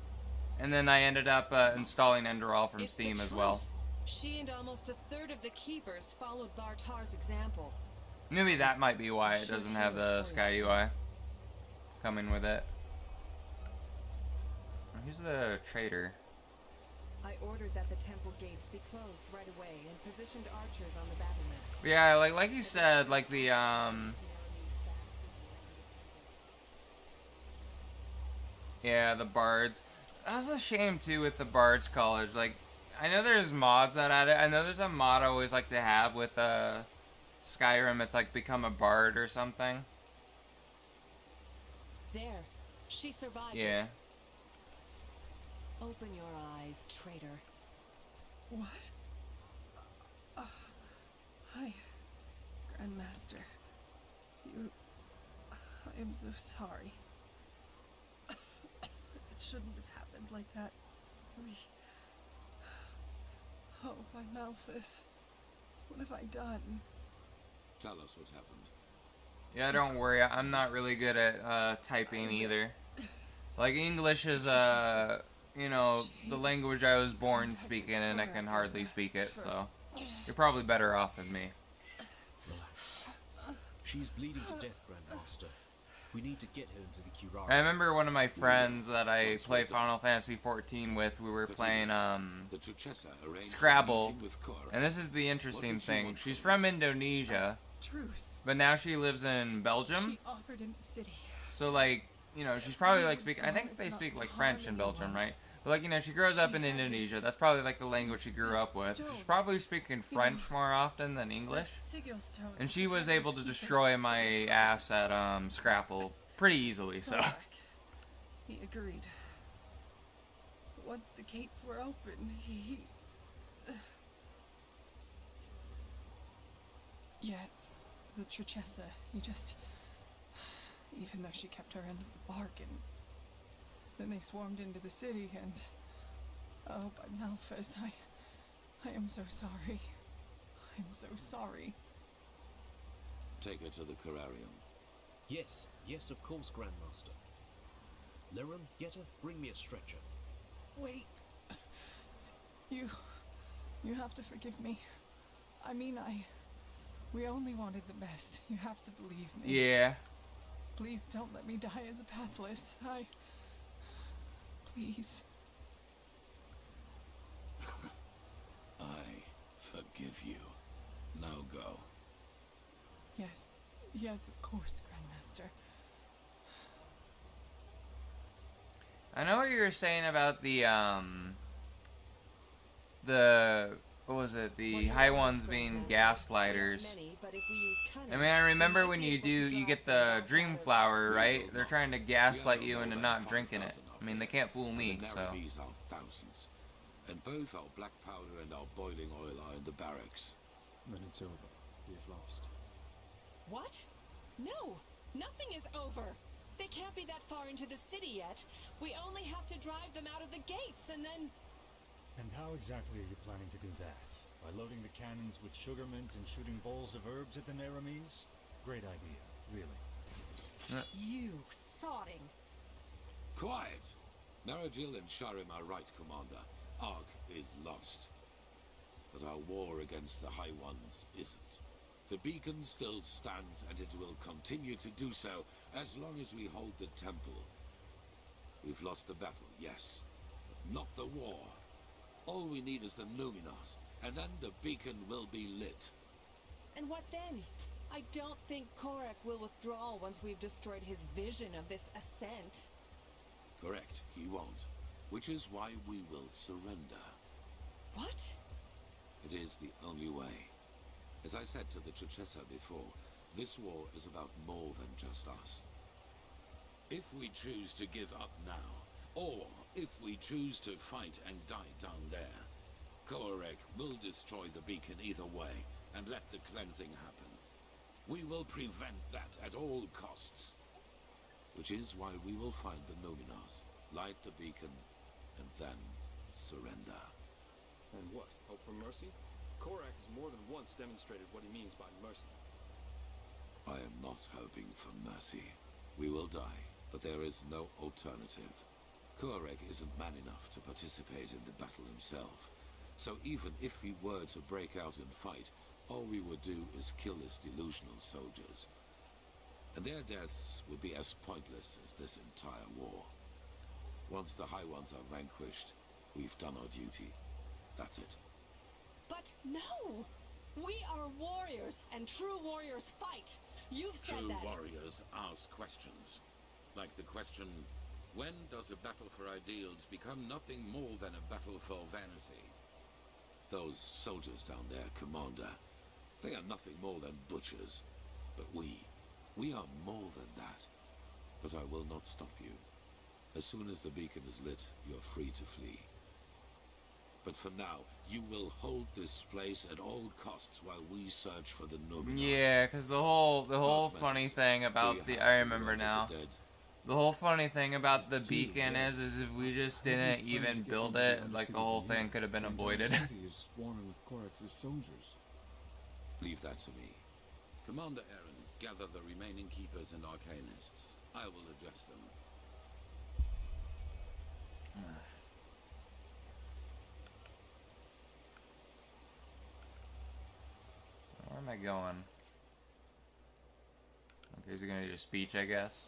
Speaker 1: and then I ended up installing Enderal from Steam as well.
Speaker 10: She and almost a third of the keepers followed Bartar's example.
Speaker 1: Maybe that might be why it doesn't have the Sky UI coming with it. Who's the traitor?
Speaker 19: I ordered that the temple gates be closed right away and positioned archers on the battlements.
Speaker 1: Yeah, like you said, like the yeah, the bards. That was a shame too with the Bards College. Like, I know there's mods that add it. I know there's a mod I always like to have with Skyrim. It's like become a bard or something.
Speaker 19: There, she survived.
Speaker 1: Yeah.
Speaker 19: It. Open your eyes, traitor.
Speaker 15: What? Hi, Grandmaster. I am so sorry. It shouldn't have happened like that. Oh, my Malthus. What have I done?
Speaker 2: Tell us what happened.
Speaker 1: Yeah, don't worry. I'm not really good at typing either. Like, English is, you know, the language I was born speaking, and I can hardly speak it, so you're probably better off than me.
Speaker 8: Relax. She's bleeding to death, Grandmaster. We need to get her into the curare.
Speaker 1: I remember one of my friends that I play Final Fantasy XIV with, we were playing, Scrabble, and this is the interesting thing. She's from Indonesia, but now she lives in Belgium,
Speaker 15: She offered in the city.
Speaker 1: so, like, you know, she's probably, like, I think they speak, like, French in Belgium, right? But, like, you know, she grows up in Indonesia. That's probably, like, the language she grew up with. She's probably speaking French more often than English. And she was able to destroy my ass at, Scrapple pretty easily, so.
Speaker 15: He agreed. Once the gates were open, he... Yes, the Trichessa, he just... Even though she kept her end of the bargain, then they swarmed into the city and... Oh, by Malphas, I am so sorry. I'm so sorry.
Speaker 2: Take her to the Curarium.
Speaker 8: Yes, yes, of course, Grandmaster. Lirum, Yetta, bring me a stretcher.
Speaker 15: Wait. You have to forgive me. I mean, we only wanted the best. You have to believe me.
Speaker 1: Yeah.
Speaker 15: Please don't let me die as a pathless. Please.
Speaker 2: I forgive you. Now go.
Speaker 15: Yes, of course, Grandmaster.
Speaker 1: I know what you were saying about the what was it? The high ones being gaslighters. I mean, I remember when you get the dream flower, right? They're trying to gaslight you into not drinking it. I mean, they can't fool me, so.
Speaker 2: Narimis are thousands, and both our black powder and our boiling oil are in the barracks.
Speaker 11: Then it's over. We have lost.
Speaker 10: What? No, nothing is over. They can't be that far into the city yet. We only have to drive them out of the gates and then...
Speaker 4: And how exactly are you planning to do that? By loading the cannons with sugar mint and shooting bowls of herbs at the Narimis? Great idea, really.
Speaker 19: You sodding.
Speaker 2: Quiet! Narajil and Sharim are right, Commander. Ark is lost. But our war against the High Ones isn't. The beacon still stands, and it will continue to do so as long as we hold the temple. We've lost the battle, yes, but not the war. All we need is the Numenors, and then the beacon will be lit.
Speaker 10: And what then? I don't think Korak will withdraw once we've destroyed his vision of this ascent.
Speaker 2: Correct, he won't. Which is why we will surrender.
Speaker 10: What?
Speaker 2: It is the only way. As I said to the Chichesa before, this war is about more than just us. If we choose to give up now, or if we choose to fight and die down there, Korak will destroy the beacon either way and let the cleansing happen. We will prevent that at all costs. Which is why we will find the Numenors, light the beacon, and then surrender.
Speaker 7: And what? Hope for mercy? Korak has more than once demonstrated what he means by mercy.
Speaker 2: I am not hoping for mercy. We will die, but there is no alternative. Korak isn't man enough to participate in the battle himself. So even if we were to break out and fight, all we would do is kill his delusional soldiers. And their deaths would be as pointless as this entire war. Once the High Ones are vanquished, we've done our duty. That's it.
Speaker 10: But no! We are warriors, and true warriors fight. You've said
Speaker 2: True
Speaker 10: that.
Speaker 2: warriors ask questions. Like the question, when does a battle for ideals become nothing more than a battle for vanity? Those soldiers down there, Commander, they are nothing more than butchers. But we are more than that. But I will not stop you. As soon as the beacon is lit, you're free to flee. But for now, you will hold this place at all costs while we search for the Numenors.
Speaker 1: Yeah, because the whole funny thing about the, I remember now. The whole funny thing about the beacon is if we just didn't even build it, like the whole thing could have been avoided.
Speaker 11: Is swarming with Korak's soldiers.
Speaker 2: Leave that to me. Commander Aaron, gather the remaining keepers and arcanists. I will address them.
Speaker 1: Where am I going? Okay, is he gonna do a speech, I guess?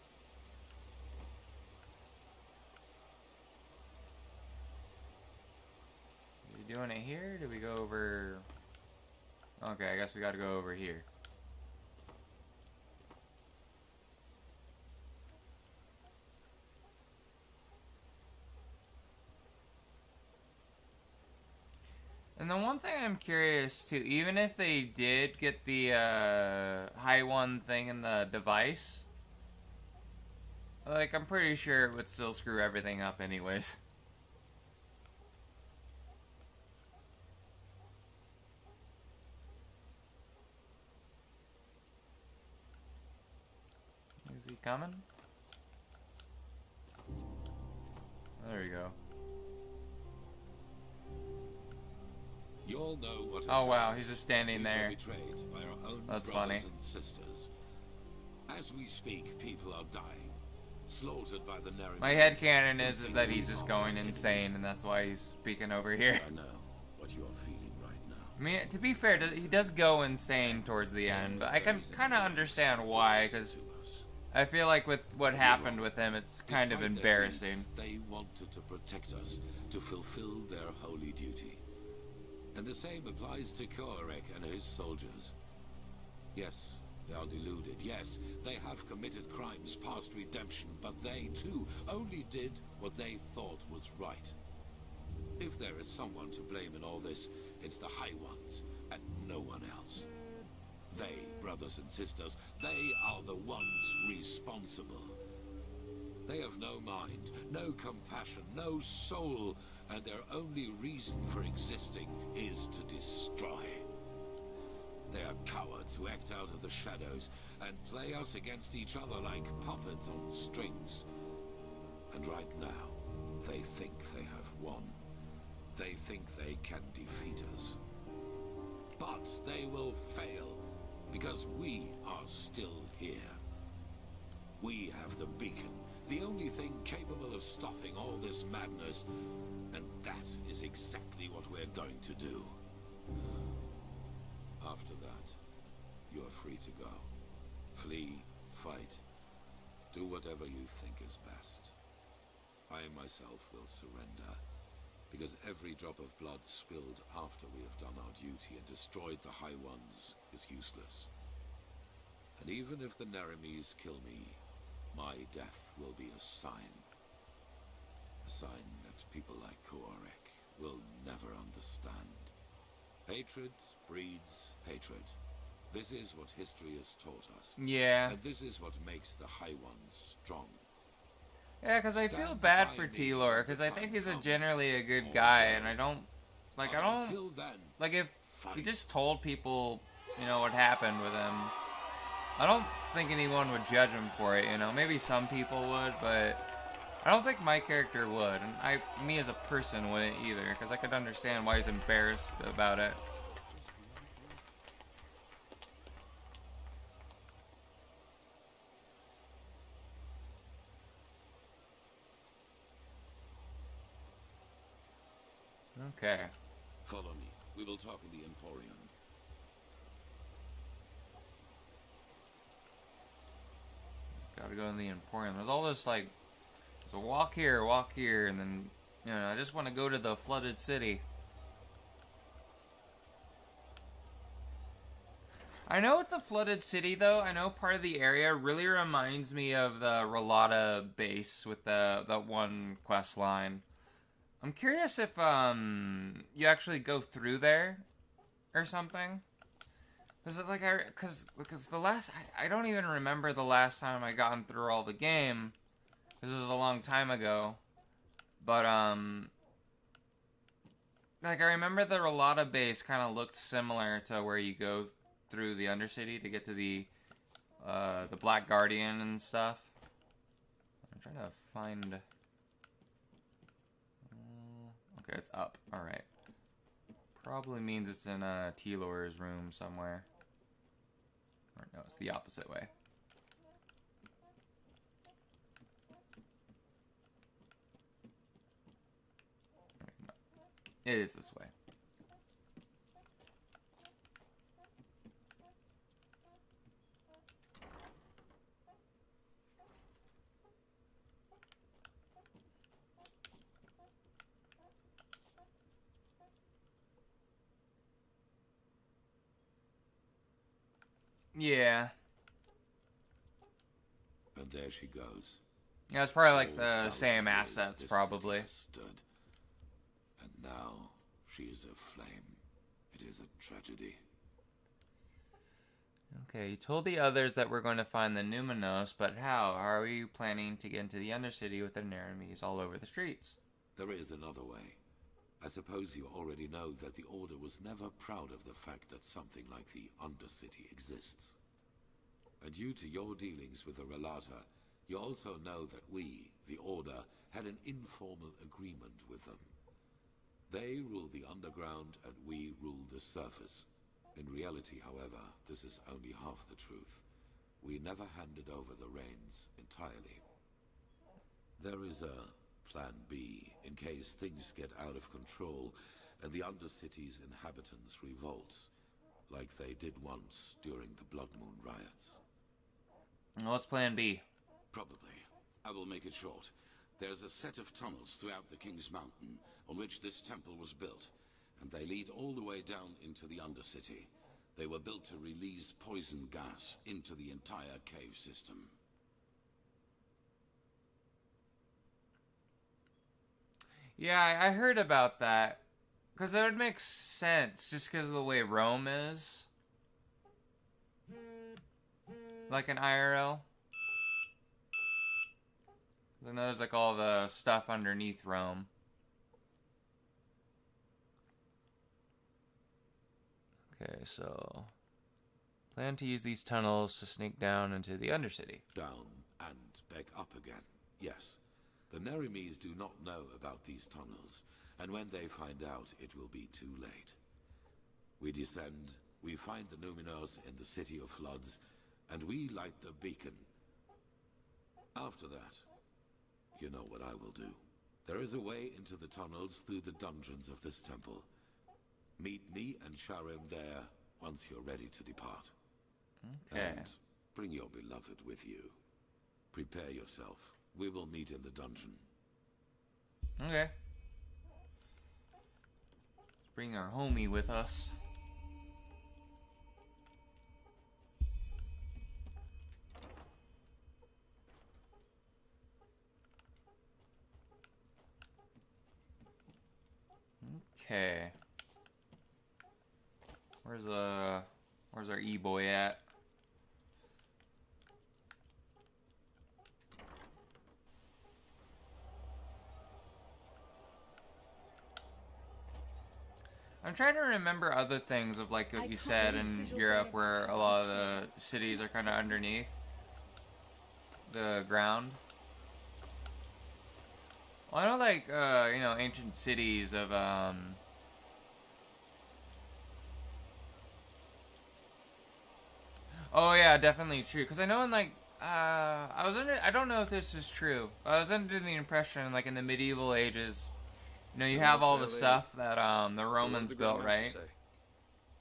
Speaker 1: Are we doing it here? Do we go over? Okay, I guess we gotta go over here. And the one thing I'm curious too, even if they did get the high one thing in the device, like I'm pretty sure it would still screw everything up anyways. Is he coming? There we go.
Speaker 2: You all know what has
Speaker 1: Oh wow,
Speaker 2: happened.
Speaker 1: he's just standing there.
Speaker 2: We were betrayed by our own
Speaker 1: That's
Speaker 2: brothers
Speaker 1: funny.
Speaker 2: and sisters. As we speak, people are dying, slaughtered by the Nerymans.
Speaker 1: My headcanon is that he's just going insane, and that's why he's speaking over here.
Speaker 2: I know what you are feeling right now.
Speaker 1: I mean, to be fair, he does go insane towards the end, but I can kind of understand why, because I feel like with what happened with him, it's kind of
Speaker 2: Despite their
Speaker 1: embarrassing.
Speaker 2: deed, they wanted to protect us, to fulfill their holy duty. And the same applies to Korak and his soldiers. Yes, they are deluded. Yes, they have committed crimes past redemption, but they, too, only did what they thought was right. If there is someone to blame in all this, it's the High Ones, and no one else. They, brothers and sisters, they are the ones responsible. They have no mind, no compassion, no soul, and their only reason for existing is to destroy. They are cowards who act out of the shadows and play us against each other like puppets on strings. And right now, they think they have won. They think they can defeat us. But they will fail, because we are still here. We have the beacon, the only thing capable of stopping all this madness, and that is exactly what we're going to do. After that, you are free to go. Flee, fight, do whatever you think is best. I myself will surrender, because every drop of blood spilled after we have done our duty and destroyed the High Ones is useless. And even if the Nerimes kill me, my death will be a sign. A sign that people like Koarek will never understand. Hatred breeds hatred. This is what history has taught us.
Speaker 1: Yeah.
Speaker 2: And this is what makes the High Ones strong.
Speaker 1: Yeah, because I feel bad for T-Lore, because I think he's generally a good guy, and I don't, like if he just told people, you know, what happened with him, I don't think anyone would judge him for it, you know, maybe some people would, but I don't think my character would, and me as a person wouldn't either, because I could understand why he's embarrassed about it. Okay.
Speaker 2: Follow me. We will talk in the Emporium.
Speaker 1: Gotta go in the Emporium. There's all this, like, so walk here, and then, you know, I just want to go to the flooded city. I know with the flooded city, though, I know part of the area really reminds me of the Relata base with the one quest line. I'm curious if you actually go through there or something. Is it like because the last I don't even remember the last time I gotten through all the game, because it was a long time ago. But like I remember the Relata base kind of looked similar to where you go through the Undercity to get to the Black Guardian and stuff. I'm trying to find. Okay, it's up. Alright. Probably means it's in T-Lore's room somewhere. Or no, it's the opposite way. No. It is this way. Yeah.
Speaker 2: And there she goes.
Speaker 1: Yeah, it's probably like the same assets, probably.
Speaker 2: Stood. And now she is aflame. It is a tragedy.
Speaker 1: Okay, you told the others that we're going to find the Numinos, but how? How are you planning to get into the Undercity with the Nerimes all over the streets?
Speaker 2: There is another way. I suppose you already know that the Order was never proud of the fact that something like the Undercity exists. And due to your dealings with the Relata, you also know that we, the Order, had an informal agreement with them. They rule the underground and we rule the surface. In reality, however, this is only half the truth. We never handed over the reins entirely. There is a Plan B, in case things get out of control and the Undercity's inhabitants revolt, like they did once during the Blood Moon riots.
Speaker 1: What's Plan B?
Speaker 2: Probably. I will make it short. There's a set of tunnels throughout the King's Mountain on which this temple was built, and they lead all the way down into the Undercity. They were built to release poison gas into the entire cave system.
Speaker 1: Yeah, I heard about that. Because that would make sense, just because of the way Rome is. Like an IRL. I know there's like all the stuff underneath Rome. Okay, so... plan to use these tunnels to sneak down into the Undercity.
Speaker 2: Down and back up again, yes. The Nerimes do not know about these tunnels, and when they find out, it will be too late. We descend, we find the Numinos in the City of Floods, and we light the beacon. After that, you know what I will do. There is a way into the tunnels through the dungeons of this temple. Meet me and Sharim there once you're ready to depart.
Speaker 1: Okay.
Speaker 2: And bring your beloved with you. Prepare yourself. We will meet in the dungeon.
Speaker 1: Okay. Bring our homie with us. Okay. Where's our E-boy at? I'm trying to remember other things of like what you said in Europe where a lot of the cities are kind of underneath the ground. Well, I know like, you know, ancient cities of, oh yeah, definitely true. Because I know in like, I don't know if this is true. I was under the impression like in the medieval ages, you know, you have all the stuff that the Romans built, right?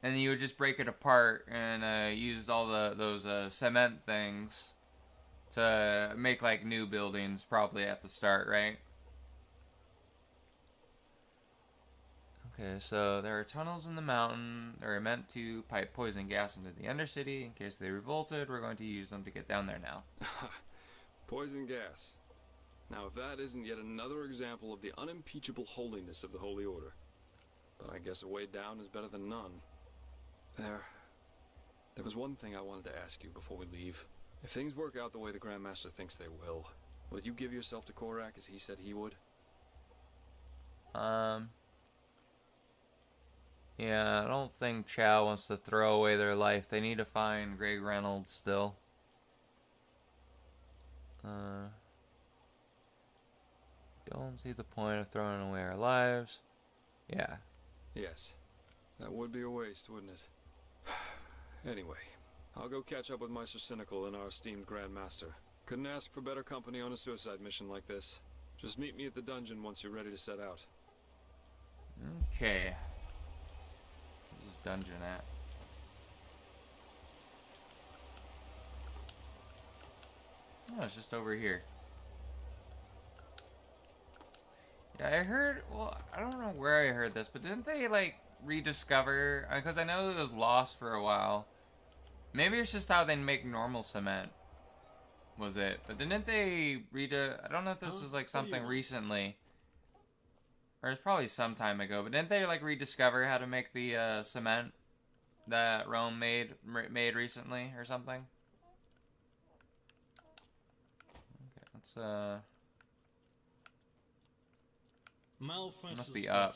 Speaker 1: And you would just break it apart and use all those cement things to make like new buildings, probably at the start, right? Okay, so there are tunnels in the mountain. They're meant to pipe poison gas into the Undercity in case they revolted. We're going to use them to get down there now.
Speaker 7: Poison gas. Now, if that isn't yet another example of the unimpeachable holiness of the Holy Order. But I guess a way down is better than none. There was one thing I wanted to ask you before we leave. If things work out the way the Grandmaster thinks they will you give yourself to Korak as he said he would?
Speaker 1: Yeah, I don't think Chow wants to throw away their life. They need to find Greg Reynolds still. Don't see the point of throwing away our lives. Yeah.
Speaker 7: Yes. That would be a waste, wouldn't it? Anyway, I'll go catch up with Meister Cynical and our esteemed Grandmaster. Couldn't ask for better company on a suicide mission like this. Just meet me at the dungeon once you're ready to set out.
Speaker 1: Okay. Where's this dungeon at? Oh, it's just over here. Yeah, I heard, well, I don't know where I heard this, but didn't they, like, rediscover, because I know it was lost for a while. Maybe it's just how they make normal cement, was it? But didn't they I don't know if this was, like, something recently. Or it's probably some time ago, but didn't they, like, rediscover how to make the, cement that Rome made recently, or something? Okay, let's, must be up.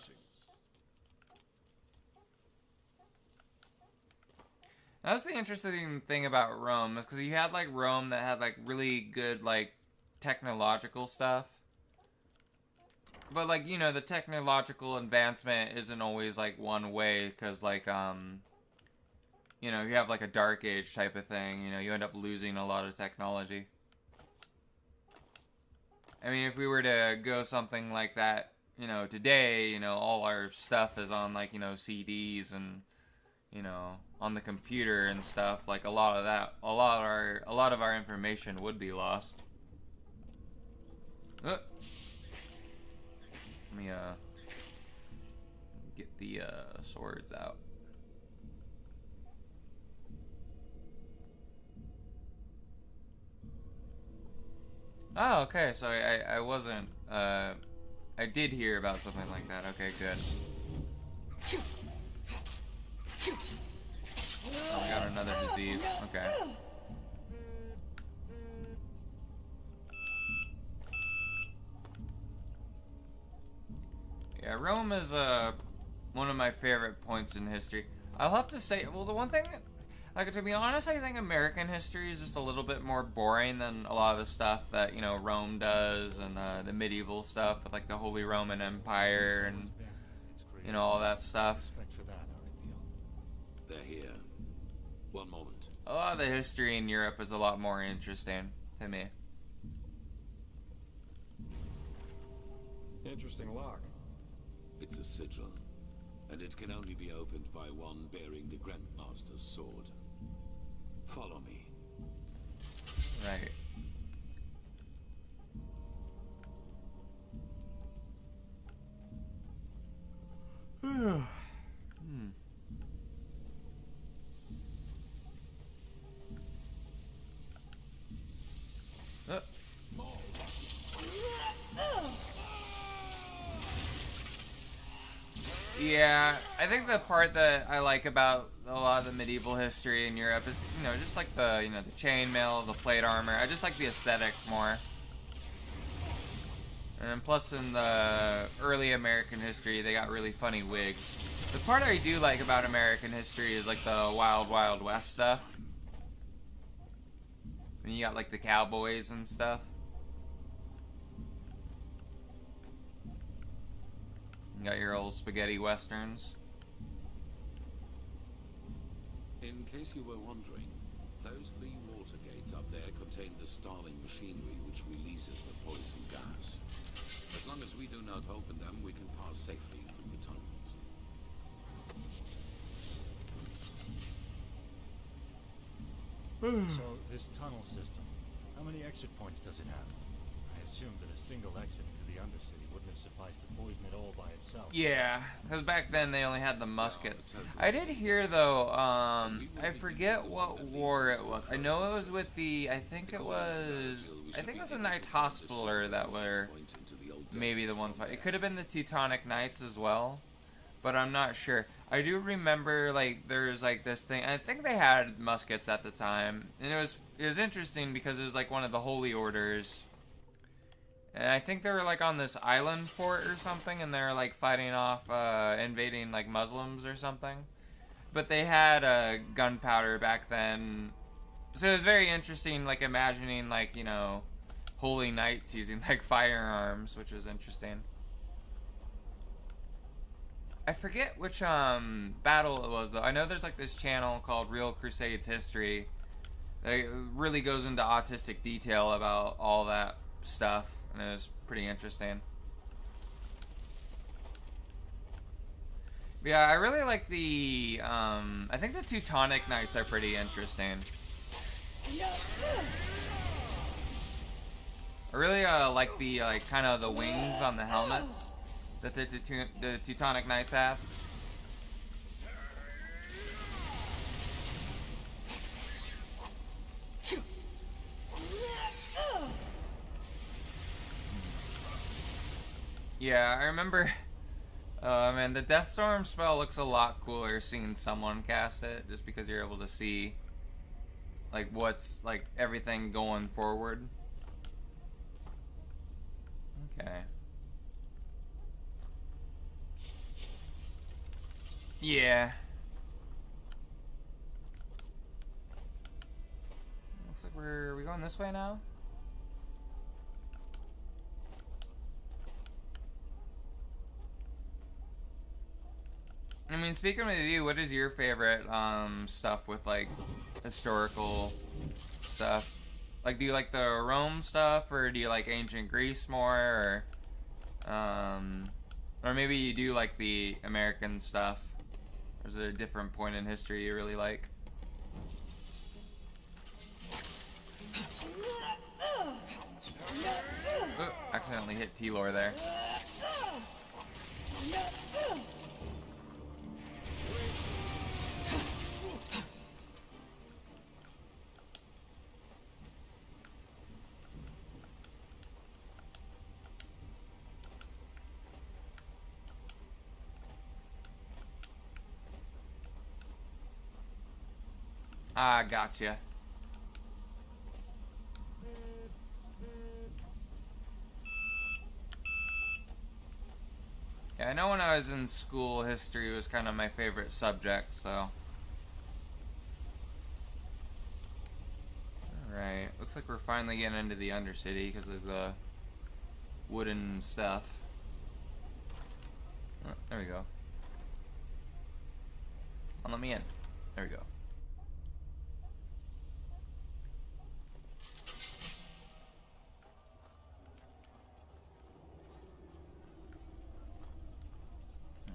Speaker 1: That's the interesting thing about Rome, is because you had, like, Rome that had, like, really good, like, technological stuff. But, like, you know, the technological advancement isn't always, like, one way, because, like, you know, you have, like, a Dark Age type of thing, you know, you end up losing a lot of technology. I mean, if we were to go something like that, you know, today, you know, all our stuff is on, like, you know, CDs and, you know, on the computer and stuff. Like, a lot of our information would be lost. Let me, get the, swords out. Oh, okay, so I wasn't, I did hear about something like that. Okay, good. Oh, we got another disease. Okay. Yeah, Rome is, one of my favorite points in history. I'll have to say, well, the one thing, like, to be honest, I think American history is just a little bit more boring than a lot of the stuff that, you know, Rome does, and the medieval stuff with, like, the Holy Roman Empire and, you know, all that stuff.
Speaker 2: They're here. One moment.
Speaker 1: A lot of the history in Europe is a lot more interesting to me.
Speaker 7: Interesting lock.
Speaker 2: It's a sigil, and it can only be opened by one bearing the Grandmaster's sword. Follow me.
Speaker 1: Right. Yeah, I think the part that I like about a lot of the medieval history in Europe is, you know, just like the, you know, the chainmail, the plate armor. I just like the aesthetic more. And plus in the early American history, they got really funny wigs. The part I do like about American history is like the Wild Wild West stuff. And you got like the cowboys and stuff. You got your old spaghetti westerns.
Speaker 2: In case you were wondering, those 3 water gates up there contain the Starling machinery which releases the poison gas. As long as we do not open them, we can pass safely through the tunnels.
Speaker 4: So, this tunnel system, how many exit points does it have? I assumed that a single exit to the Undercity wouldn't have sufficed to poison it all by itself.
Speaker 1: Yeah, because back then they only had the muskets. I did hear, though, I forget what war it was. I know it was with the, I think it was the Knights Hospitaller that were maybe the ones fighting. It could have been the Teutonic Knights as well, but I'm not sure. I do remember, like, there's, like, this thing. I think they had muskets at the time, and it was interesting because it was, like, one of the holy orders. And I think they were, like, on this island fort or something, and they were, like, fighting off, invading, like, Muslims or something. But they had, gunpowder back then. So it was very interesting, like, imagining, like, you know, holy knights using, like, firearms, which was interesting. I forget which, battle it was, though. I know there's, like, this channel called Real Crusades History. It really goes into autistic detail about all that stuff, and it was pretty interesting. But yeah, I really like the, I think the Teutonic Knights are pretty interesting. I really, like the, like, kind of the wings on the helmets that the Teutonic Knights have. Yeah, I remember, man, the Deathstorm spell looks a lot cooler seeing someone cast it, just because you're able to see, like, what's, like, everything going forward. Okay. Yeah. Looks like are we going this way now? I mean, speaking with you, what is your favorite stuff with, like, historical stuff? Like, do you like the Rome stuff, or do you like ancient Greece more, or maybe you do like the American stuff? Or is there a different point in history you really like? Oh, accidentally hit T-Lore there. Ah, gotcha. Yeah, I know when I was in school, history was kind of my favorite subject, so. Alright, looks like we're finally getting into the Undercity, because there's the wooden stuff. Oh, there we go. Oh, let me in. There we go.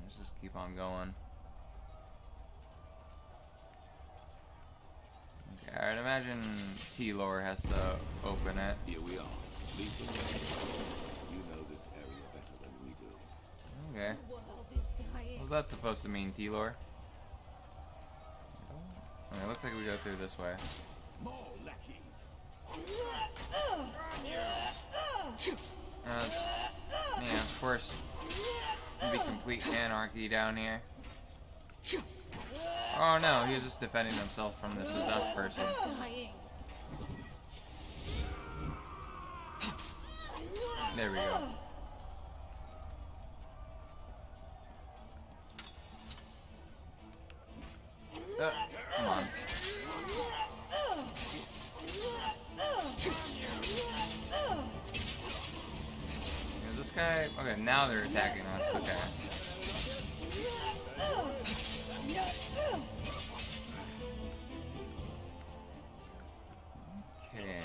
Speaker 1: Let's just keep on going. Okay, I'd imagine T-Lore has to open it.
Speaker 2: Here we are. Lead the way. You know this area better than we do.
Speaker 1: Okay. What's that supposed to mean, T-Lore? Okay, looks like we go through this way.
Speaker 2: More lackeys.
Speaker 1: Yeah, of course. To be completely sweet anarchy down here. Oh no, he was just defending himself from the possessed person. There we go. Come on. Is this guy? Okay, now they're attacking us. Okay. Okay.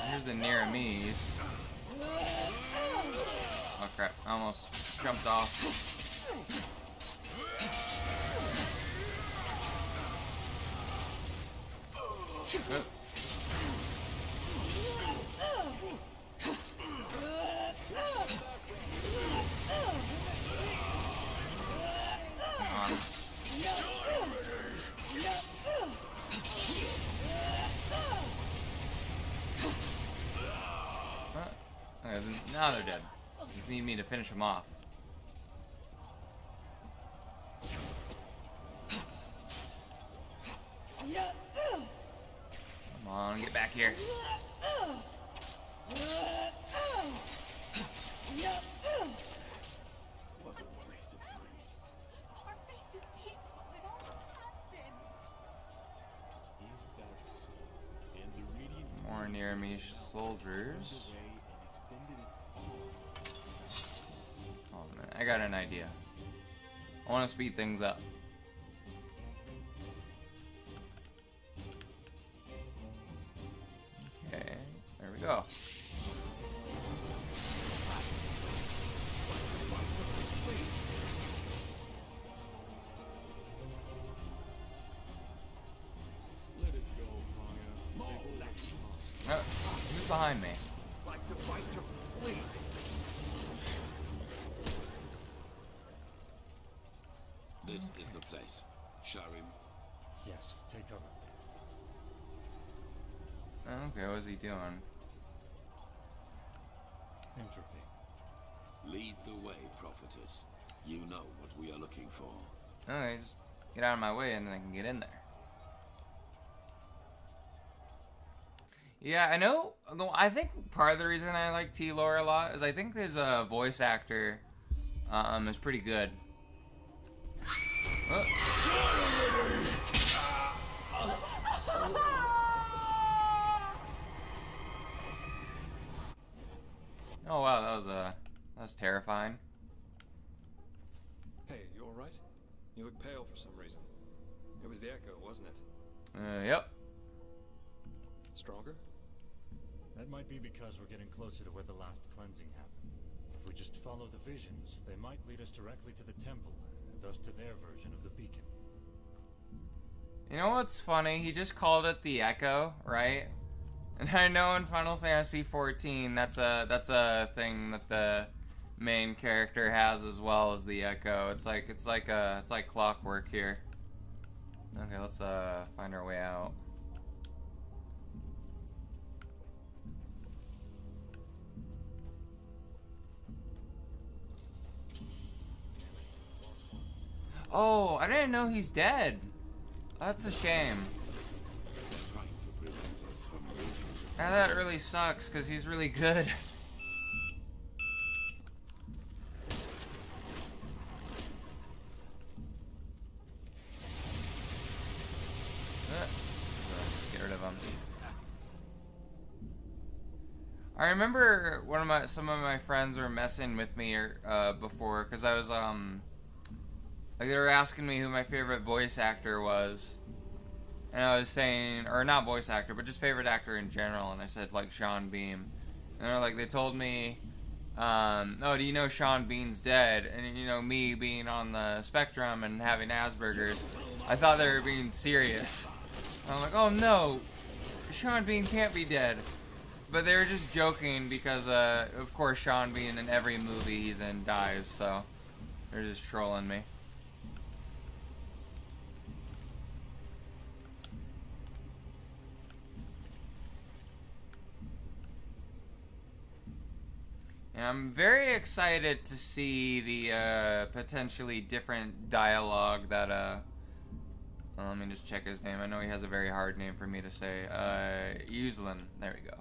Speaker 1: Here's the Niramis. Oh crap, I almost jumped off. Okay, now they're dead. Just need me to finish them off. Come on, get back here.
Speaker 2: Wasn't a waste of time.
Speaker 15: Our faith is peaceful. It always has been.
Speaker 20: Is that so? And the radiant
Speaker 1: More near me soldiers. Hold on a minute, I got an idea. I want to speed things up. Okay, there we go.
Speaker 20: Let it go, fire.
Speaker 1: Oh, who's behind me?
Speaker 20: Like the bite of a flea.
Speaker 2: This is the place. Sharim.
Speaker 4: Yes, take cover.
Speaker 1: Okay, what's he doing?
Speaker 4: Entropy.
Speaker 2: Lead the way, prophetess. You know what we are looking for.
Speaker 1: Okay, just get out of my way and then I can get in there. Yeah, I know. I think part of the reason I like T-Lore a lot is I think his voice actor is pretty good. Oh wow, that was terrifying.
Speaker 7: Hey, you alright? You look pale for some reason. It was the echo, wasn't it?
Speaker 1: Yep.
Speaker 7: Stronger?
Speaker 4: That might be because we're getting closer to where the last cleansing happened. If we just follow the visions, they might lead us directly to the temple, and thus to their version of the beacon.
Speaker 1: You know what's funny? He just called it the Echo, right? And I know in Final Fantasy XIV, that's a thing that the main character has as well as the Echo. It's like clockwork here. Okay, let's find our way out. Oh, I didn't know he's dead. That's a shame.
Speaker 2: Trying to prevent us from reaching the
Speaker 1: Now that really sucks, because he's really good. Get rid of him. I remember some of my friends were messing with me before, because I was like, they were asking me who my favorite voice actor was. And I was saying, or not voice actor, but just favorite actor in general. And I said, like, Sean Bean. And they're like, they told me, oh, do you know Sean Bean's dead? And, you know, me being on the spectrum and having Asperger's, I thought they were being serious. And I'm like, oh, no, Sean Bean can't be dead. But they were just joking because, of course, Sean Bean in every movie he's in dies. So they're just trolling me. And I'm very excited to see the potentially different dialogue that well, let me just check his name. I know he has a very hard name for me to say. Uselin. There we go.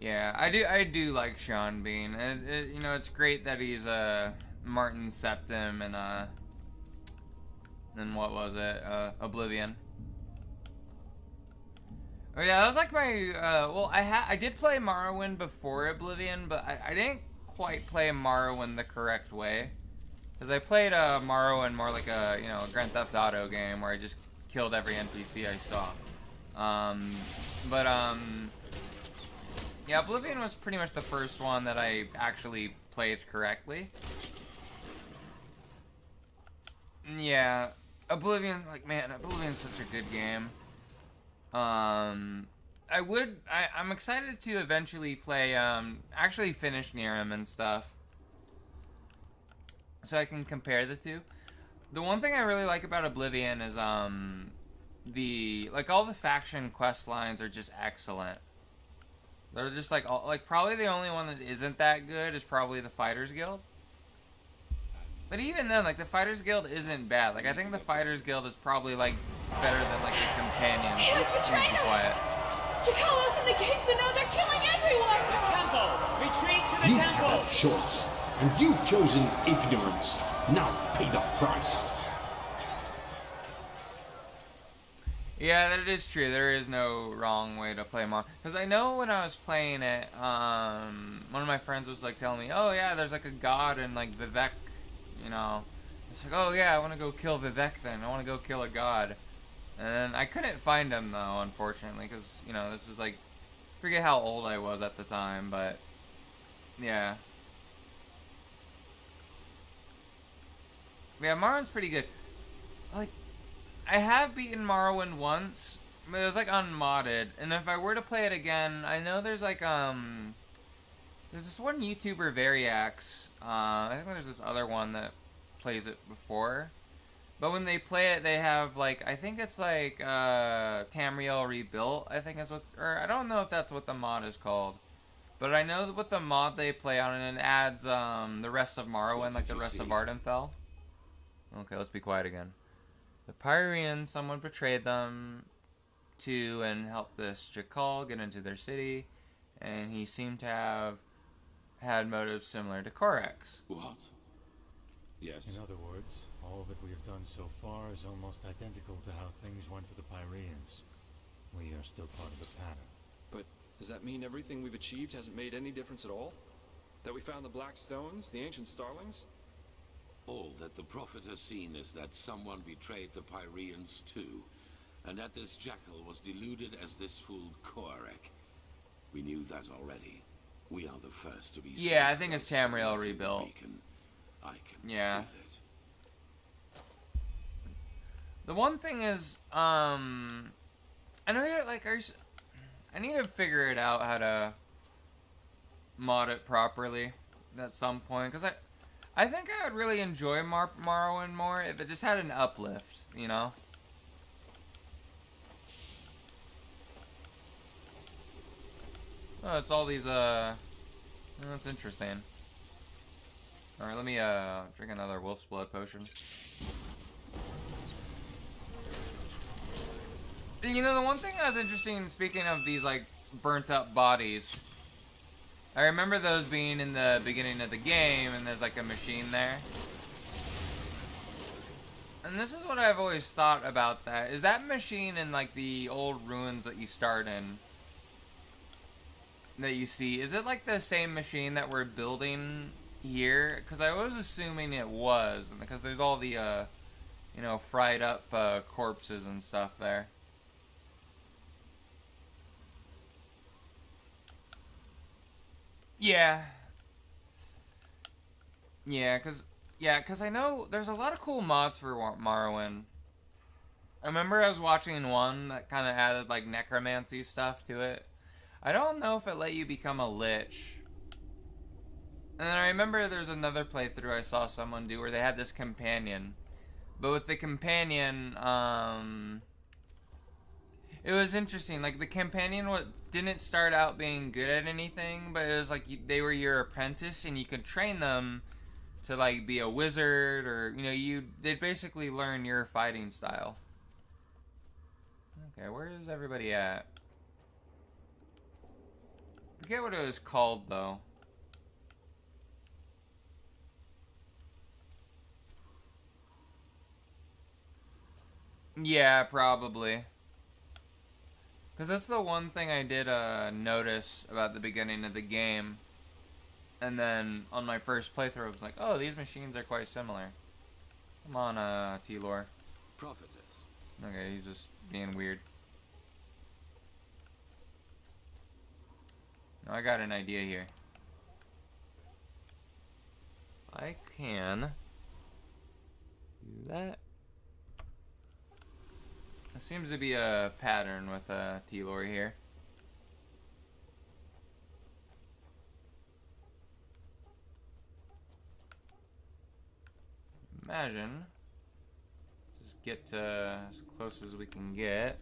Speaker 1: Yeah, I do like Sean Bean. You know, it's great that he's Martin Septim and what was it? Oblivion. Oh yeah, that was like my well, I did play Morrowind before Oblivion, but I didn't quite play Morrowind the correct way. Because I played Morrowind more like a, you know, a Grand Theft Auto game where I just killed every NPC I saw. Yeah, Oblivion was pretty much the first one that I actually played correctly. Yeah, Oblivion, like, man, Oblivion's such a good game. I'm excited to eventually play, actually finish Nirem and stuff. So I can compare the two. The one thing I really like about Oblivion is, all the faction quest lines are just excellent. They're just like probably the only one that isn't that good is probably the Fighters Guild. But even then, like, the Fighters Guild isn't bad. Like, I think the Fighters Guild is probably, like, better than, like, the Companions.
Speaker 10: He has betrayed us! Chow opened the gates and now they're killing everyone!
Speaker 21: The temple! Retreat to the
Speaker 22: You
Speaker 21: temple!
Speaker 22: have a choice, and you've chosen ignorance. Now pay the price.
Speaker 1: Yeah, that is true. There is no wrong way to play Morrowind. Because I know when I was playing it, one of my friends was, like, telling me, oh, yeah, there's, like, a god in, like, Vivek, you know. It's like, oh, yeah, I want to go kill Vivek then. I want to go kill a god. And I couldn't find him, though, unfortunately, because, you know, this was, like, I forget how old I was at the time, but, yeah. Yeah, Morrowind's pretty good. Like, I have beaten Morrowind once, but it was, like, unmodded, and if I were to play it again, I know there's, like, there's this one YouTuber, Variax, I think there's this other one that plays it before, but when they play it, they have, like, I think it's, like, Tamriel Rebuilt, I think is what, or I don't know if that's what the mod is called, but I know that what the mod they play on, and it adds, the rest of Morrowind, like the rest of Ardenfell. Okay, let's be quiet again. The Pyreans, someone betrayed them to and helped this Jakal get into their city, and he seemed to have had motives similar to Korax.
Speaker 2: What? Yes.
Speaker 4: In other words, all that we have done so far is almost identical to how things went for the Pyreans. We are still part of the pattern.
Speaker 7: But does that mean everything we've achieved hasn't made any difference at all? That we found the Black Stones, the ancient Starlings?
Speaker 2: All that the Prophet has seen is that someone betrayed the Pyreans too, and that this jackal was deluded as this fool Koarek. We knew that already. We are the first to be.
Speaker 1: Yeah, I think it's Tamriel Rebuilt.
Speaker 2: I can
Speaker 1: yeah.
Speaker 2: feel it.
Speaker 1: The one thing is, I know you're like, I need to figure it out how to mod it properly at some point, because I think I would really enjoy Morrowind more if it just had an uplift, you know? Oh, it's all these, oh, that's interesting. Alright, let me, drink another wolf's blood potion. You know, the one thing that was interesting, speaking of these, like, burnt up bodies, I remember those being in the beginning of the game, and there's, like, a machine there. And this is what I've always thought about that. Is that machine in, like, the old ruins that you start in, that you see, is it, like, the same machine that we're building here? Because I was assuming it was, because there's all the, you know, fried up, corpses and stuff there. Yeah. Yeah, cause I know there's a lot of cool mods for Morrowind. I remember I was watching one that kind of added, like, necromancy stuff to it. I don't know if it let you become a lich. And then I remember there's another playthrough I saw someone do where they had this companion. But with the companion, it was interesting. Like, the companion didn't start out being good at anything, but it was like they were your apprentice, and you could train them to, like, be a wizard, or, you know, they'd basically learn your fighting style. Okay, where is everybody at? I forget what it was called, though. Yeah, probably. Because that's the one thing I did notice about the beginning of the game. And then on my first playthrough, I was like, oh, these machines are quite similar. Come on, T-Lore.
Speaker 2: Prophetess.
Speaker 1: Okay, he's just being weird. No, I got an idea here. I can do that. There seems to be a pattern with T-Lore here. Imagine. Just get as close as we can get.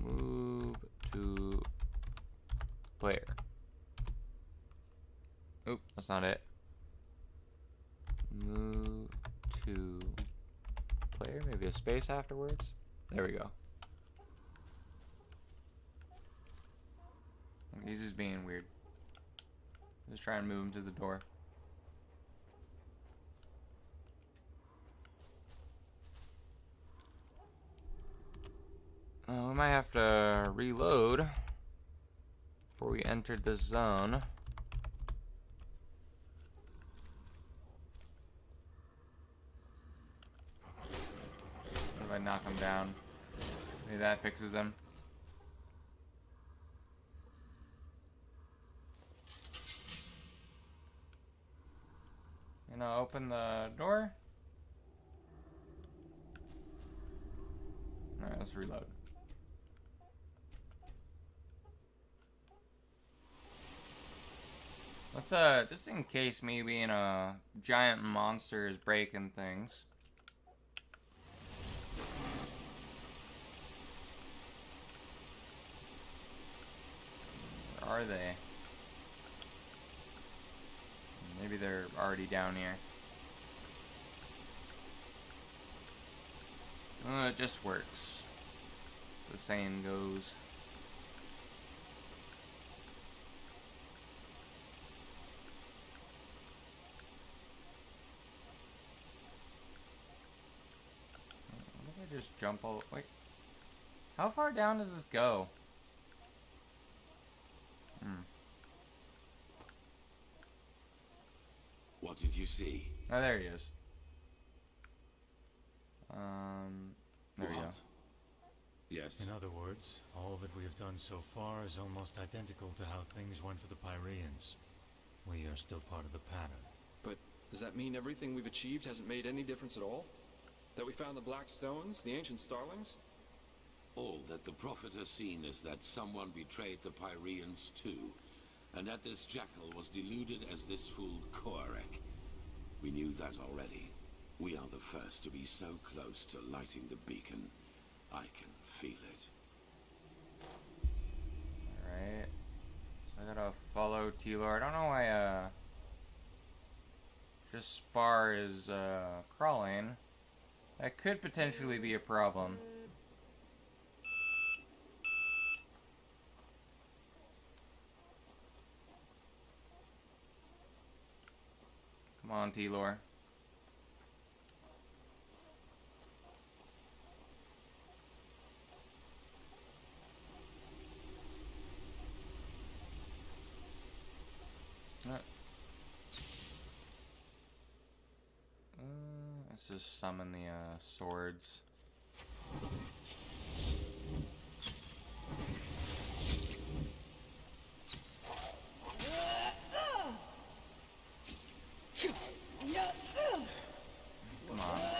Speaker 1: Move to player. Oop, that's not it. Move to player, maybe a space afterwards. There we go. Okay, he's just being weird. Just try and move him to the door. We might have to reload before we entered this zone. What if I knock him down? Maybe that fixes him. You know, open the door. Alright, let's reload. Let's, just in case me being a giant monster is breaking things. Where are they? Maybe they're already down here. It just works. As the saying goes. What if I just jump all... Wait. How far down does this go?
Speaker 2: What did you see?
Speaker 1: Oh, there he is. There we go.
Speaker 2: Yes.
Speaker 4: In other words, all that we have done so far is almost identical to how things went for the Pyreans. We are still part of the pattern.
Speaker 7: But does that mean everything we've achieved hasn't made any difference at all? That we found the Black Stones, the ancient starlings?
Speaker 2: All that the Prophet has seen is that someone betrayed the Pyreans too, and that this jackal was deluded as this fool Koarek. We knew that already. We are the first to be so close to lighting the beacon. I can feel it.
Speaker 1: Alright. So I gotta follow T-Lore. I don't know why, just Spar is, crawling. That could potentially be a problem. Come on, T-Lore. Let's just summon the swords. Come on.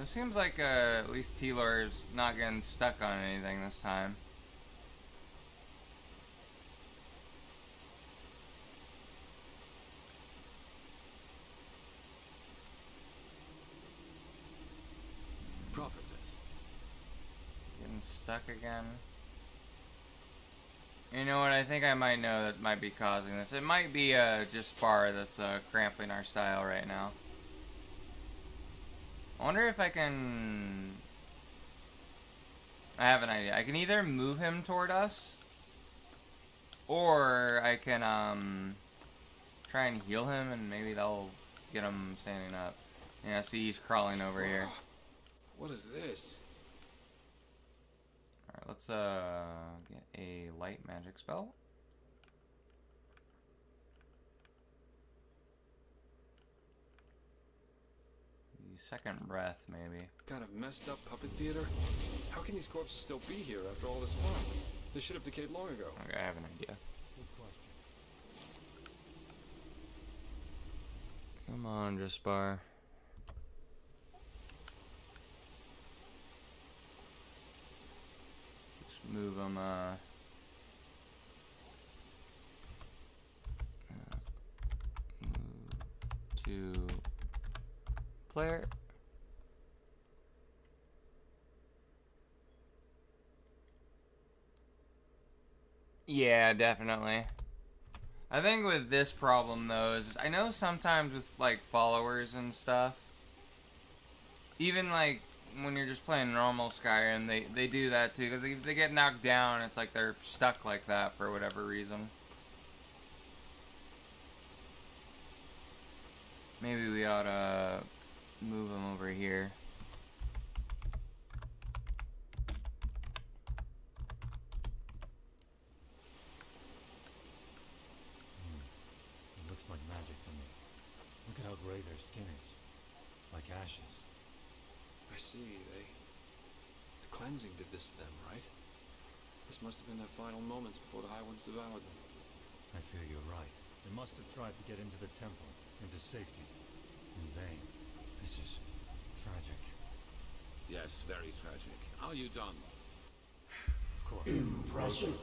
Speaker 1: It seems like at least T-Lor's not getting stuck on anything this time.
Speaker 2: Prophetess.
Speaker 1: Getting stuck again. You know what? I think I might know that might be causing this. It might be just Spar that's cramping our style right now. I wonder if I can... I have an idea. I can either move him toward us, or I can try and heal him, and maybe that'll get him standing up. Yeah, see, he's crawling over here.
Speaker 7: What is this?
Speaker 1: Alright, let's get a light magic spell. The second breath, maybe.
Speaker 7: Kind of messed up puppet theater? How can these corpses still be here after all this time? They should have decayed long ago.
Speaker 1: Okay, I have an idea.
Speaker 4: Good question.
Speaker 1: Come on, Jaspar. Just move him, move to player. Yeah, definitely. I think with this problem, though, is I know sometimes with, like, followers and stuff, even, like, when you're just playing normal Skyrim, they do that, too, because they get knocked down, it's like they're stuck like that for whatever reason. Maybe we ought to move them over here.
Speaker 4: It looks like magic to me. Look at how gray their skin is. Like ashes.
Speaker 7: I see, the cleansing did this to them, right? This must have been their final moments before the High Ones devoured them.
Speaker 4: I fear you're right. They must have tried to get into the temple, into safety. In vain. This is tragic.
Speaker 2: Yes, very tragic. Are you done?
Speaker 4: Of course.
Speaker 5: Impressive.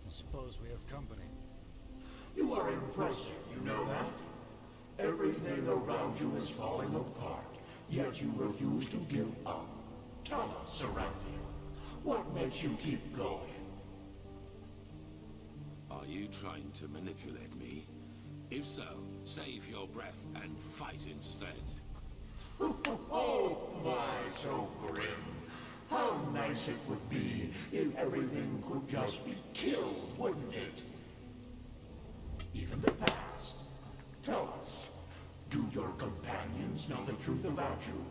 Speaker 4: I suppose we have company.
Speaker 5: You are impressive, you know that? Everything around you is falling apart, yet you refuse to give up. Tell us, Eranthil, what makes you keep going?
Speaker 2: Are you trying to manipulate me? If so, save your breath and fight instead.
Speaker 5: Oh my, so grim. How nice it would be if everything could just be killed, wouldn't it? Even the past. Tell us, do your companions know the truth about you?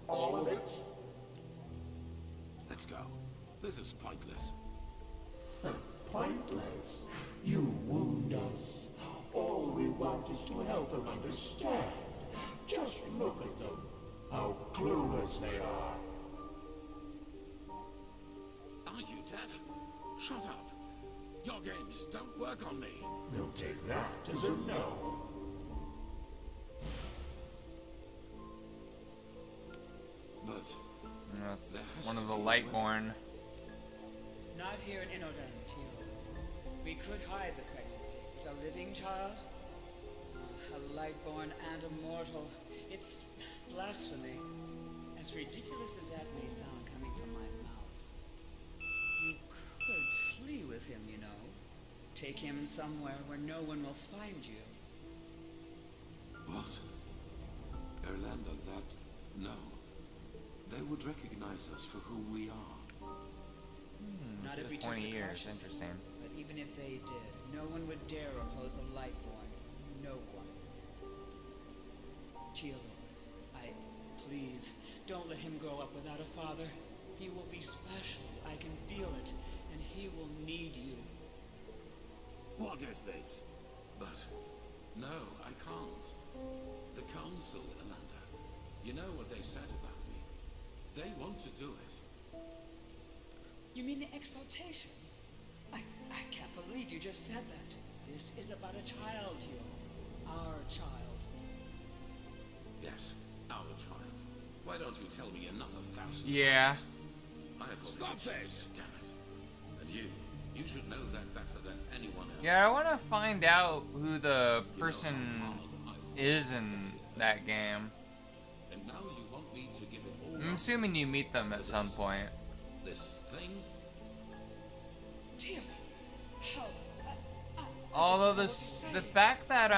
Speaker 5: All of it?
Speaker 2: Let's go. This is pointless.
Speaker 5: Pointless. You wound us. All we want is to help them understand. Just look at them. How clueless they are.
Speaker 2: Are you deaf? Shut up. Your games don't work on me.
Speaker 5: We'll take that as a no.
Speaker 2: But
Speaker 1: that's one of the Lightborn.
Speaker 9: Not here in Inodan, Tilo. We could hide the pregnancy, but a living child? A Lightborn and a mortal. It's blasphemy. As ridiculous as that may sound coming from my mouth. You could flee with him, you know. Take him somewhere where no one will find you.
Speaker 2: What? Erlander, that... no. They would recognize us for who we are.
Speaker 9: Not if we took
Speaker 1: 20 years,
Speaker 9: precautions.
Speaker 1: interesting.
Speaker 9: But even if they did, no one would dare oppose a Lightborn. No one. Teal'c, please, don't let him grow up without a father. He will be special, I can feel it, and he will need you.
Speaker 2: What is this? But... no, I can't. The Council, Erlander. You know what they said about me. They want to do it.
Speaker 9: You mean the exaltation? I can't believe you just said that. This is about a child, you. Our child.
Speaker 2: Yes, our child. Why don't you tell me another 1,000
Speaker 1: Yeah.
Speaker 2: times? I have
Speaker 20: Stop this!
Speaker 2: Damn it. And you should know that better than anyone else.
Speaker 1: Yeah, I want to find out who the person is in that game.
Speaker 2: And now you want me to give it all
Speaker 1: I'm assuming you meet them at some point.
Speaker 2: This thing?
Speaker 9: Dear, how?
Speaker 1: Although the fact that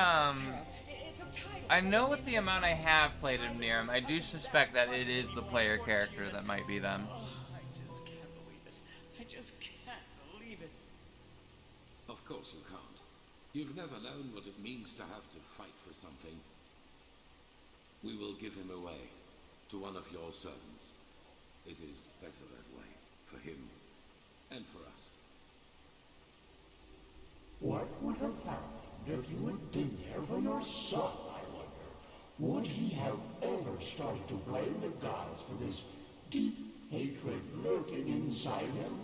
Speaker 9: It's a title.
Speaker 1: I know with the amount I have played of Nirim, I do suspect that it is the player character that might be them.
Speaker 9: Oh, I just can't believe it. I just can't believe it.
Speaker 2: Of course you can't. You've never known what it means to have to fight for something. We will give him away to one of your servants. It is better that way, for him and for us.
Speaker 6: What would have happened if you had been there for your son, I wonder? Would he have ever started to blame the gods for this deep hatred lurking inside him?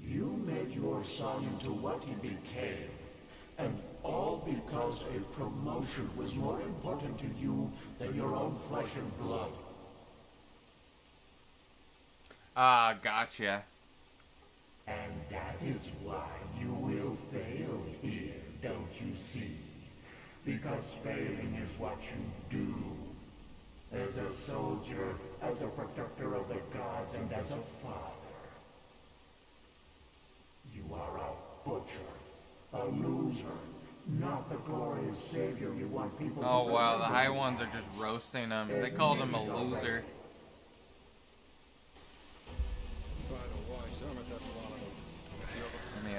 Speaker 6: You made your son into what he became, and all because a promotion was more important to you than your own flesh and blood.
Speaker 1: Ah, gotcha.
Speaker 6: And that is why you will fail here, don't you see? Because failing is what you do. As a soldier, as a protector of the gods, and as a father. You are a butcher, a loser, not the glorious savior you want people to
Speaker 1: Oh wow, the
Speaker 6: remember
Speaker 1: high
Speaker 6: you
Speaker 1: ones are
Speaker 6: as.
Speaker 1: just roasting him. They called him a loser.
Speaker 7: By the wise hermit, that's a lot of them.
Speaker 1: Let me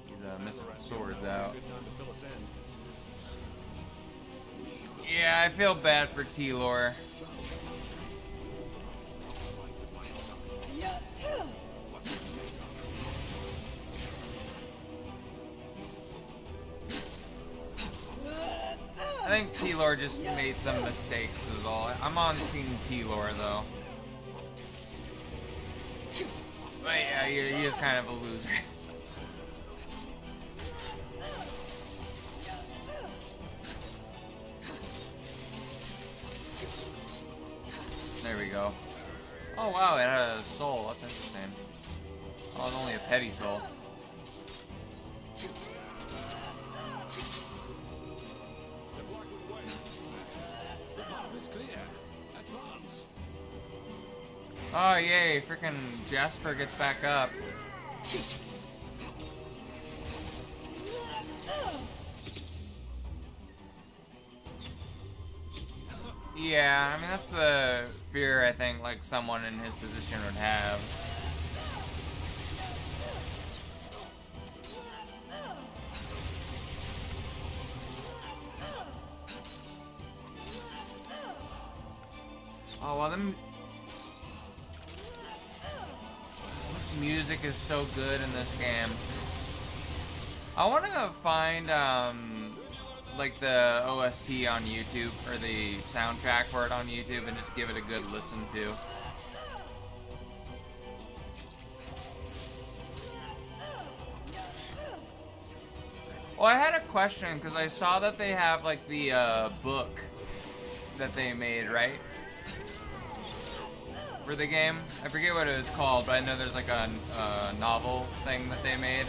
Speaker 1: he's missing the swords out.
Speaker 20: Good time to fill us in.
Speaker 1: Yeah, I feel bad for T-Lore. I think T-Lore just made some mistakes is all. I'm on team T-Lore though. But yeah, he is kind of a loser. There we go. Oh wow, it had a soul. That's interesting. Oh, it's only a petty soul.
Speaker 2: The path is clear. Advance.
Speaker 1: Oh yay, freaking Jasper gets back up. Yeah, I mean that's the fear I think like someone in his position would have. Oh well, this music is so good in this game. I want to find like the OST on YouTube or the soundtrack for it on YouTube and just give it a good listen to. Well, I had a question because I saw that they have like the book that they made, right? For the game. I forget what it was called, but I know there's like a novel thing that they made.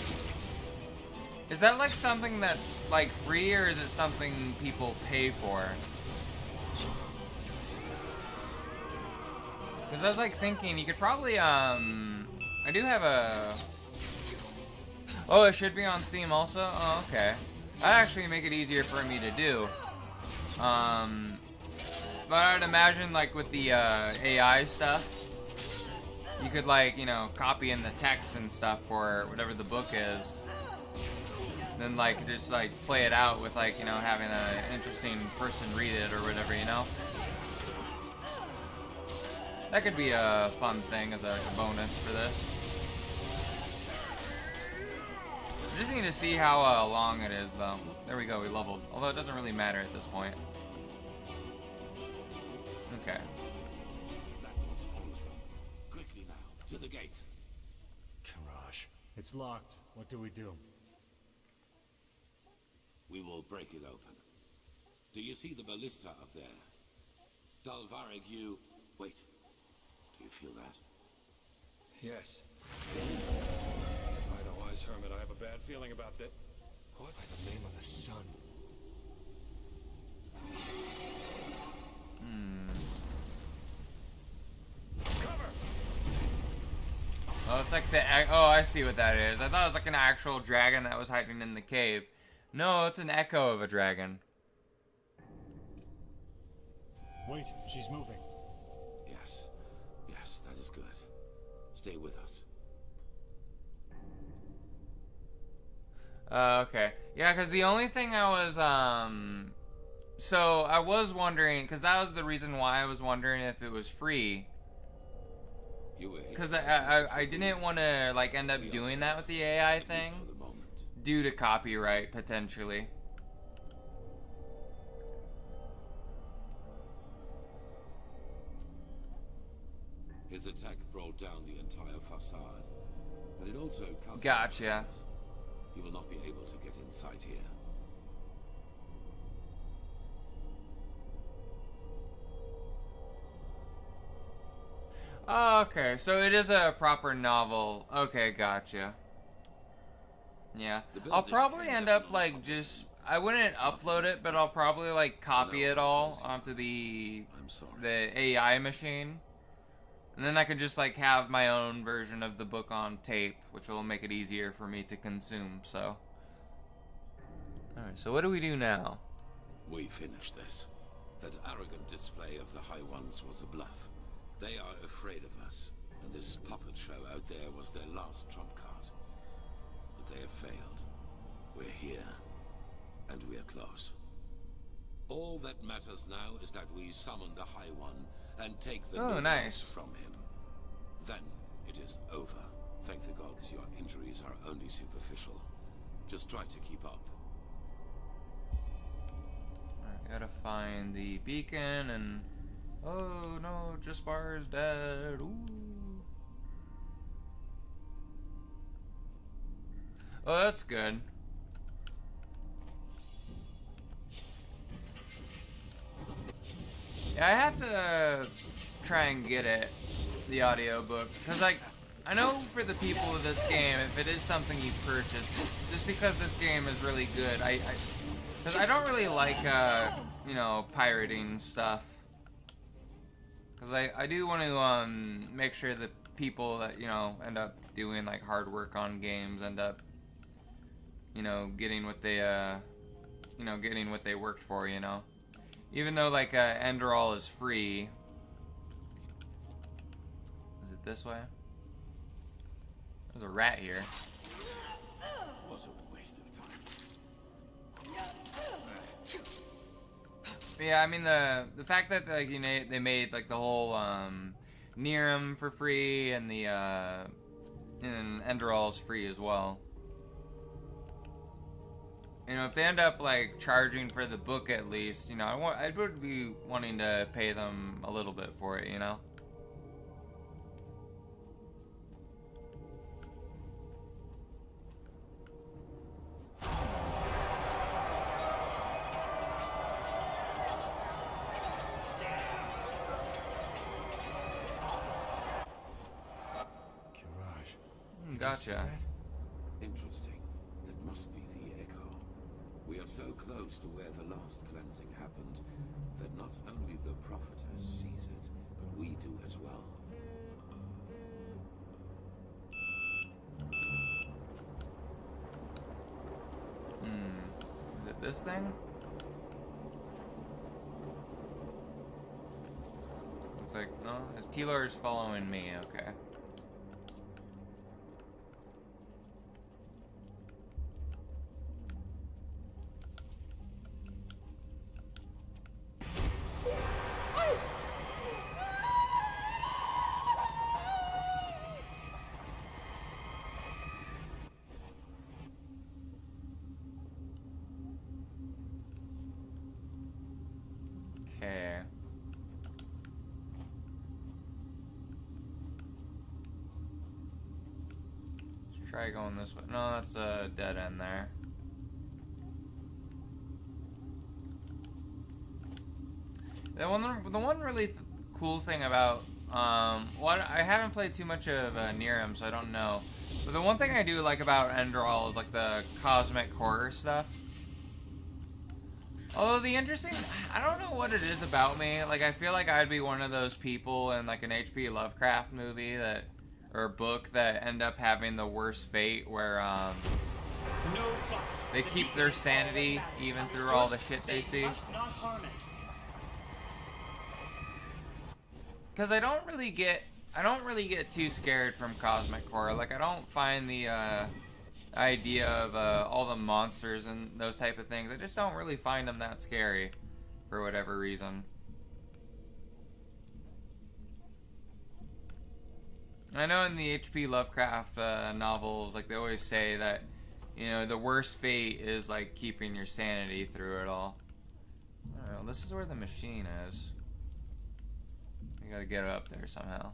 Speaker 1: Is that like something that's like free or is it something people pay for? Because I was like thinking you could probably I do have a oh, it should be on Steam also? Oh, okay. That'd actually make it easier for me to do. But I'd imagine like with the AI stuff, you could like, you know, copy in the text and stuff for whatever the book is. Then like just like play it out with like, you know, having an interesting person read it or whatever, you know? That could be a fun thing as a bonus for this. I just need to see how long it is though. There we go, we leveled. Although it doesn't really matter at this point. Okay.
Speaker 2: That was all of them. Quickly now, to the gate.
Speaker 4: Karash, it's locked. What do we do?
Speaker 2: We will break it open. Do you see the ballista up there? Dalvarig, you... Wait. Do you feel that?
Speaker 7: Yes. By the wise hermit, I have a bad feeling about that. What?
Speaker 11: By the name of the sun.
Speaker 1: Oh, it's like the... Oh, I see what that is. I thought it was like an actual dragon that was hiding in the cave. No, it's an echo of a dragon.
Speaker 4: Wait, she's moving.
Speaker 2: Yes. Yes, that is good. Stay with us.
Speaker 1: Okay. Yeah, because the only thing I was, So, I was wondering, because that was the reason why I was wondering if it was free. Because I didn't want to, like, end up doing that with the AI thing. Due to copyright, potentially.
Speaker 2: His attack brought down the entire facade, but it also cut
Speaker 1: Gotcha.
Speaker 2: off. You will not be able to get inside here.
Speaker 1: Oh, okay, so it is a proper novel. Okay, gotcha. Yeah. I'll probably end up, like, just... I wouldn't upload it, but I'll probably, like, copy it all onto the AI machine. And then I could just, like, have my own version of the book on tape, which will make it easier for me to consume, so... Alright, so what do we do now?
Speaker 2: We finish this. That arrogant display of the High Ones was a bluff. They are afraid of us, and this puppet show out there was their last trump card. But they have failed. We're here, and we're close. All that matters now is that we summon the High One and take the
Speaker 1: nice.
Speaker 2: from him. Then it is over. Thank the gods your injuries are only superficial. Just try to keep up.
Speaker 1: Alright, gotta find the beacon and... Oh no, Jaspar's dead. Ooh. Oh, that's good. Yeah, I have to try and get it, the audiobook, because, like, I know for the people of this game, if it is something you purchase, just because this game is really good, because I don't really like, you know, pirating stuff. Because I do want to make sure that people that, you know, end up doing, like, hard work on games end up, you know, getting what they, you know, getting what they worked for, you know. Even though, like, Enderal is free. Is it this way? There's a rat here.
Speaker 2: What a waste of time.
Speaker 1: Yeah, I mean the fact that, like, you know, they made, like, the whole Niram for free and the and Enderal's free as well. You know, if they end up, like, charging for the book at least, you know, I would be wanting to pay them a little bit for it, you know. Gotcha.
Speaker 2: Interesting. That must be the echo. We are so close to where the last cleansing happened that not only the prophetess sees it, but we do as well.
Speaker 1: Is it this thing? Looks like, no, it's T-Lor's following me, okay. Okay. Let's try going this way. No, that's a dead end there. The one really cool thing about I haven't played too much of Nirim, so I don't know. But the one thing I do like about Enderal is like the cosmic horror stuff. Although I don't know what it is about me. Like, I feel like I'd be one of those people in like an H.P. Lovecraft movie or book that end up having the worst fate, where they keep their sanity even through all the shit they see. Because I don't really get too scared from cosmic horror. Like, I don't find the idea of all the monsters and those type of things. I just don't really find them that scary for whatever reason. I know in the H.P. Lovecraft novels, like, they always say that, you know, the worst fate is like keeping your sanity through it all. I don't know, this is where the machine is. We gotta get it up there somehow.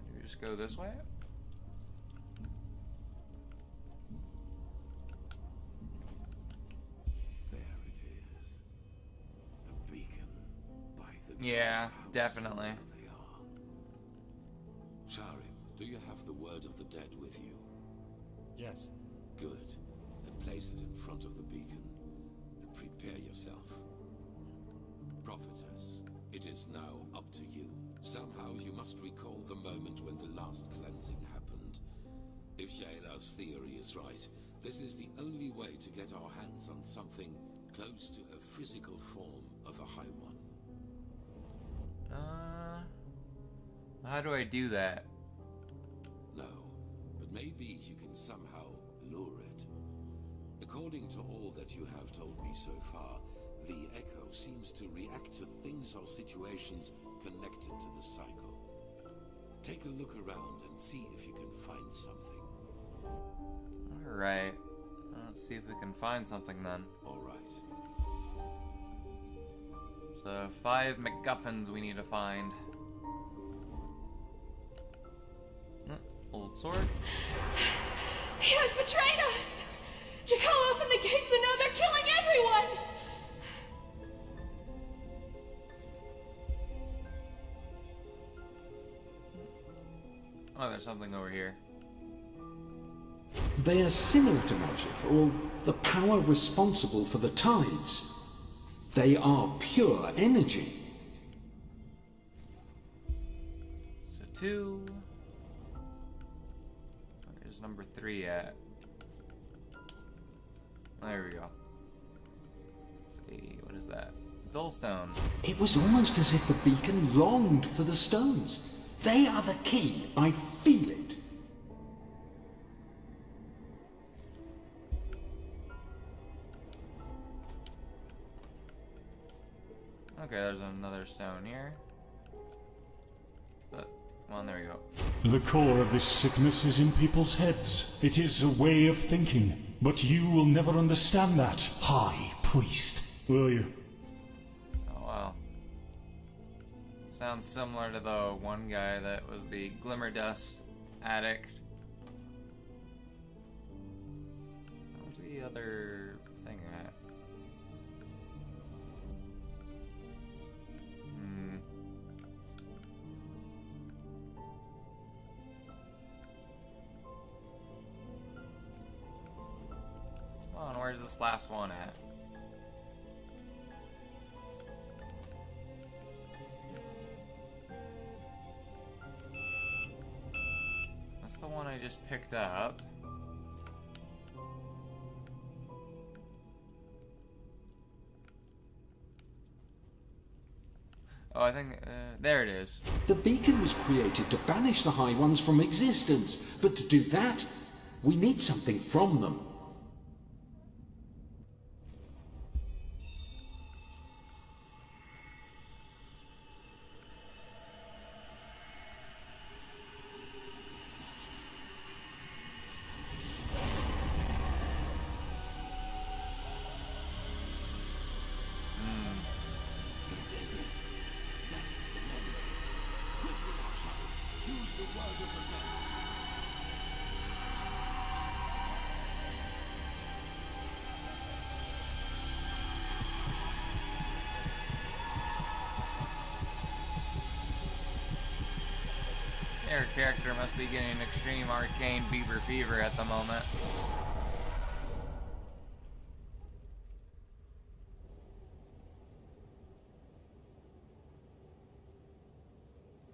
Speaker 1: Do we just go this way?
Speaker 2: There it is. The beacon by the
Speaker 1: Yeah,
Speaker 2: house.
Speaker 1: definitely.
Speaker 2: There they are. Shari, do you have the word of the dead with you?
Speaker 4: Yes.
Speaker 2: Good. Then place it in front of the beacon. Prepare yourself. Prophetess, it is now up to you. Somehow you must recall the moment when the last cleansing happened. If Yayla's theory is right, this is the only way to get our hands on something close to a physical form of a High One.
Speaker 1: How do I do that?
Speaker 2: No, but maybe you can somehow lure it. According to all that you have told me so far, the Echo seems to react to things or situations connected to the cycle. Take a look around and see if you can find something.
Speaker 1: Alright. Let's see if we can find something then.
Speaker 2: Alright.
Speaker 1: So, 5 MacGuffins we need to find. Old sword.
Speaker 18: He has betrayed us! Jakal opened the gates and now they're killing everyone!
Speaker 1: Oh, there's something over here.
Speaker 22: They are similar to magic, or the power responsible for the tides. They are pure energy.
Speaker 1: So 2. Where's number 3 at? There we go. See, what is that? Dullstone.
Speaker 22: It was almost as if the beacon longed for the stones. They are the key. I feel it.
Speaker 1: Okay, there's another stone here. But, well, there we go.
Speaker 4: The core of this sickness is in people's heads. It is a way of thinking. But you will never understand that, High Priest. Will you?
Speaker 1: Oh, wow. Sounds similar to the one guy that was the Glimmer Dust addict. Where's the other thing at? Come on, where's this last one at? That's the one I just picked up. Oh, I think, there it is.
Speaker 22: The beacon was created to banish the High Ones from existence, but to do that, we need something from them.
Speaker 1: Their character must be getting extreme arcane beaver fever at the moment.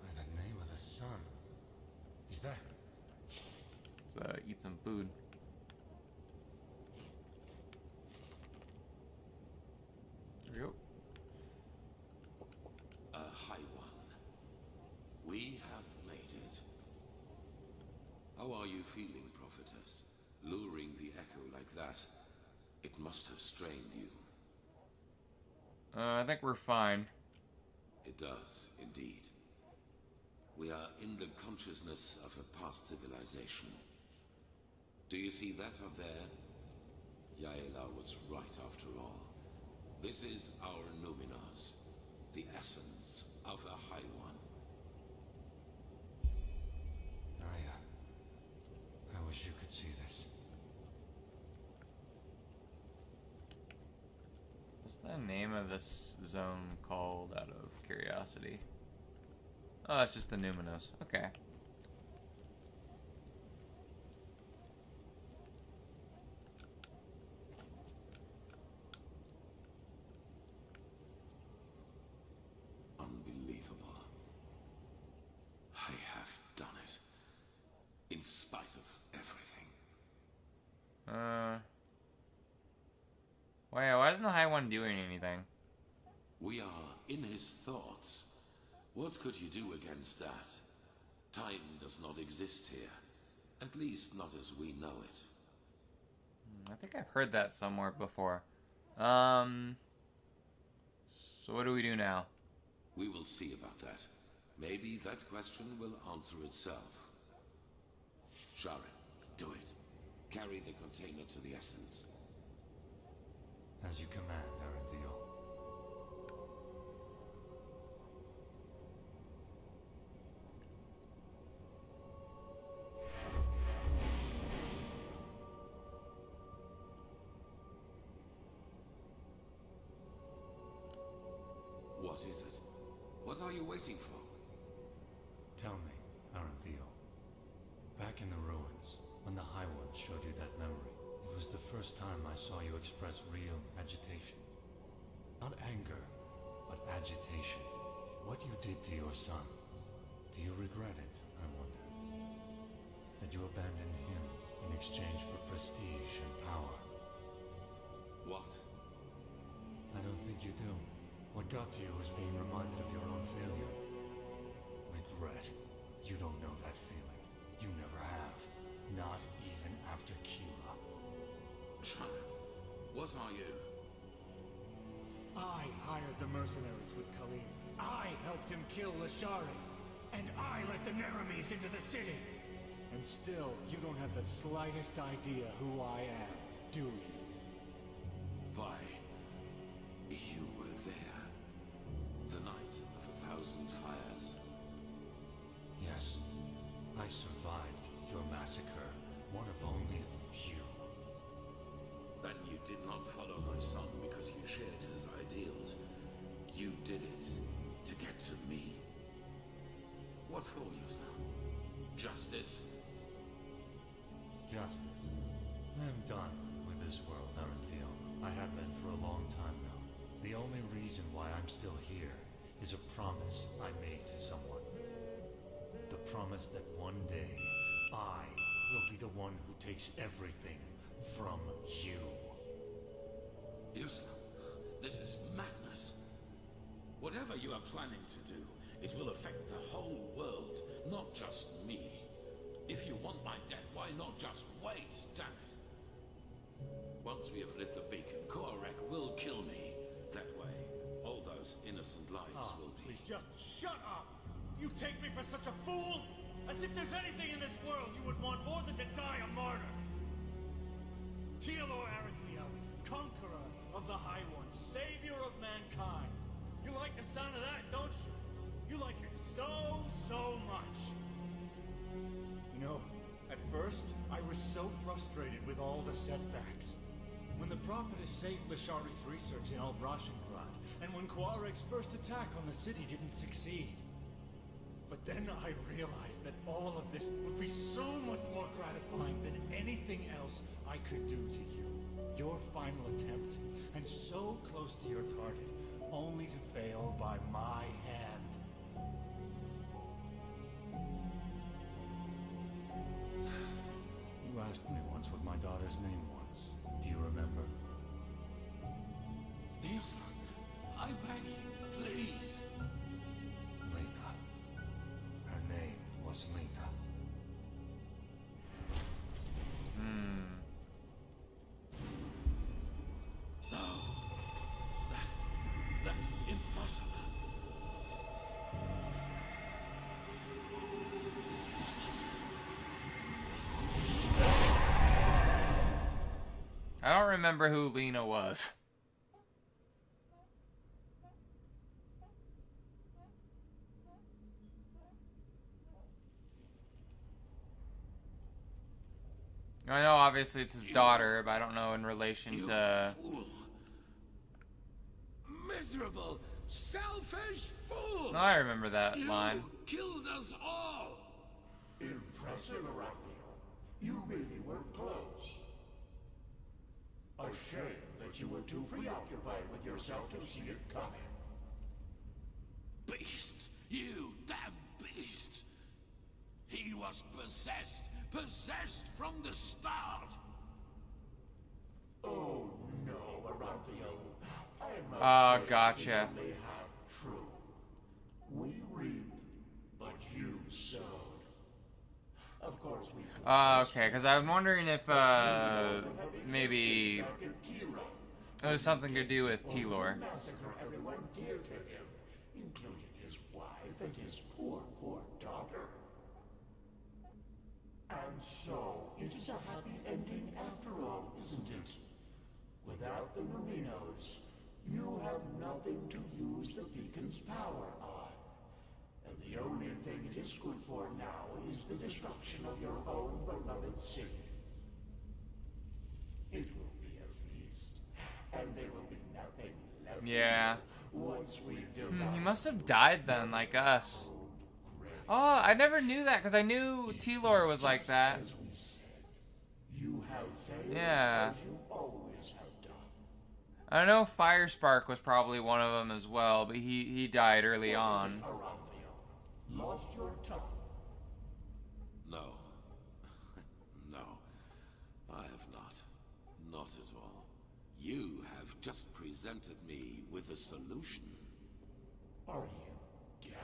Speaker 4: By the name of the sun. Is that?
Speaker 1: Let's eat some food. There we go.
Speaker 2: A high one. We have made it. How are you feeling, prophetess? Luring the echo like that, it must have strained you.
Speaker 1: I think we're fine.
Speaker 2: It does, indeed. We are in the consciousness of a past civilization. Do you see that up there? Yaela was right after all. This is our Numinars, the essence of a High One.
Speaker 4: I wish you could see this.
Speaker 1: What's the name of this zone called, out of curiosity? Oh, it's just the Numinous. Okay.
Speaker 2: Unbelievable. I have done it. In spite of everything.
Speaker 1: Why isn't the High One doing anything?
Speaker 2: We are in his thoughts. What could you do against that? Time does not exist here. At least not as we know it.
Speaker 1: I think I've heard that somewhere before. So what do we do now?
Speaker 2: We will see about that. Maybe that question will answer itself. Sharon, do it. Carry the container to the essence.
Speaker 4: As you command, Aranthio.
Speaker 2: What is it? What are you waiting for?
Speaker 4: Tell me, Aranthio. Back in the ruins, when the High One showed you that memory, it was the first time I saw you express real agitation. Not anger, but agitation. What you did to your son, do you regret it, I wonder? That you abandoned him in exchange for prestige and power?
Speaker 2: What?
Speaker 4: I don't think you do. What got to you was being reminded of your own failure. Regret. You don't know that feeling. You never have. Not even after Kira.
Speaker 2: Chow, what are you?
Speaker 5: I hired the mercenaries with Khalim. I helped him kill Lashari. And I let the Neramis into the city. And still, you don't have the slightest idea who I am, do you?
Speaker 2: Why, you were there. The night of 1,000 fires.
Speaker 4: Yes. I survived your massacre. One of only a few.
Speaker 2: Then you did not follow my son because you shared his ideals. You did it to get to me. What for, Yusna? Justice?
Speaker 4: Justice. I'm done with this world, Aranthio. I have been for a long time now. The only reason why I'm still here is a promise I made to someone. The promise that one day, I will be the one who takes everything from you.
Speaker 2: Yusna, this is madness. Whatever you are planning to do, it will affect the whole world, not just me. If you want my death, why not just wait, damn it? Once we have lit the beacon, Korek will kill me. That way, all those innocent lives will be...
Speaker 5: Please just shut up! You take me for such a fool? As if there's anything in this world you would want more than to die a martyr! Tealor Aranthio, conqueror of the High One, savior of mankind. You like the sound of that, don't you? You like it so much. You know, at first, I was so frustrated with all the setbacks. When the Prophetess saved Lashari's research in Al Rashengrad, and when Quarek's first attack on the city didn't succeed.
Speaker 4: But then I realized that all of this would be so much more gratifying than anything else I could do to you. Your final attempt, and so close to your target, only to fail by my hand. You asked me once what my daughter's name was. Do you remember?
Speaker 2: Yes, I beg you, please.
Speaker 4: Lena. Her name was Lena.
Speaker 2: No. That's impossible.
Speaker 1: I don't remember who Lena was. I know obviously it's his daughter, but I don't know in relation to...
Speaker 2: Fool. Miserable, selfish fool!
Speaker 1: No, I remember that
Speaker 2: You
Speaker 1: line.
Speaker 2: killed us all!
Speaker 6: Impressive, Raphael. You really were close. A shame that you were too preoccupied with yourself to see it coming.
Speaker 2: Beast! You damn beast! He was possessed! Possessed from the start!
Speaker 6: Oh no, Raphael.
Speaker 1: Oh, gotcha.
Speaker 6: Only half true. We reap, but you sowed. Of course we.
Speaker 1: Okay, because I'm wondering if maybe it was something to do with T-Lore.
Speaker 6: Massacre everyone dear to him, including his wife and his poor daughter. And so, it is a happy ending after all, isn't it? Without the Numinos, you have nothing to use the beacon's power on. And the only thing it is good for now is the destruction of your own beloved city. It will be a feast, and there will be nothing left
Speaker 1: Yeah.
Speaker 6: once we do.
Speaker 1: He must have died then, like us. Oh, I never knew that, because I knew T-Lore was like that.
Speaker 6: You have failed
Speaker 1: Yeah.
Speaker 6: as you always have done.
Speaker 1: I know Firespark was probably one of them as well, but he died early on.
Speaker 6: Lost your tongue.
Speaker 2: No. No. I have not. Not at all. You have just presented me with a solution.
Speaker 6: Are you deaf?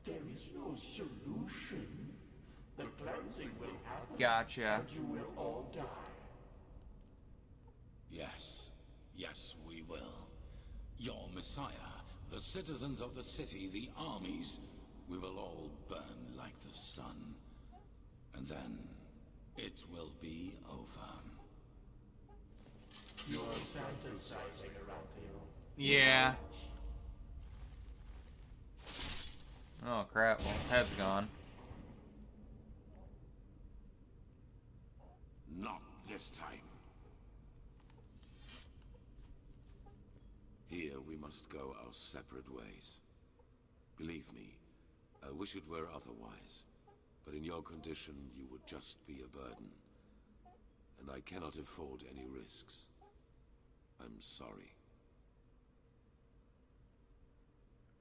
Speaker 6: There is no solution. The cleansing will happen.
Speaker 1: Gotcha.
Speaker 6: But you will all die.
Speaker 2: Yes. Yes, we will. Your Messiah, the citizens of the city, the armies, we will all burn like the sun. And then it will be over.
Speaker 6: You're fantasizing, Raphael.
Speaker 1: Yeah. Oh crap, well his head's gone.
Speaker 2: Not this time. Here we must go our separate ways. Believe me, I wish it were otherwise. But in your condition, you would just be a burden. And I cannot afford any risks. I'm sorry.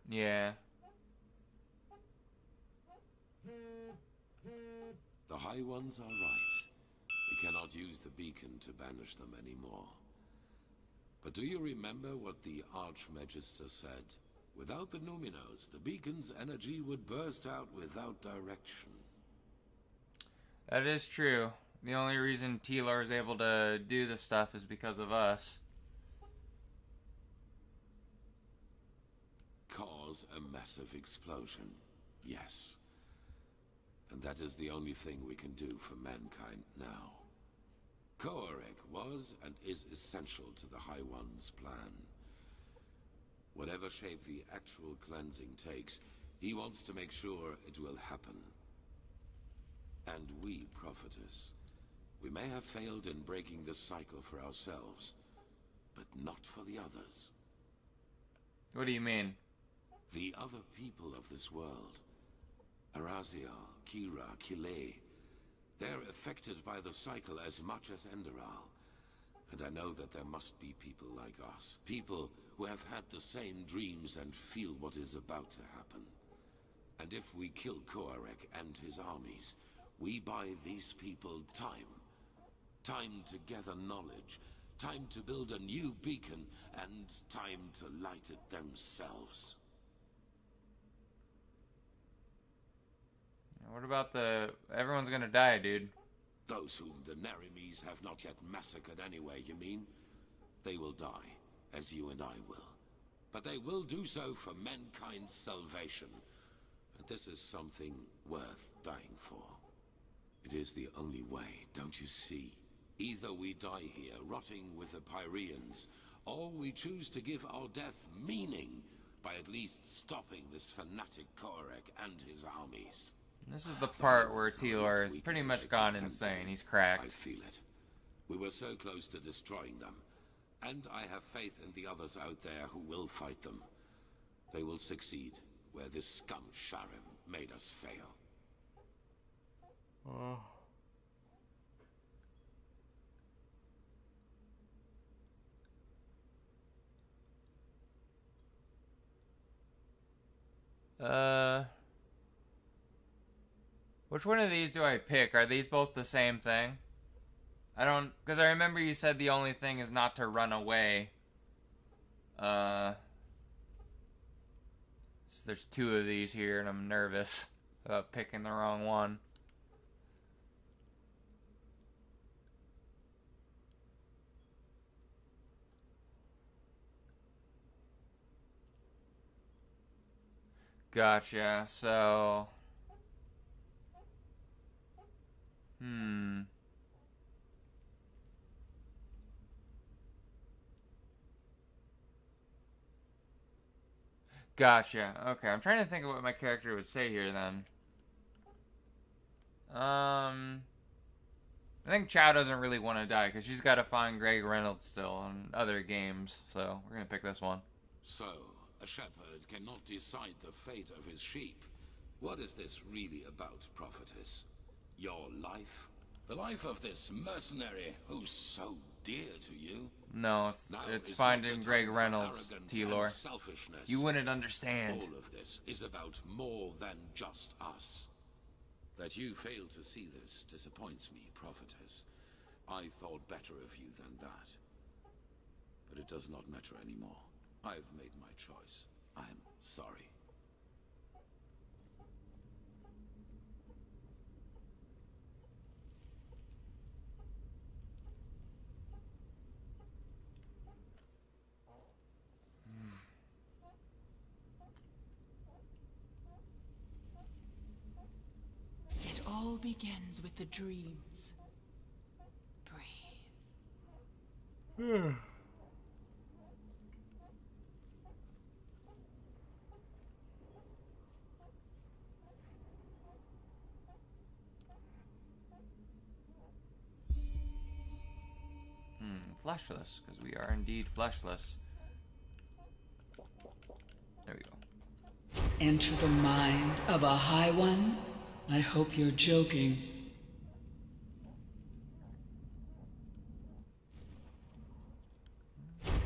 Speaker 1: Yeah.
Speaker 2: The High Ones are right. We cannot use the beacon to banish them anymore. But do you remember what the Archmagister said? Without the Numinos, the beacon's energy would burst out without direction.
Speaker 1: That is true. The only reason T-Lore is able to do this stuff is because of us.
Speaker 2: Cause a massive explosion. Yes. And that is the only thing we can do for mankind now. Koarek was and is essential to the High One's plan. Whatever shape the actual cleansing takes, he wants to make sure it will happen. And we, Prophetess, we may have failed in breaking the cycle for ourselves, but not for the others.
Speaker 1: What do you mean?
Speaker 2: The other people of this world, Araziel, Kira, Kile. They're affected by the cycle as much as Enderal. And I know that there must be people like us. People who have had the same dreams and feel what is about to happen. And if we kill Koarek and his armies, we buy these people time. Time to gather knowledge. Time to build a new beacon. And time to light it themselves.
Speaker 1: What about everyone's gonna die, dude?
Speaker 2: Those whom the Nerimes have not yet massacred anyway, you mean? They will die, as you and I will. But they will do so for mankind's salvation. And this is something worth dying for. It is the only way, don't you see? Either we die here, rotting with the Pyreans, or we choose to give our death meaning by at least stopping this fanatic Koarek and his armies.
Speaker 1: This is the part where Tilor has pretty much gone insane. He's cracked.
Speaker 2: I feel it. We were so close to destroying them. And I have faith in the others out there who will fight them. They will succeed where this scum Sharim made us fail.
Speaker 1: Oh. Which one of these do I pick? Are these both the same thing? I don't... Because I remember you said the only thing is not to run away. So there's two of these here, and I'm nervous about picking the wrong one. Gotcha, so... Gotcha. Okay, I'm trying to think of what my character would say here then. I think Chow doesn't really want to die because she's got to find Greg Reynolds still in other games, so we're gonna pick this one.
Speaker 2: So, a shepherd cannot decide the fate of his sheep. What is this really about, prophetess? Your life? The life of this mercenary who's so dear to you?
Speaker 1: No, it's finding Greg Reynolds, Tilor. You wouldn't understand.
Speaker 2: All of this is about more than just us. That you fail to see this disappoints me, prophetess. I thought better of you than that. But it does not matter anymore. I've made my choice. I'm sorry.
Speaker 9: It all begins with the dreams. Breathe.
Speaker 1: Fleshless, because we are indeed fleshless. There we go.
Speaker 9: Enter the mind of a High One? I hope you're joking.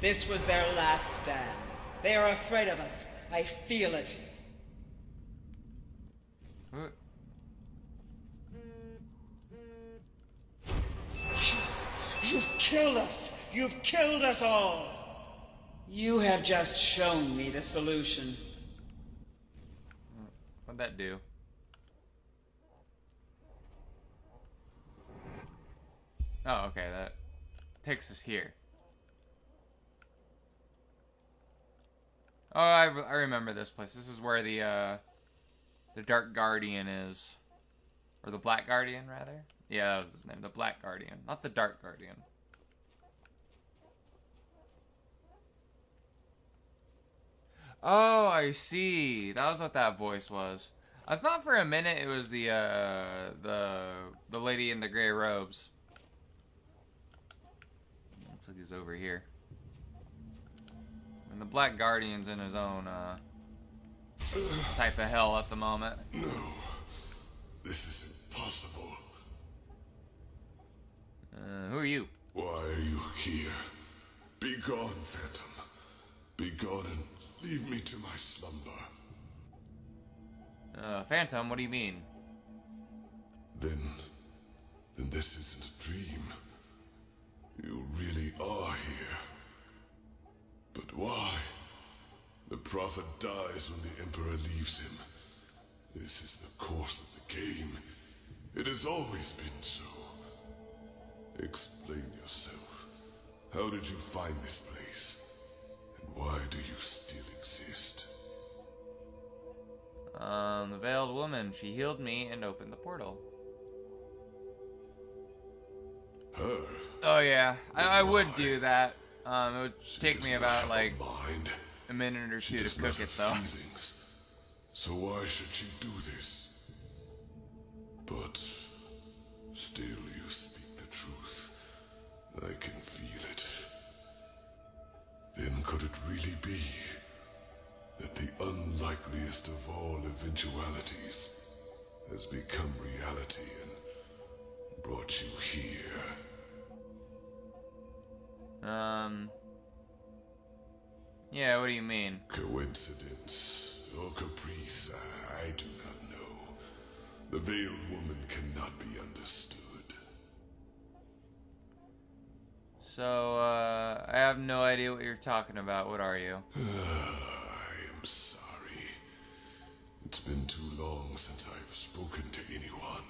Speaker 9: This was their last stand. They are afraid of us. I feel it.
Speaker 1: What?
Speaker 9: You've killed us! You've killed us all! You have just shown me the solution.
Speaker 1: What'd that do? Oh, okay, that takes us here. Oh, I remember this place. This is where the Dark Guardian is. Or the Black Guardian, rather. Yeah, that was his name. The Black Guardian. Not the Dark Guardian. Oh, I see. That was what that voice was. I thought for a minute it was the lady in the gray robes. Looks like he's over here. And the Black Guardian's in his own type of hell at the moment.
Speaker 6: No, This is impossible.
Speaker 1: Who are you?
Speaker 6: Why are you here? Be gone, Phantom. Be gone and leave me to my slumber.
Speaker 1: Phantom, what do you mean?
Speaker 6: Then this isn't a dream. You really are here. But why? The Prophet dies when the Emperor leaves him. This is the course of the game. It has always been so. Explain yourself. How did you find this place? And why do you still exist?
Speaker 1: The veiled woman. She healed me and opened the portal.
Speaker 6: Her?
Speaker 1: Oh yeah, I would do that. It would take me about like a minute or two to cook it though.
Speaker 6: Feelings. So why should she do this? But still you speak the truth. I can feel it. Then could it really be that the unlikeliest of all eventualities has become reality and brought you here?
Speaker 1: Yeah, what do you mean?
Speaker 6: Coincidence or caprice, I do not know. The veiled woman cannot be understood.
Speaker 1: So, I have no idea what you're talking about. What are you?
Speaker 6: I am sorry. It's been too long since I've spoken to anyone.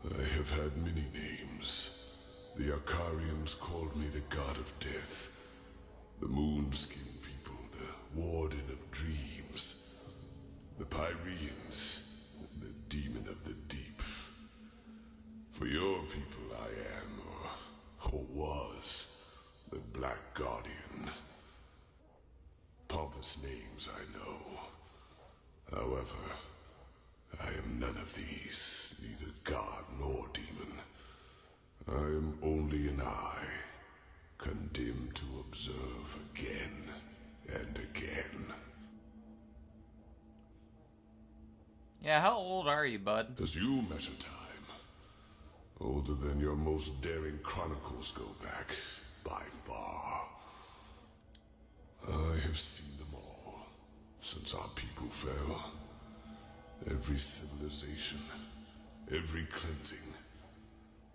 Speaker 6: I have had many names. The Arcarians called me the God of Death. The Moonskin people, the Warden of Dreams. The Pyreans, the Demon of the Deep. For your people I am, or was, the Black Guardian. Pompous names, I know. However, I am none of these, neither god nor demon. I am only an eye, condemned to observe again and again.
Speaker 1: Yeah, how old are you, bud?
Speaker 6: As you measure time, older than your most daring chronicles go back, by far. I have seen them all, since our people fell. Every civilization, every cleansing,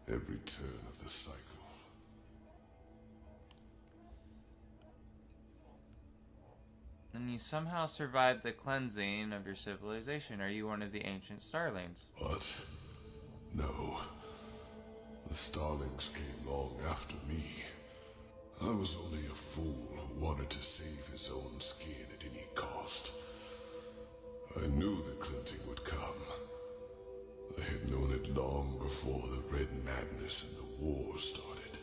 Speaker 6: every turn of the cycle.
Speaker 1: And you somehow survived the cleansing of your civilization. Are you one of the ancient starlings?
Speaker 6: What? No. The starlings came long after me. I was only a fool who wanted to save his own skin at any cost. I knew the cleansing would come. I had known it long before the Red Madness and the war started.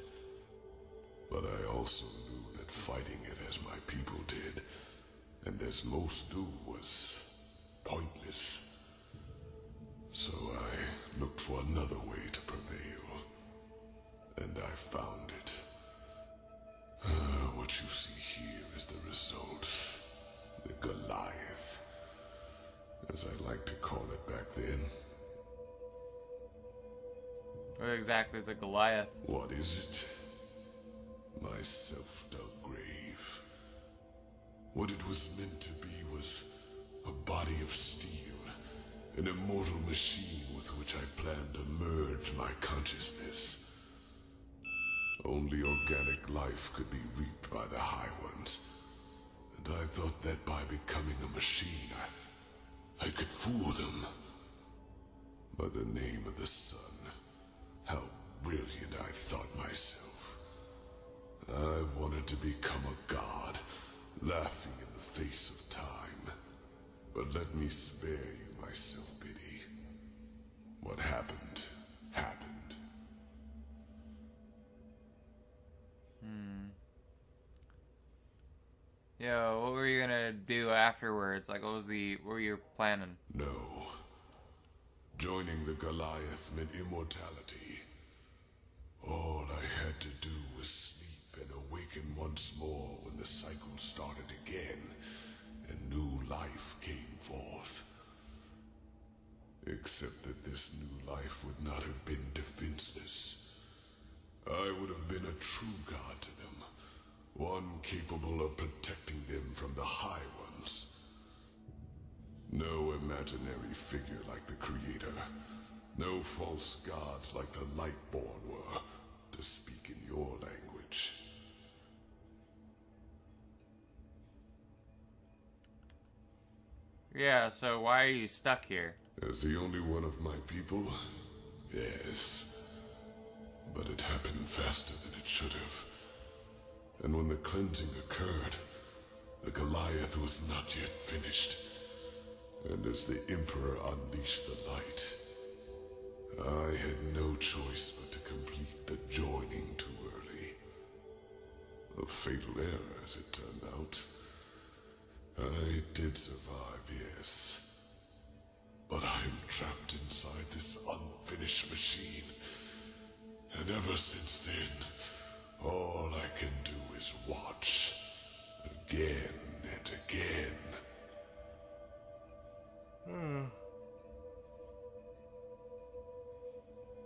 Speaker 6: But I also knew that fighting it as my people did, and as most do, was pointless. So I looked for another way to prevail. And I found it. What you see here is the result. The Goliath, as I like to call it back then.
Speaker 1: What exactly is a Goliath?
Speaker 6: What is it? My self-dug grave. What it was meant to be was a body of steel, an immortal machine with which I planned to merge my consciousness. Only organic life could be reaped by the High Ones, and I thought that by becoming a machine, I could fool them. By the name of the sun, how brilliant I thought myself. I wanted to become a god, laughing in the face of time. But let me spare you my self-pity. What happened, happened.
Speaker 1: Yo, what were you gonna do afterwards? Like, what were you planning?
Speaker 6: No. Joining the Goliath meant immortality. All I had to do was sleep and awaken once more when the cycle started again, and new life came forth. Except
Speaker 3: Except that this new life would not have been defenseless. I would have been a true god to them, one capable of protecting them from the High Ones. No imaginary figure like the Creator, no false gods like the Lightborn were, to speak in your language.
Speaker 1: Yeah, so why are you stuck here?
Speaker 3: As the only one of my people, yes. But it happened faster than it should have. And when the cleansing occurred, the Goliath was not yet finished. And as the Emperor unleashed the light, I had no choice but to complete the joining too early. A fatal error, as it turned out. I did survive, yes. But I am trapped inside this unfinished machine. And ever since then, all I can do is watch. Again and again.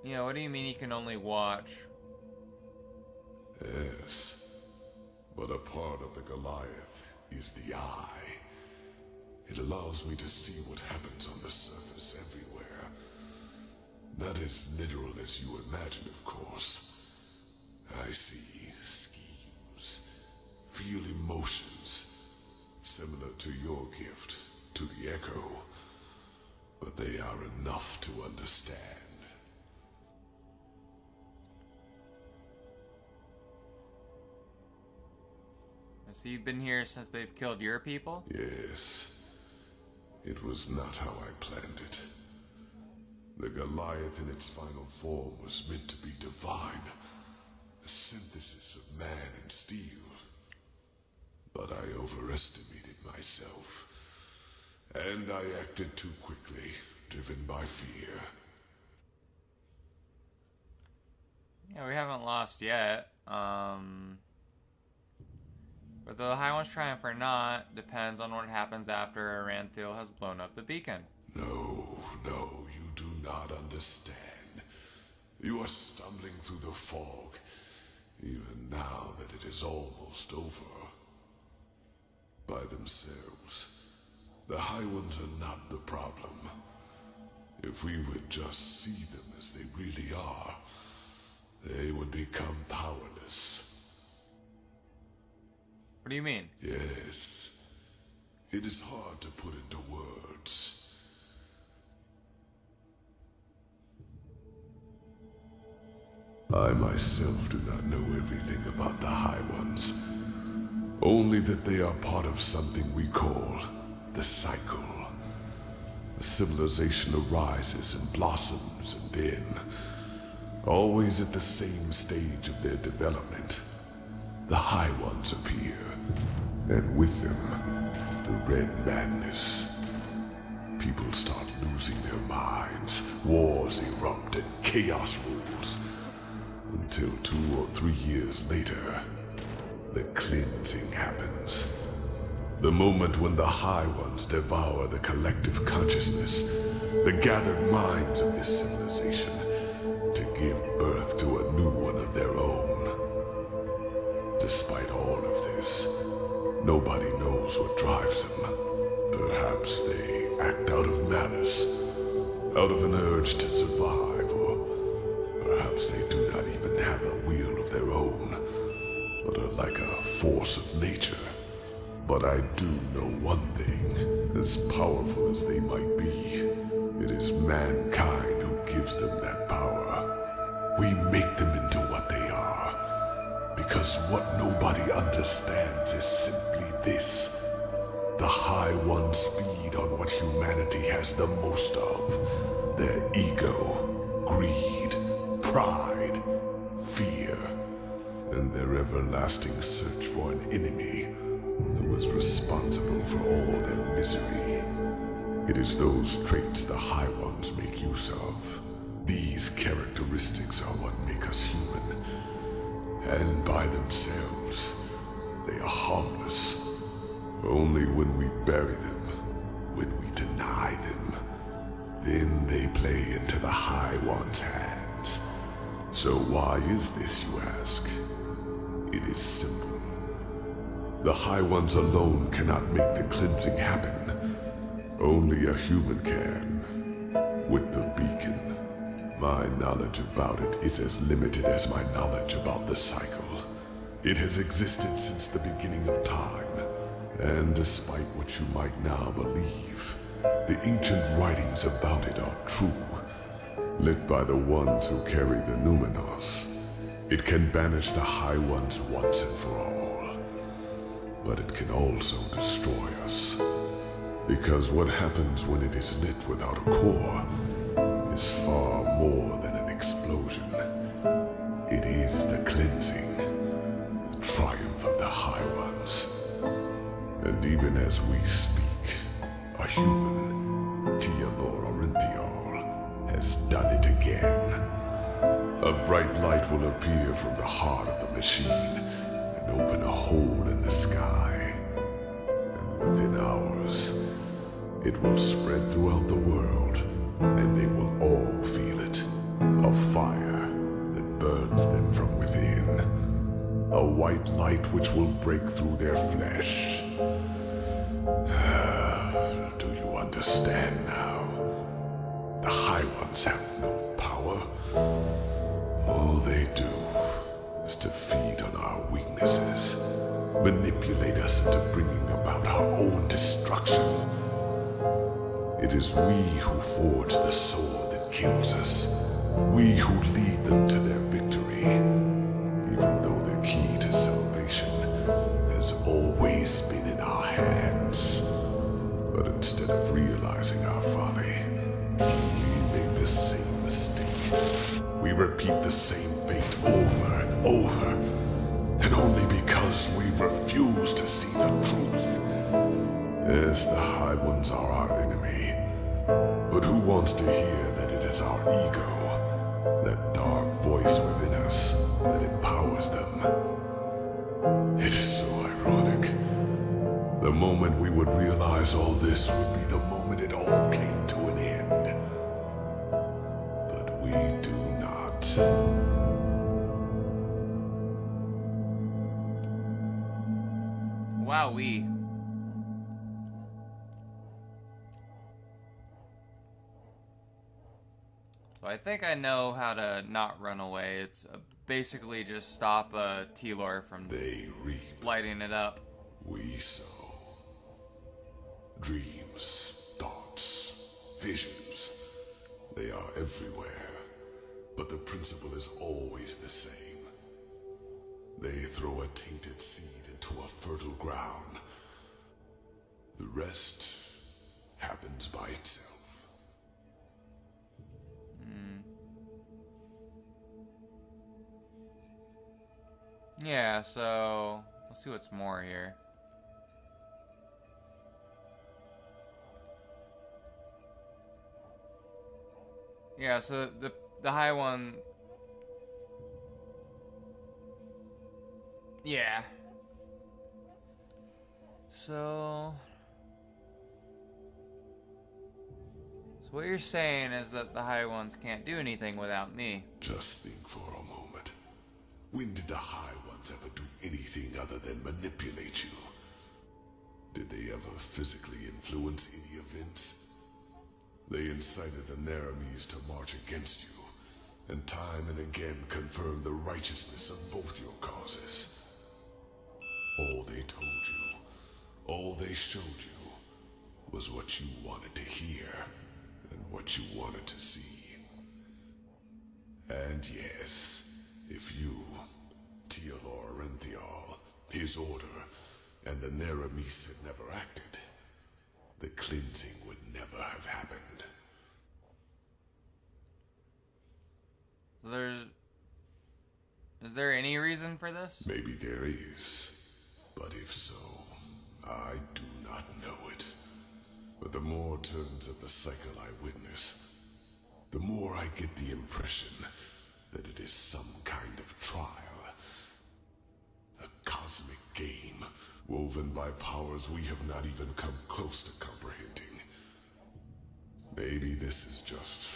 Speaker 1: Yeah, what do you mean you can only watch?
Speaker 3: Yes. But a part of the Goliath is the eye. It allows me to see what happens on the surface everywhere. Not as literal as you imagine, of course. I see schemes, feel emotions, similar to your gift, to the Echo. But they are enough to understand.
Speaker 1: So you've been here since they've killed your people?
Speaker 3: Yes. It was not how I planned it. The Goliath in its final form was meant to be divine, a synthesis of man and steel. But I overestimated myself, and I acted too quickly, driven by fear.
Speaker 1: Yeah, we haven't lost yet. Whether the High Ones triumph or not depends on what happens after Aranthiel has blown up the beacon.
Speaker 3: No, you do not understand. You are stumbling through the fog, even now that it is almost over. By themselves, the High Ones are not the problem. If we would just see them as they really are, they would become powerless.
Speaker 1: What do you mean?
Speaker 3: Yes. It is hard to put into words. I myself do not know everything about the High Ones. Only that they are part of something we call the cycle. The civilization arises and blossoms, and then, always at the same stage of their development, the High Ones appear, and with them, the Red Madness. People start losing their minds, wars erupt, and chaos rules. Until 2 or 3 years later, the cleansing happens. The moment when the High Ones devour the collective consciousness, the gathered minds of this civilization, to give birth to a new one of their own. Despite all of this, nobody knows what drives them. Perhaps they act out of malice, out of an urge to survive, or perhaps they do not even have a will of their own, but are like a force of nature. But I do know one thing, as powerful as they might be, it is mankind who gives them that power. We make them into what they are, because what nobody understands is simply this. The High Ones feed on what humanity has the most of, their ego, greed, pride, fear, and their everlasting search for an enemy who was responsible for all their misery. It is those traits the High Ones make use of. These characteristics are what make us human. And by themselves, they are harmless. Only when we bury them, when we deny them, then they play into the High One's hands. So why is this, you ask? It is simple. The High Ones alone cannot make the cleansing happen. Only a human can. With the beacon. My knowledge about it is as limited as my knowledge about the cycle. It has existed since the beginning of time, and despite what you might now believe, the ancient writings about it are true. Lit by the ones who carry the Numenos, it can banish the High Ones once and for all. But it can also destroy us. Because what happens when it is lit without a core is far more than an explosion. It is the cleansing, the triumph of the High Ones. And even as we speak, a human, Tealor Orinthiol, has done it again. A bright light will appear from the heart of the machine and open a hole in the sky. And within hours, it will spread throughout the world, and they will all feel it. A fire that burns them from within. A white light which will break through their flesh. Do you understand now? The High Ones have no power. All they do is to feed on our weaknesses, manipulate us into bringing about our own destruction. It is we who forge the sword that kills us. We who lead them to their victory. Even though the key to salvation has always been in our hands. But instead of realizing our folly, we make the same mistake. We repeat the same fate over and over. And only because we refuse to see the truth. Yes, the High Ones are our enemy. But who wants to hear that it is our ego, that dark voice within us, that empowers them? It is so ironic. The moment we would realize all this would be the moment it all came to an end. But we do not.
Speaker 1: Wowee. So I think I know how to not run away. It's basically just stop Tealor from lighting it up.
Speaker 3: We sow. Dreams, thoughts, visions. They are everywhere. But the principle is always the same. They throw a tainted seed into a fertile ground. The rest happens by itself.
Speaker 1: Yeah, so let's see what's more here. Yeah, so the High One. Yeah. So what you're saying is that the High Ones can't do anything without me.
Speaker 3: Just think for a moment. When did the High Ones ever do anything other than manipulate you? Did they ever physically influence any events? They incited the Naramis to march against you, and time and again confirmed the righteousness of both your causes. All they told you, all they showed you, was what you wanted to hear, and what you wanted to see. And yes, if you, Tealor Orinthiol, his order, and the Naramis had never acted, the cleansing would never have happened.
Speaker 1: Is there any reason for this?
Speaker 3: Maybe there is. But if so, I do not know it. But the more turns of the cycle I witness, the more I get the impression that it is some kind of trial. A cosmic game, woven by powers we have not even come close to comprehending. Maybe this is just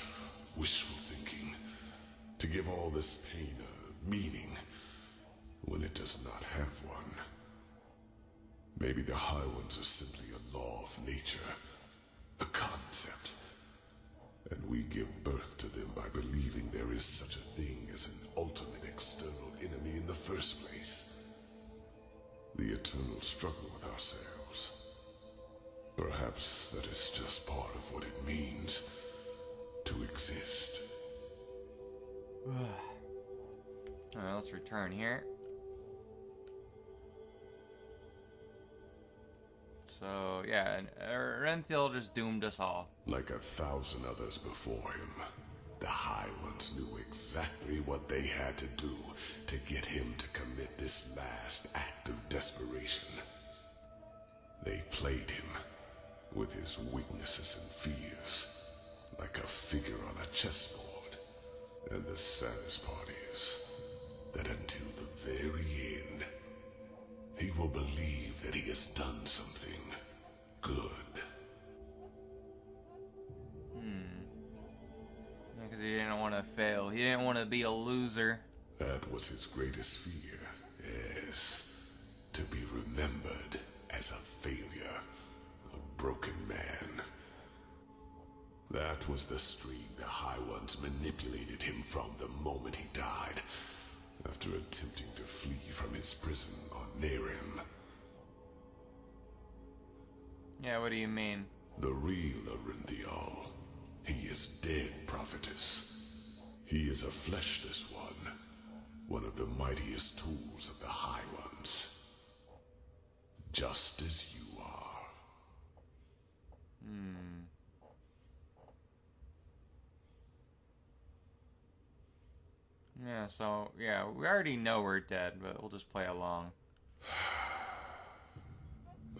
Speaker 3: wishful thinking to give all this pain a meaning when it does not have one. Maybe the High Ones are simply a law of nature, a concept, and we give birth to them by believing there is such a thing as an ultimate external enemy in the first place. The eternal struggle with ourselves. Perhaps that is just part of what it means to exist.
Speaker 1: Alright, let's return here. So, yeah, and Renthil just doomed us all.
Speaker 3: Like 1,000 others before him, the High Ones knew exactly what they had to do to get him to commit this last act of desperation. They played him with his weaknesses and fears, like a figure on a chessboard. And the saddest part is that until the very end, he will believe that he has done something good.
Speaker 1: Yeah, because he didn't want to fail. He didn't want to be a loser.
Speaker 3: That was his greatest fear, yes. To be remembered as a failure, a broken man. That was the string the High Ones manipulated him from the moment he died, after attempting to flee from his prison on Nerim.
Speaker 1: Yeah, what do you mean?
Speaker 3: The real Arinthial. He is dead, prophetess. He is a fleshless one of the mightiest tools of the High Ones. Just as you are.
Speaker 1: Yeah, so, yeah, we already know we're dead, but we'll just play along.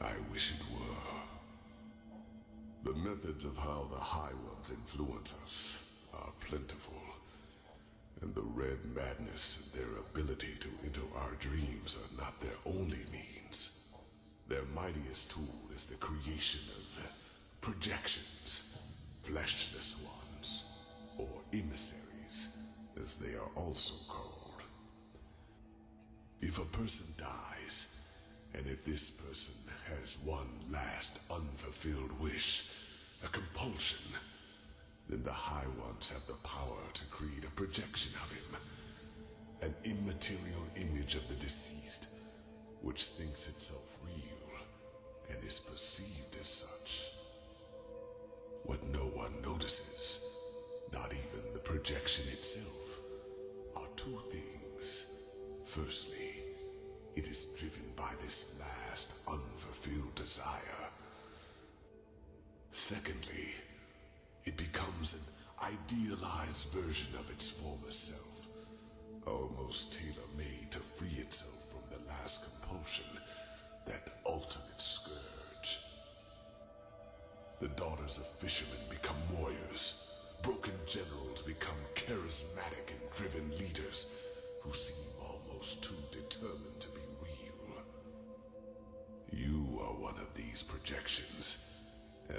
Speaker 3: I wish it were. The methods of how the High Ones influence us are plentiful, and the Red Madness and their ability to enter our dreams are not their only means. Their mightiest tool is the creation of projections, fleshless ones, or emissaries, as they are also called. If a person dies, and if this person has one last unfulfilled wish, a compulsion, then the High Ones have the power to create a projection of him, an immaterial image of the deceased, which thinks itself real and is perceived as such. What no one notices, not even the projection itself, are two things. Firstly, it is driven by this last unfulfilled desire. Secondly, it becomes an idealized version of its former self, almost tailor-made to free itself from the last compulsion, that ultimate scourge. The daughters of fishermen become warriors. Broken generals become charismatic and driven leaders who seem almost too determined to be real. You are one of these projections,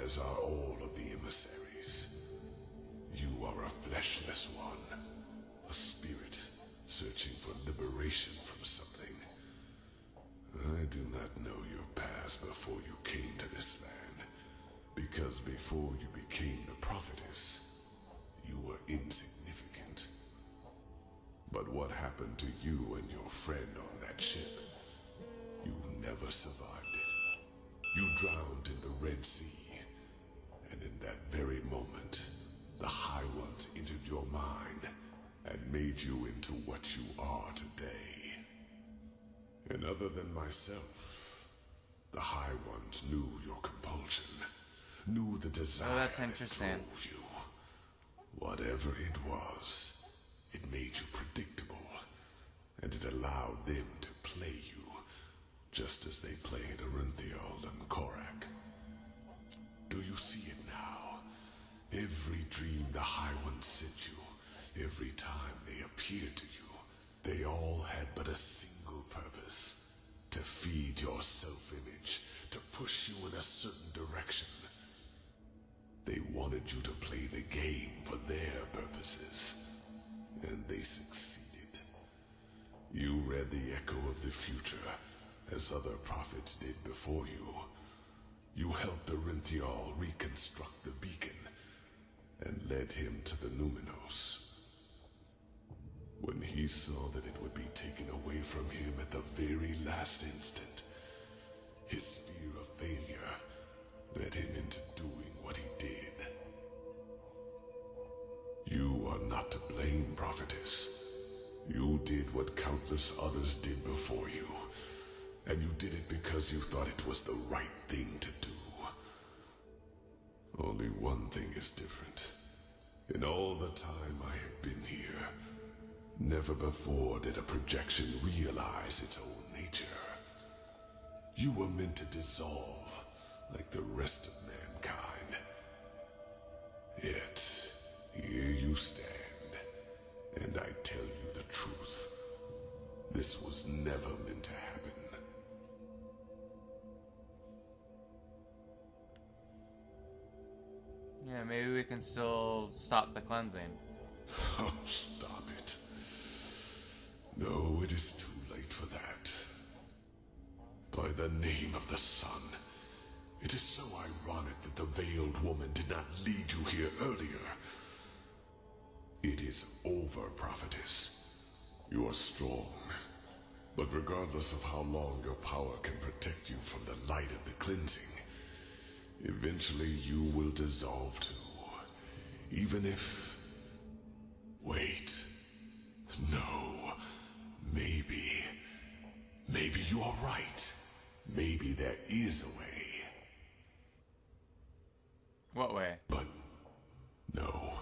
Speaker 3: as are all of the emissaries. You are a fleshless one, a spirit searching for liberation from something. I do not know your past before you came to this land, because before you became the prophetess, you were insignificant. But what happened to you and your friend on that ship? You never survived it. You drowned in the Red Sea. And in that very moment, the High Ones entered your mind and made you into what you are today. And other than myself, the High Ones knew your compulsion, knew the desire
Speaker 1: that's interesting.
Speaker 3: that drove you. Whatever it was, it made you predictable, and it allowed them to play you, just as they played Arinthial and Korak. Do you see it now? Every dream the High Ones sent you, every time they appeared to you, they all had but a single purpose: to feed your self-image, to push you in a certain direction. They wanted you to play the game for their purposes, and they succeeded. You read the echo of the future, as other prophets did before you. You helped Enderal reconstruct the beacon, and led him to the Numinos. When he saw that it would be taken away from him at the very last instant, his fear of failure led him into doing what he did. You are not to blame, prophetess. You did what countless others did before you, and you did it because you thought it was the right thing to do. Only one thing is different. In all the time I have been here, never before did a projection realize its own nature. You were meant to dissolve like the rest of mankind. Yet, here you stand, and I tell you the truth. This was never meant to happen.
Speaker 1: Yeah, maybe we can still stop the cleansing.
Speaker 3: Oh, stop it. No, it is too late for that. By the name of the sun, it is so ironic that the veiled woman did not lead you here earlier. It is over, prophetess. You are strong. But regardless of how long your power can protect you from the light of the cleansing, eventually you will dissolve too. Even if... Wait. No. Maybe. Maybe you are right. Maybe there is a way.
Speaker 1: What way?
Speaker 3: But no.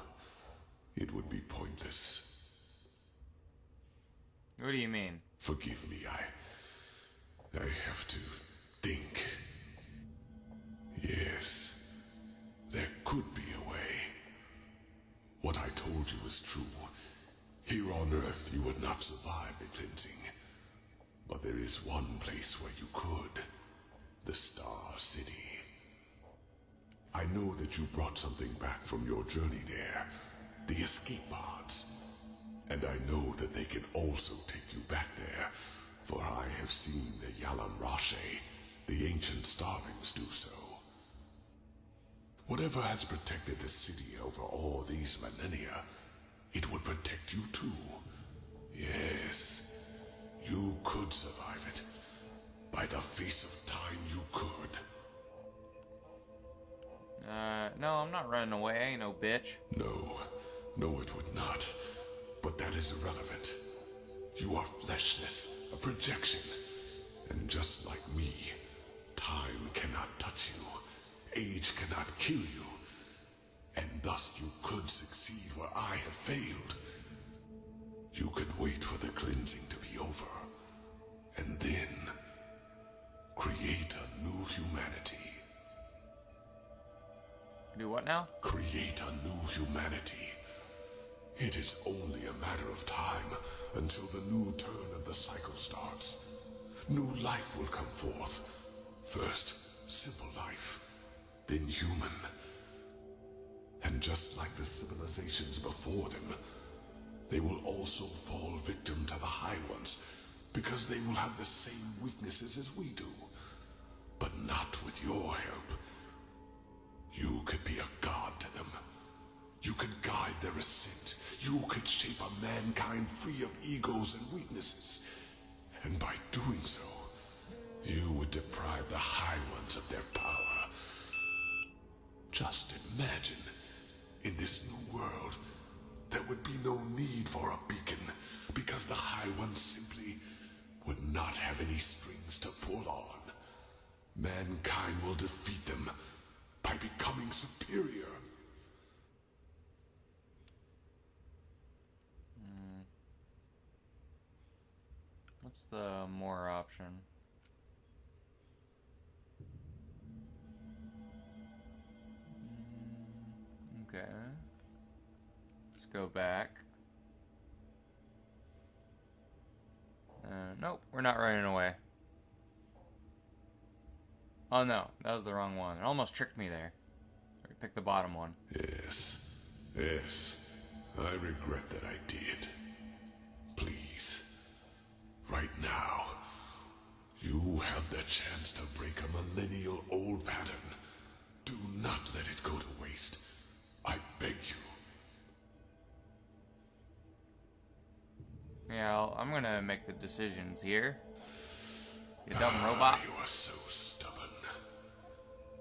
Speaker 3: It would be pointless.
Speaker 1: What do you mean?
Speaker 3: Forgive me, I have to think. Yes, there could be a way. What I told you is true. Here on Earth, you would not survive the cleansing. But there is one place where you could. The Star City. I know that you brought something back from your journey there. The escape pods. And I know that they can also take you back there. For I have seen the Yalan Rashe, the ancient starlings, do so. Whatever has protected the city over all these millennia, it would protect you too. Yes, you could survive it. By the face of time, you could.
Speaker 1: No, I'm not running away. I ain't no bitch.
Speaker 3: No, it would not. But that is irrelevant. You are fleshless, a projection. And just like me, time cannot touch you. Age cannot kill you. And thus you could succeed where I have failed. You could wait for the cleansing to be over. And then create a new humanity.
Speaker 1: Do what now?
Speaker 3: Create a new humanity. It is only a matter of time until the new turn of the cycle starts. New life will come forth. First, simple life, then human. And just like the civilizations before them, they will also fall victim to the High Ones, because they will have the same weaknesses as we do. But not with your help. You could be a god to them. You could guide their ascent. You could shape a mankind free of egos and weaknesses. And by doing so, you would deprive the High Ones of their power. Just imagine, in this new world, there would be no need for a beacon, because the High Ones simply would not have any strings to pull on. Mankind will defeat them by becoming superior.
Speaker 1: What's the more option? Okay. Let's go back. Nope, we're not running away. Oh no, that was the wrong one. It almost tricked me there. Or pick the bottom one.
Speaker 3: Yes. I regret that I did. Please, right now, you have the chance to break a millennial-old pattern. Do not let it go to waste. I beg you.
Speaker 1: Yeah, I'm gonna make the decisions here. You dumb robot.
Speaker 3: You are so stubborn.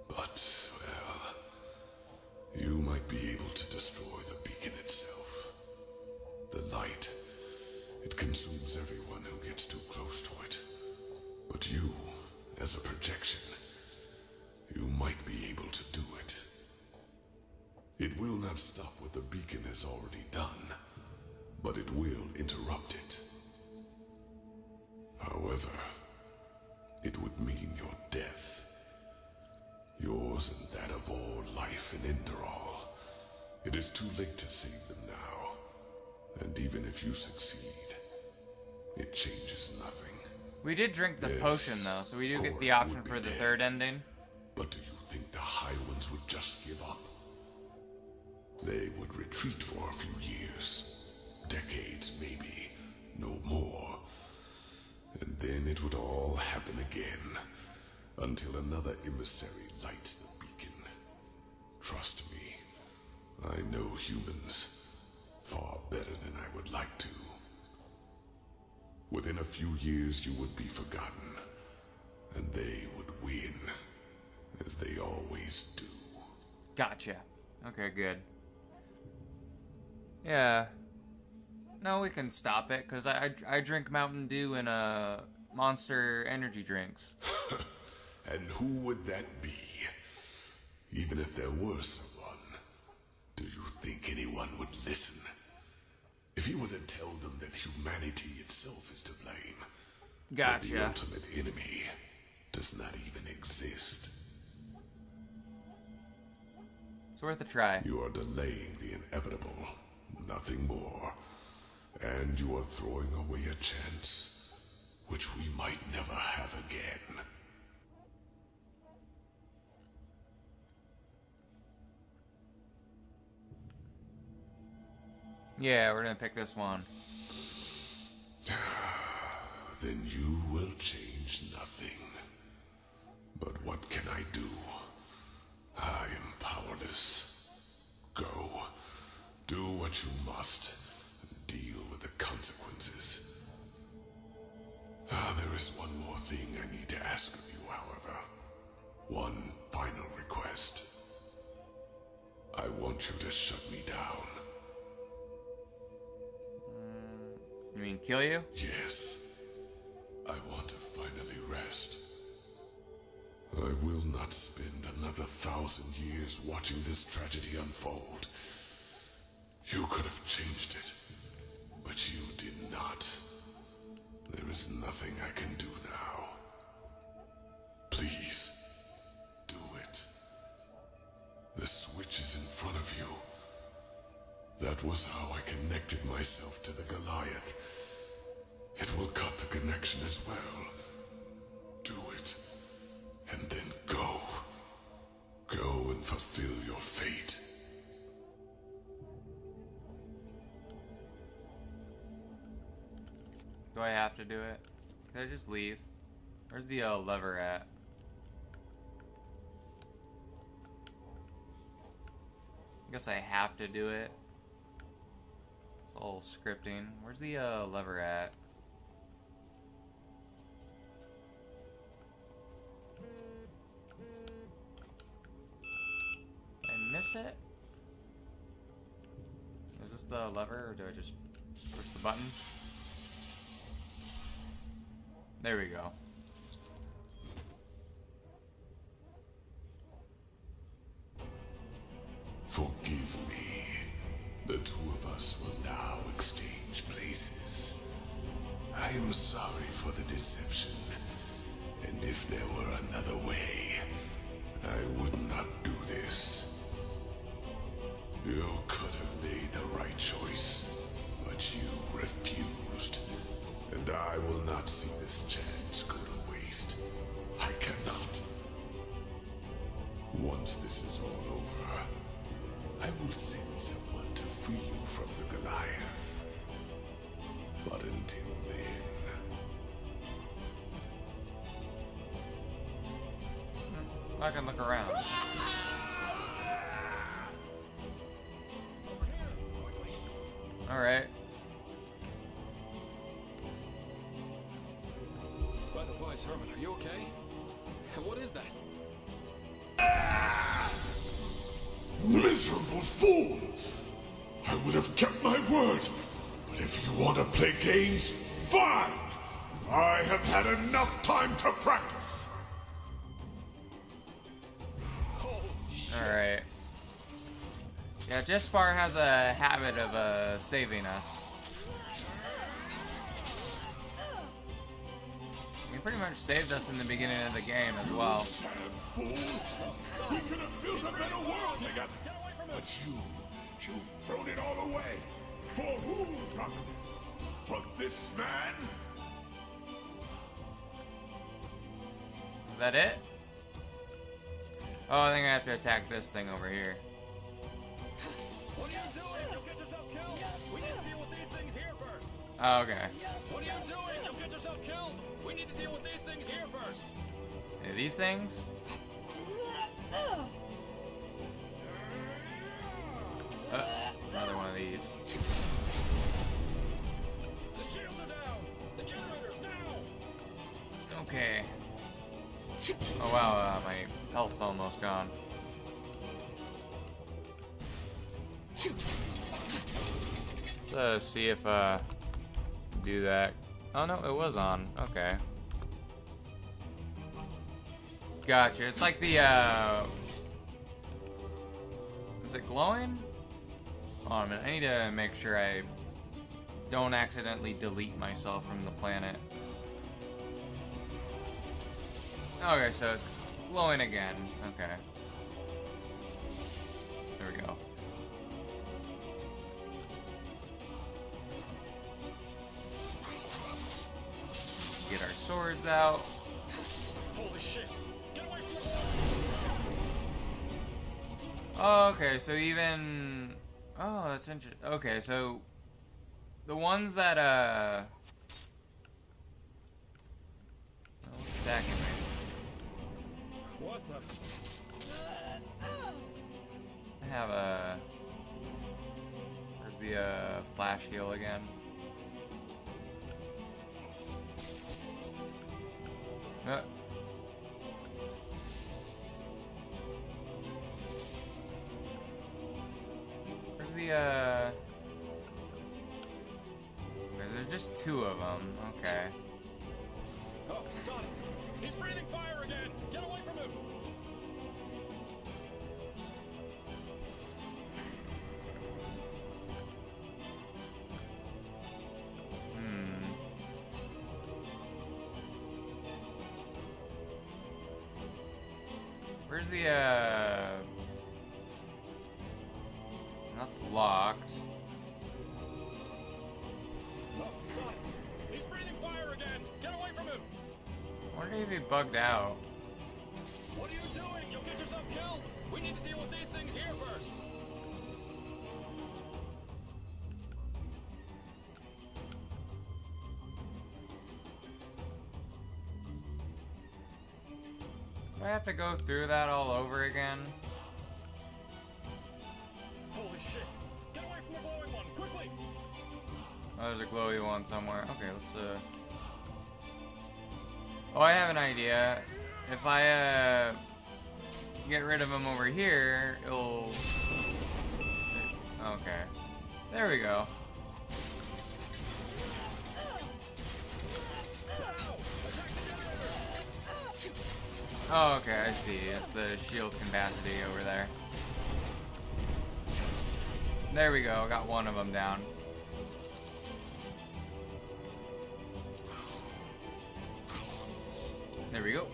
Speaker 3: But, well, you might be able to destroy the beacon itself. The light, it consumes everyone who gets too close to it. But you, as a projection, you might be able to do it. It will not stop what the beacon has already done, but it will interrupt it. However, it would mean your death. Yours and that of all life in Enderal. It is too late to save them now. And even if you succeed, it changes nothing.
Speaker 1: We did drink the potion though, so we do get the option for the third ending.
Speaker 3: But do you think the High Ones would just give up? They would retreat for a few years. Decades, maybe. No more. And then it would all happen again. Until another emissary lights the beacon. Trust me, I know humans far better than I would like to. Within a few years you would be forgotten, and they would win, as they always do.
Speaker 1: Gotcha. Okay, good. Yeah. No, we can stop it, because I drink Mountain Dew and Monster energy drinks.
Speaker 3: And who would that be? Even if there were someone, do you think anyone would listen? If you were to tell them that humanity itself is to blame, that the ultimate enemy does not even exist.
Speaker 1: It's worth a try.
Speaker 3: You are delaying the inevitable, nothing more. And you are throwing away a chance, which we might never have again.
Speaker 1: Yeah, we're gonna pick this one.
Speaker 3: Then you will change nothing. But what can I do? I am powerless. Go. Do what you must. Deal with the consequences. There is one more thing I need to ask of you, however. One final request. I want you to shut me down.
Speaker 1: You mean kill you?
Speaker 3: Yes. I want to finally rest. I will not spend another 1,000 years watching this tragedy unfold. You could have changed it, but you did not. There is nothing I can do now. Please, do it. The switch is in front of you. That was how I connected myself to the Goliath. It will cut the connection as well. Do it, and then go. Go and fulfill your fate.
Speaker 1: Do I have to do it? Can I just leave? Where's the lever at? I guess I have to do it. It's all scripting. Where's the lever at? Did I miss it? Is this the lever, or do I just push the button? There we go.
Speaker 3: Forgive me. The two of us will now exchange places. I am sorry for the deception. And if there were another way, I would not do this. You could have made the right choice, but you refused. And I will not see this chance go to waste. I cannot. Once this is all over, I will send someone to free you from the Goliath. But until then...
Speaker 1: I can look around. Alright.
Speaker 7: By the wise hermit, are you okay? And what is that?
Speaker 3: Miserable fool! I would have kept my word, but if you want to play games, fine! I have had enough time to practice!
Speaker 1: Alright. Yeah, Jespar has a habit of saving us. He pretty much saved us in the beginning of the game as well.
Speaker 3: Damn fool! We could have built a better world together! But you've thrown it all away! For whom, prophetess? For this man?
Speaker 1: Is that it? Oh, I think I have to attack this thing over here.
Speaker 20: What are you doing? You'll get yourself killed. We need to deal with these things here first.
Speaker 1: Oh, okay.
Speaker 20: What are you doing? You'll get yourself killed. We need to deal with these things here first.
Speaker 1: Yeah, these things? Another one of these.
Speaker 20: The shields are down. The generators now.
Speaker 1: Okay. Oh wow, my health's almost gone. Let's see if do that. Oh no, it was on. Okay. Gotcha. It's like the is it glowing? Hold on a minute. I need to make sure I don't accidentally delete myself from the planet. Okay, so it's glowing again. Okay. There we go. Get our swords out.
Speaker 20: Holy shit. Get away from the
Speaker 1: Okay, so even... Oh, that's interesting. Okay, so... The ones that, oh, what's attacking me?
Speaker 20: What the?
Speaker 1: I have a... Where's the, flash heal again? Where's the, There's just two of them. Okay.
Speaker 20: Oh, Sonic. He's breathing fire again. Get away from him.
Speaker 1: Where's the, That's locked.
Speaker 20: Oh, Sonic. He's breathing fire again. Get away from him.
Speaker 1: I wonder if he bugged out.
Speaker 20: What are you doing? You'll get yourself killed. We need to deal with these things here first.
Speaker 1: Do I have to go through that all over again?
Speaker 20: Holy shit. Get away from the glowing one, quickly.
Speaker 1: Oh, there's a glowy one somewhere. Okay, let's, Oh, I have an idea. If I, get rid of him over here, it'll... Okay. There we go. Oh, okay, I see. It's the shield capacity over there. There we go. Got one of them down. There we go.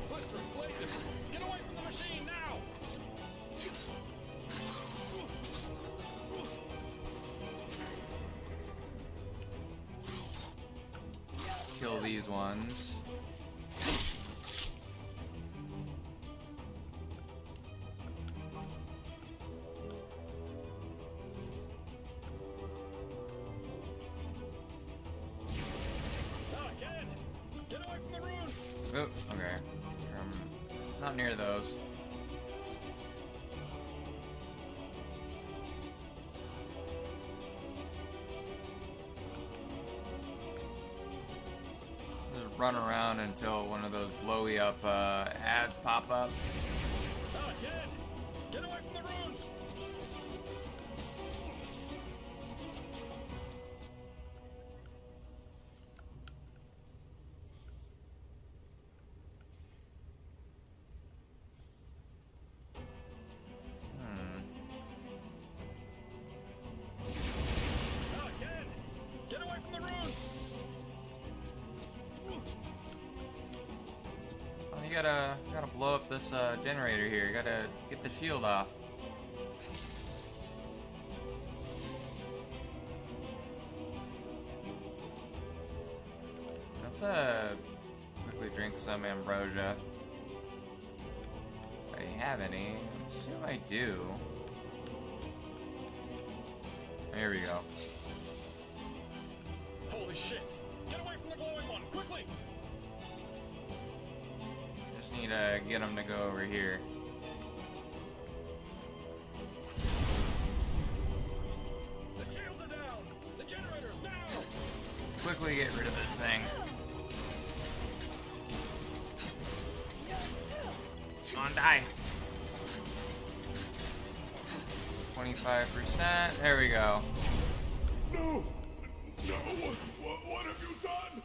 Speaker 20: Blistering blazes. Get away from the machine now.
Speaker 1: kill these ones.
Speaker 20: Get away from the ruins!
Speaker 1: Oh, okay. Not near those. Just run around until one of those blowy up ads pop up.
Speaker 20: Get away from the ruins! Get away from the ruins!
Speaker 1: Oh, you gotta blow up this generator here. You gotta get the shield off. Let's quickly drink some ambrosia. If I have any, I assume I do. Here we go.
Speaker 20: Holy shit! Get away from the glowing one, quickly!
Speaker 1: Just need to get them to go over here.
Speaker 20: The shields are down! The generators now!
Speaker 1: Quickly get rid of this thing. Come on, die. 25%. There we go.
Speaker 3: No! No! What have you done?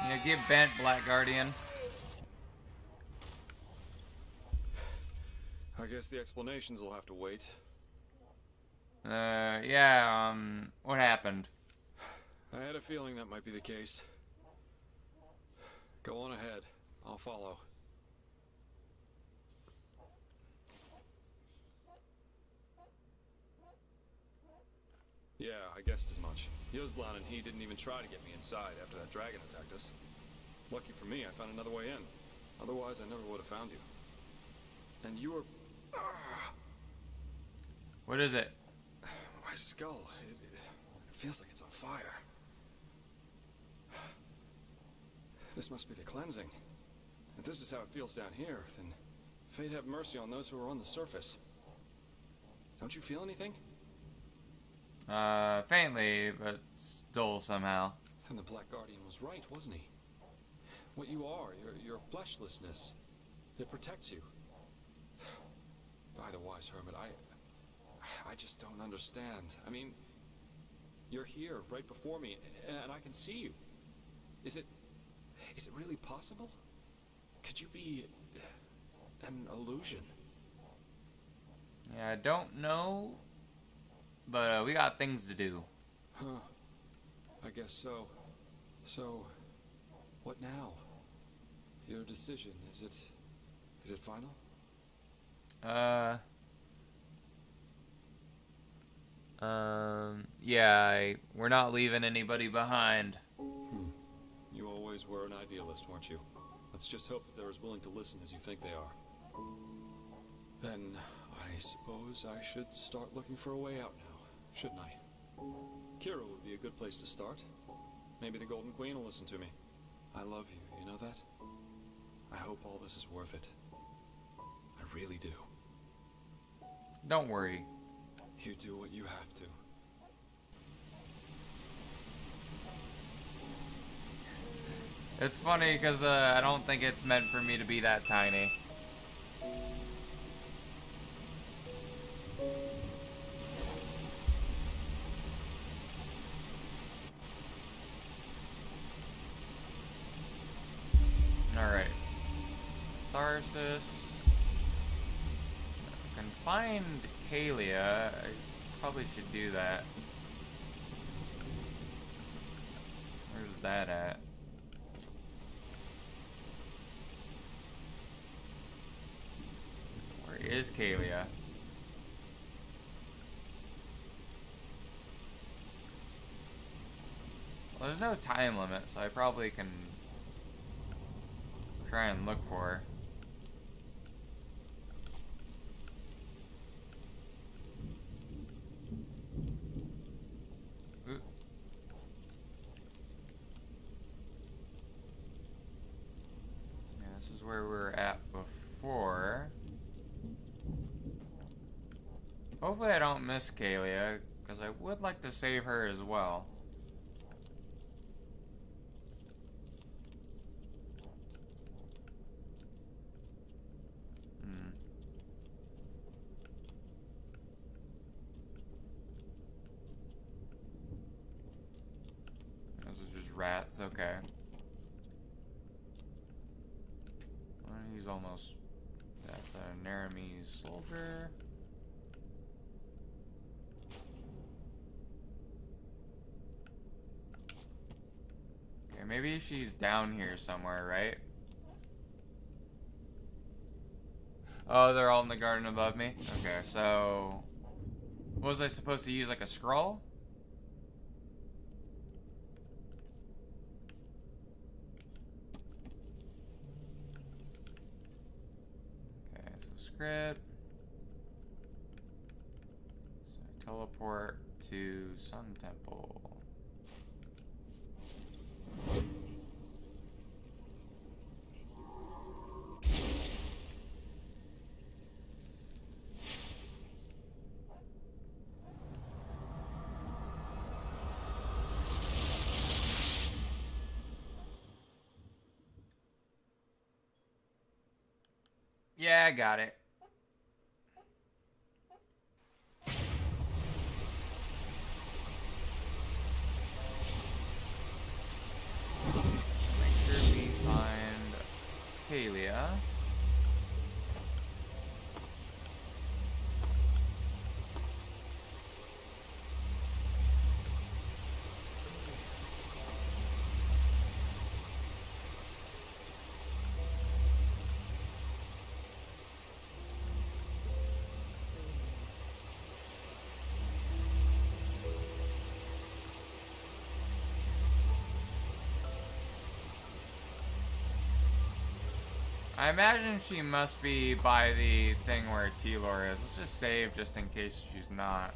Speaker 1: Yeah, get bent, Black Guardian.
Speaker 7: I guess the explanations will have to wait.
Speaker 1: Yeah, what happened?
Speaker 7: I had a feeling that might be the case. Go on ahead. I'll follow. Yeah, I guessed as much. Yuzlan and he didn't even try to get me inside after that dragon attacked us. Lucky for me, I found another way in. Otherwise, I never would have found you. And you were...
Speaker 1: What is it?
Speaker 7: My skull. It feels like it's on fire. This must be the cleansing. If this is how it feels down here, then fate have mercy on those who are on the surface. Don't you feel anything?
Speaker 1: Faintly, but still somehow.
Speaker 7: Then the Black Guardian was right, wasn't he? What you are, your fleshlessness, it protects you. By the wise hermit, I just don't understand. I mean, you're here, right before me, and I can see you. Is it really possible? Could you be an illusion?
Speaker 1: Yeah, I don't know, but we got things to do.
Speaker 7: Huh. I guess so. So, what now? Your decision, is it final?
Speaker 1: Yeah, we're not leaving anybody behind.
Speaker 7: You always were an idealist, weren't you? Let's just hope that they're as willing to listen as you think they are. Then, I suppose I should start looking for a way out now, shouldn't I? Kira would be a good place to start. Maybe the Golden Queen will listen to me. I love you, you know that? I hope all this is worth it. I really do.
Speaker 1: Don't worry.
Speaker 7: You do what you have to.
Speaker 1: It's funny because I don't think it's meant for me to be that tiny. Alright. Tharsis. I can find Kalia. I probably should do that. Where's that at? Where is Kalia? Well, there's no time limit, so I probably can try and look for her. Ooh. Yeah, this is where we were at before. Hopefully I don't miss Kalia, because I would like to save her as well. Those are just rats, okay. Well, he's almost... That's a Naramese soldier. Okay, maybe she's down here somewhere, right? Oh, they're all in the garden above me? Okay, so... What was I supposed to use, like a scroll? Okay, so script. So teleport to Sun Temple. Yeah, I got it. Make sure we find Kalia. I imagine she must be by the thing where T-Lore is. Let's just save just in case she's not.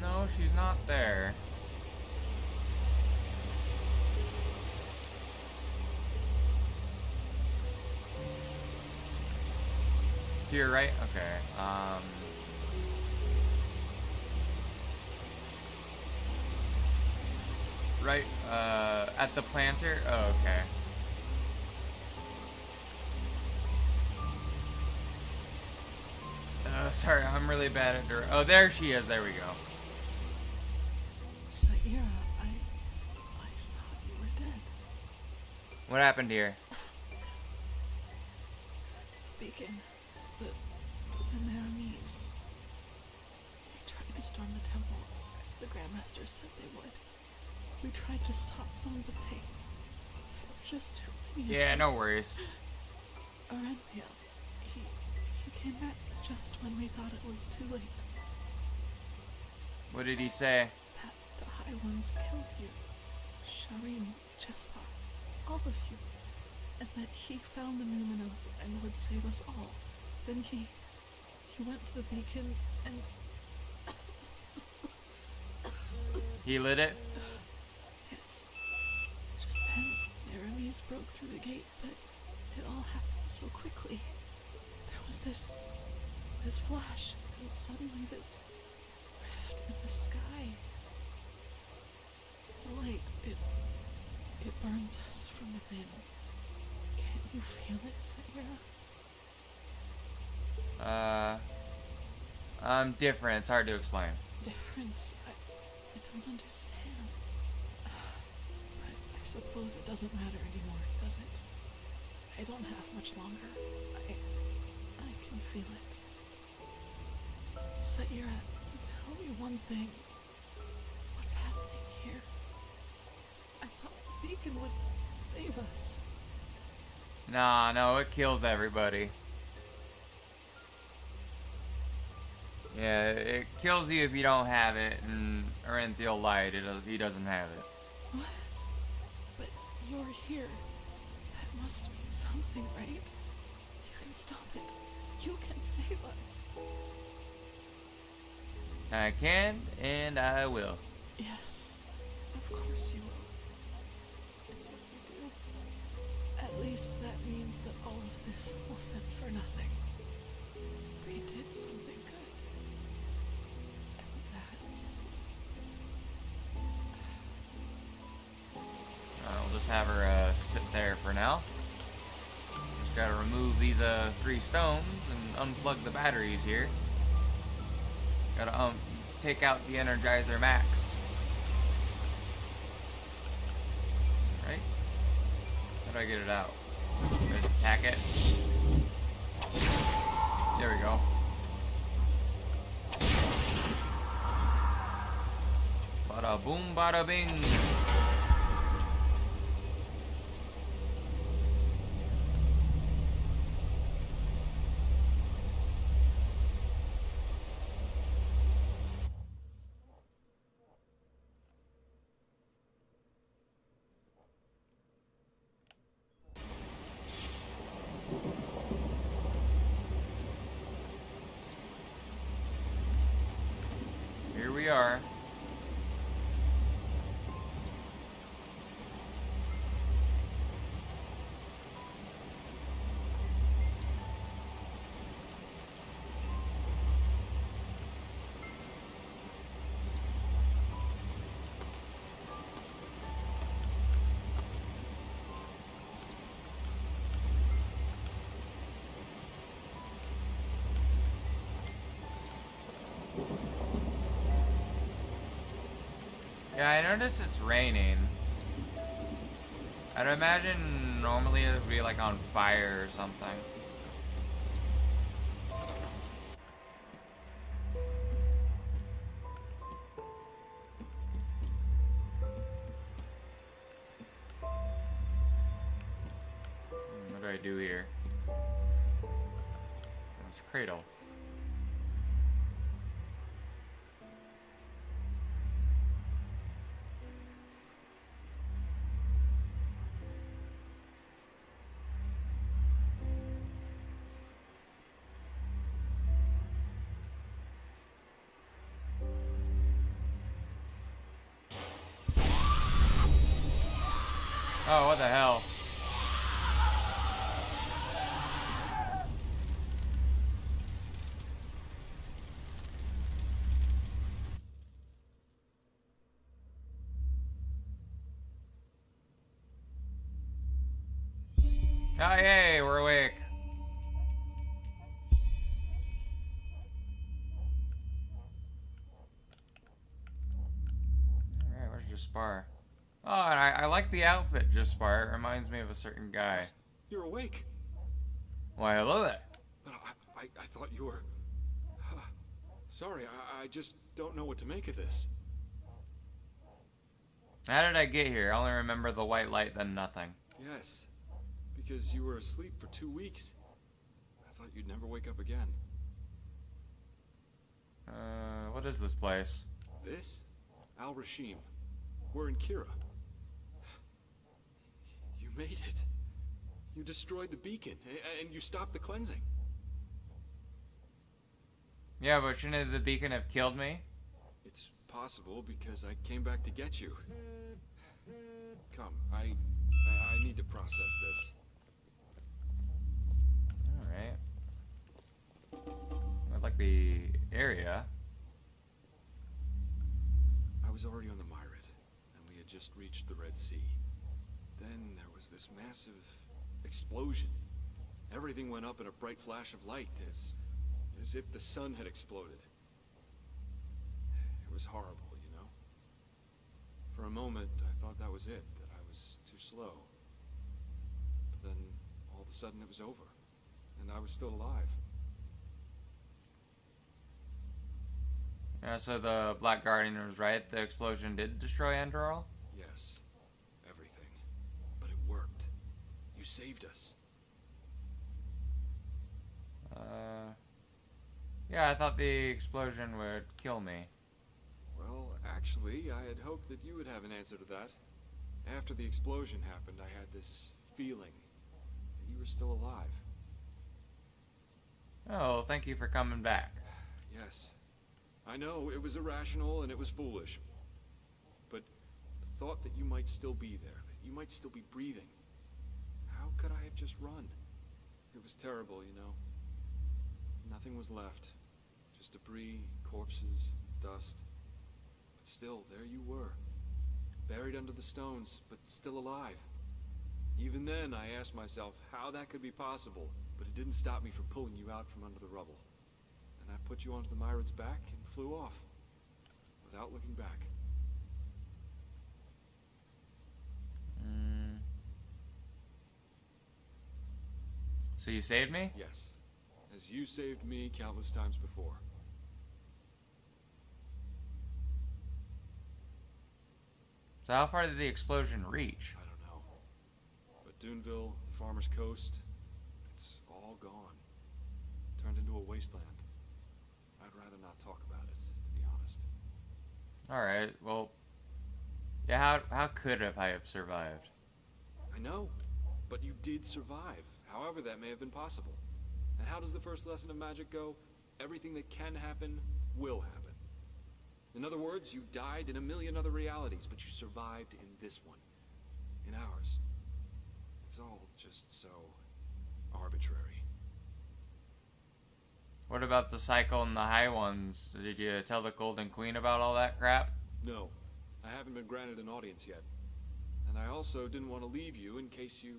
Speaker 1: No, she's not there. To your right? Okay. Right, at the planter? Oh, okay. Sorry, I'm really bad at oh, there she is. There we go.
Speaker 12: Saira, I thought you were dead.
Speaker 1: What happened here?
Speaker 12: Beacon. The Naramese. They tried to storm the temple, as the Grandmaster said they would. We tried to stop them, but they were just too many.
Speaker 1: Yeah, no worries.
Speaker 12: Orenthiel, he came back just when we thought it was too late.
Speaker 1: What did he say?
Speaker 12: That the High Ones killed you. Shireen, Jespar, all of you. And that he found the Numinos and would save us all. Then he went to the beacon and...
Speaker 1: He lit it?
Speaker 12: Yes. Just then, Naramese broke through the gate, but it all happened so quickly. There was this flash, and suddenly this rift in the sky. The light, it burns us from within. Can't you feel it, Saira?
Speaker 1: Different. It's hard to explain.
Speaker 12: Different? I don't understand. I suppose it doesn't matter anymore, does it? I don't have much longer. I can feel it. Saira, tell me one thing. What's happening here? I thought the beacon would save us.
Speaker 1: Nah, no, it kills everybody. Yeah, it kills you if you don't have it, and Orenthil lied, he doesn't have it.
Speaker 12: What? But you're here. That must mean something, right? You can stop it. You can save us.
Speaker 1: I can, and I will.
Speaker 12: Yes, of course you will. It's what you do. At least that means that all of this wasn't for nothing. We did something good. And that's...
Speaker 1: We'll just have her sit there for now. Just gotta remove these 3 stones and unplug the batteries here. Gotta take out the Energizer Max. Right? How do I get it out? Just attack it. There we go. Bada boom, bada bing. Here we are. Yeah, I noticed it's raining. I'd imagine normally it would be like on fire or something. What do I do here? It's cradle. Oh, what the hell? Oh, yay, we're awake. Alright, where's Jaspar? Oh, and I like the outfit, Jaspar. It reminds me of a certain guy.
Speaker 7: You're awake.
Speaker 1: Why, hello there.
Speaker 7: But I thought you were... Sorry, I just don't know what to make of this.
Speaker 1: How did I get here? I only remember the white light, then nothing.
Speaker 7: Yes, because you were asleep for 2 weeks. I thought you'd never wake up again.
Speaker 1: What is this place?
Speaker 7: This? Al-Rashim. We're in Kira. You made it. You destroyed the beacon, and you stopped the cleansing.
Speaker 1: Yeah, but shouldn't the beacon have killed me?
Speaker 7: It's possible because I came back to get you. Come, I need to process this.
Speaker 1: Alright. I like the area.
Speaker 7: I was already on the Myrid, and we had just reached the Red Sea. Then there was this massive explosion. Everything went up in a bright flash of light, as if the sun had exploded. It was horrible, you know? For a moment, I thought that was it, that I was too slow. But then, all of a sudden, it was over, and I was still alive.
Speaker 1: Yeah, so the Black Guardian was right. The explosion did destroy Enderal?
Speaker 7: Yes. Everything. But it worked. You saved us.
Speaker 1: Yeah, I thought the explosion would kill me.
Speaker 7: Well, actually, I had hoped that you would have an answer to that. After the explosion happened, I had this feeling that you were still alive.
Speaker 1: Oh, thank you for coming back.
Speaker 7: Yes. I know, it was irrational and it was foolish. But the thought that you might still be there, that you might still be breathing, how could I have just run? It was terrible, you know. Nothing was left. Just debris, corpses, dust. But still, there you were. Buried under the stones, but still alive. Even then, I asked myself how that could be possible, but it didn't stop me from pulling you out from under the rubble. And I put you onto the Myrod's back and flew off, without looking back.
Speaker 1: So you saved me?
Speaker 7: Yes. As you saved me countless times before.
Speaker 1: So how far did the explosion reach?
Speaker 7: I don't know. But Duneville, the Farmer's Coast, it's all gone. Turned into a wasteland. I'd rather not talk about it, to be honest.
Speaker 1: Alright, well... Yeah, how could I have survived?
Speaker 7: I know, but you did survive, however that may have been possible. And how does the first lesson of magic go? Everything that can happen, will happen. In other words, you died in a million other realities, but you survived in this one. In ours. It's all just so arbitrary.
Speaker 1: What about the cycle and the high ones? Did you tell the Golden Queen about all that crap?
Speaker 7: No, I haven't been granted an audience yet. And I also didn't want to leave you in case you,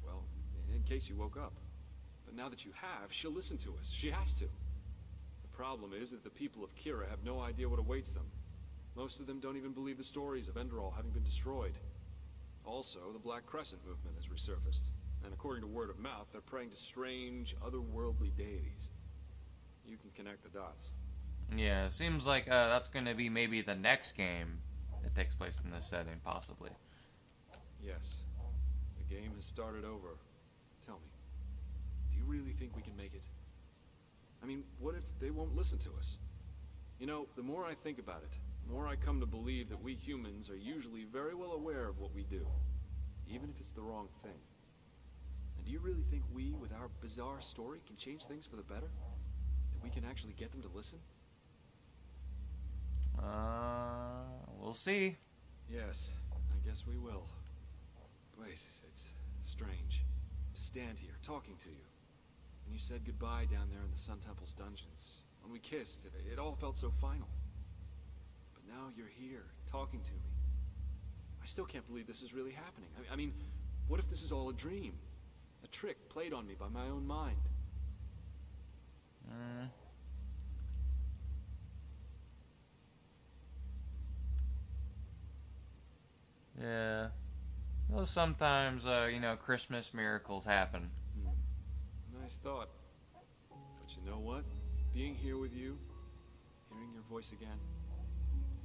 Speaker 7: well, in case you woke up. But now that you have, she'll listen to us. She has to. The problem is that the people of Kira have no idea what awaits them. Most of them don't even believe the stories of Enderal having been destroyed. Also, the Black Crescent movement has resurfaced. And according to word of mouth, they're praying to strange, otherworldly deities. You can connect the dots.
Speaker 1: Yeah, seems like that's going to be maybe the next game that takes place in this setting, possibly.
Speaker 7: Yes. The game has started over. Tell me, do you really think we can make it? I mean, what if they won't listen to us? You know, the more I think about it, the more I come to believe that we humans are usually very well aware of what we do, even if it's the wrong thing. And do you really think we, with our bizarre story, can change things for the better? That we can actually get them to listen?
Speaker 1: We'll see.
Speaker 7: Yes, I guess we will. Place, it's strange to stand here talking to you. When you said goodbye down there in the Sun Temple's dungeons, when we kissed, it all felt so final. But now you're here, talking to me. I still can't believe this is really happening. I mean, what if this is all a dream? A trick played on me by my own mind?
Speaker 1: Yeah. Well, sometimes, you know, Christmas miracles happen.
Speaker 7: Nice thought. But you know what? Being here with you, hearing your voice again,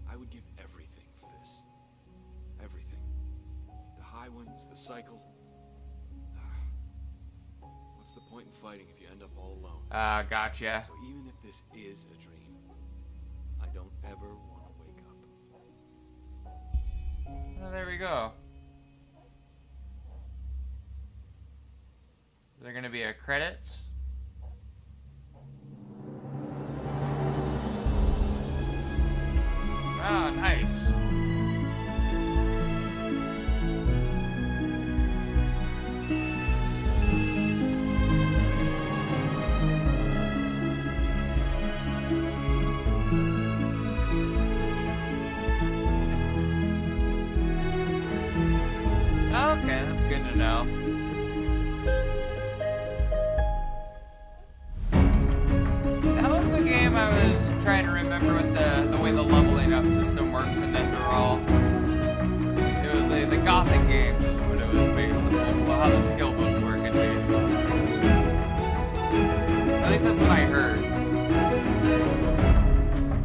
Speaker 7: I would give everything for this. Everything. The high ones, the cycle. What's the point in fighting if you end up all alone?
Speaker 1: Gotcha.
Speaker 7: So even if this is a dream, I don't ever want to wake up.
Speaker 1: Oh, there we go. Is there gonna be a credits? Ah, nice. Okay, that's good to know. That was the game I was trying to remember with the way the leveling up system works in Enderal. It was the Gothic games is what it was based on, well, how the skill books work at least. At least that's what I heard.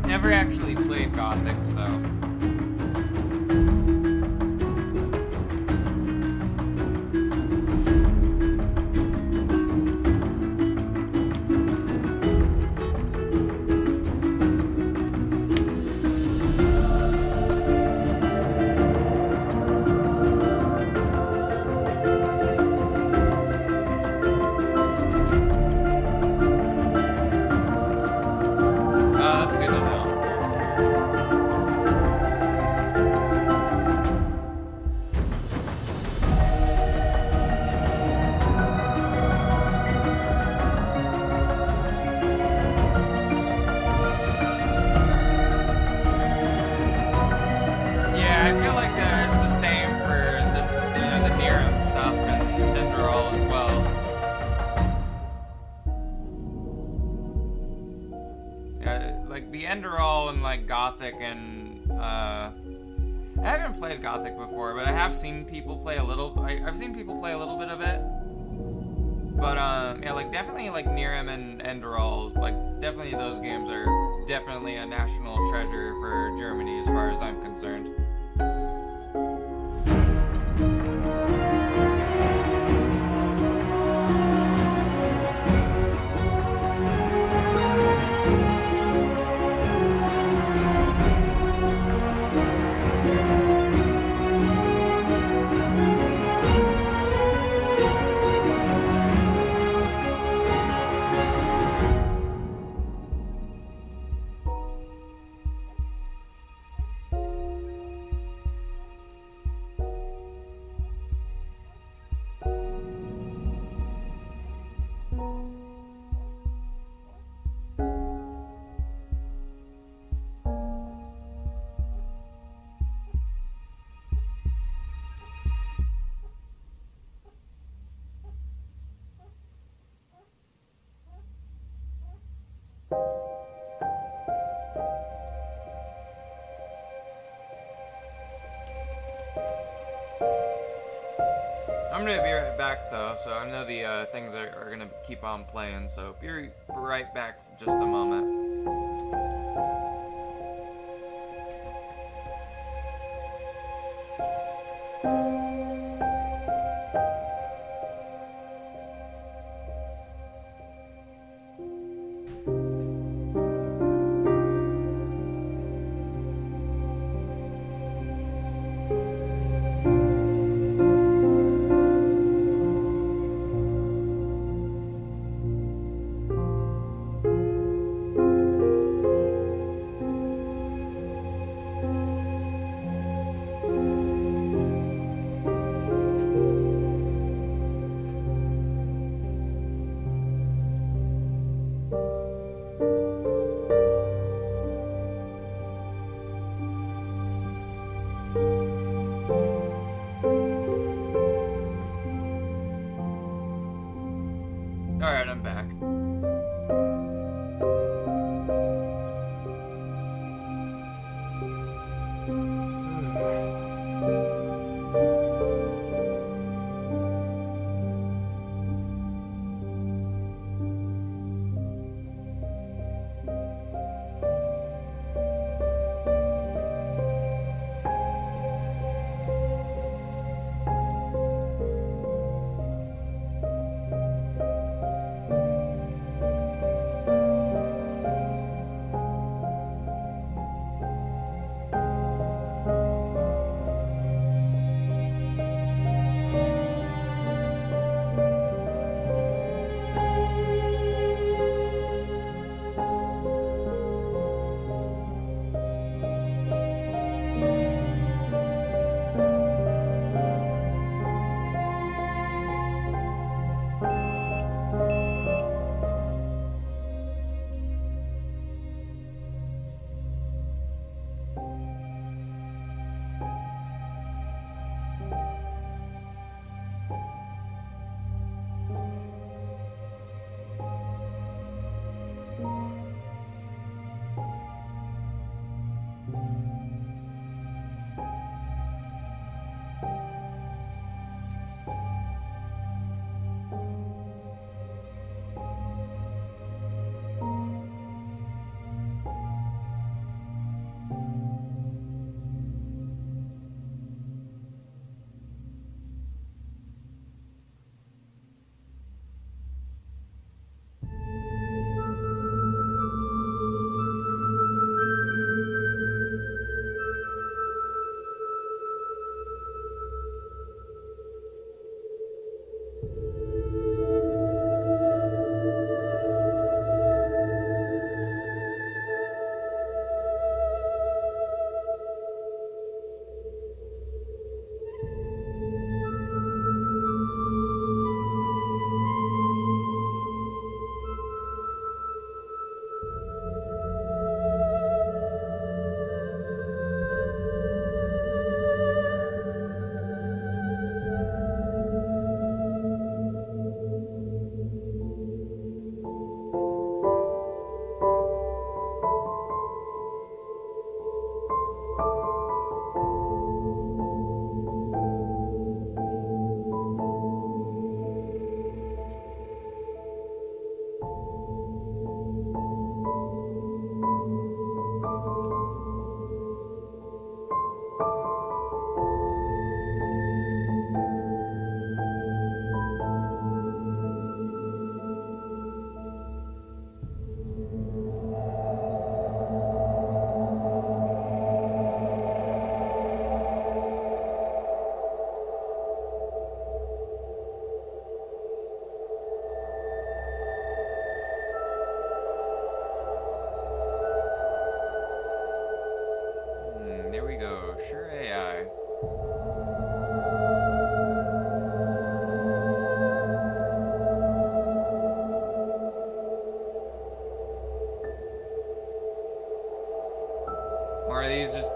Speaker 1: Never never actually played Gothic, so. That's good to know. Yeah, I feel like it's the same for this, the Nirim stuff and Enderal as well. Yeah, like the Enderal and like Gothic and I haven't played Gothic before, but I have seen people play a little. I've seen people play a little bit of it. But yeah, like definitely like Nirim and Enderal, like definitely those games are definitely a national treasure for Germany as far as I'm concerned. I'm gonna be right back though, so I know the things are gonna keep on playing, so be right back for just a moment. Alright, I'm back.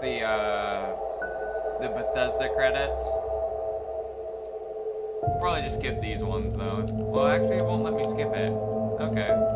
Speaker 1: the Bethesda credits. Probably just skip these ones though. Well, actually, it won't let me skip it. Okay.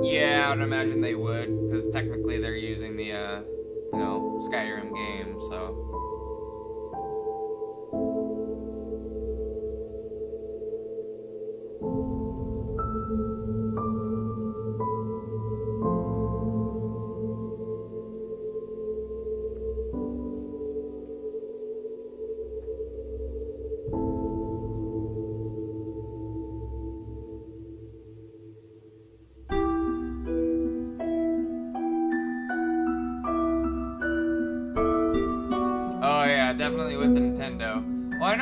Speaker 1: Yeah, I would imagine they would, because technically they're using the, Skyrim game, so. Oh yeah, definitely with Nintendo. Well, I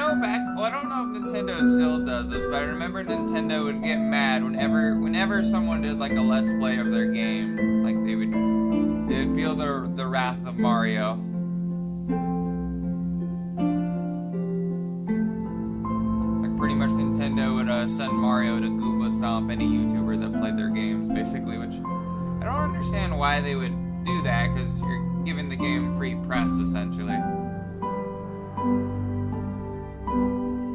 Speaker 1: don't know if Nintendo still does this, but I remember Nintendo would get mad whenever someone did like a Let's Play of their game. Like they would feel the wrath of Mario. Like pretty much Nintendo would send Mario to Goomba Stomp any YouTuber that played their games, basically, which I don't understand why they would do that, because you're giving the game free press, essentially.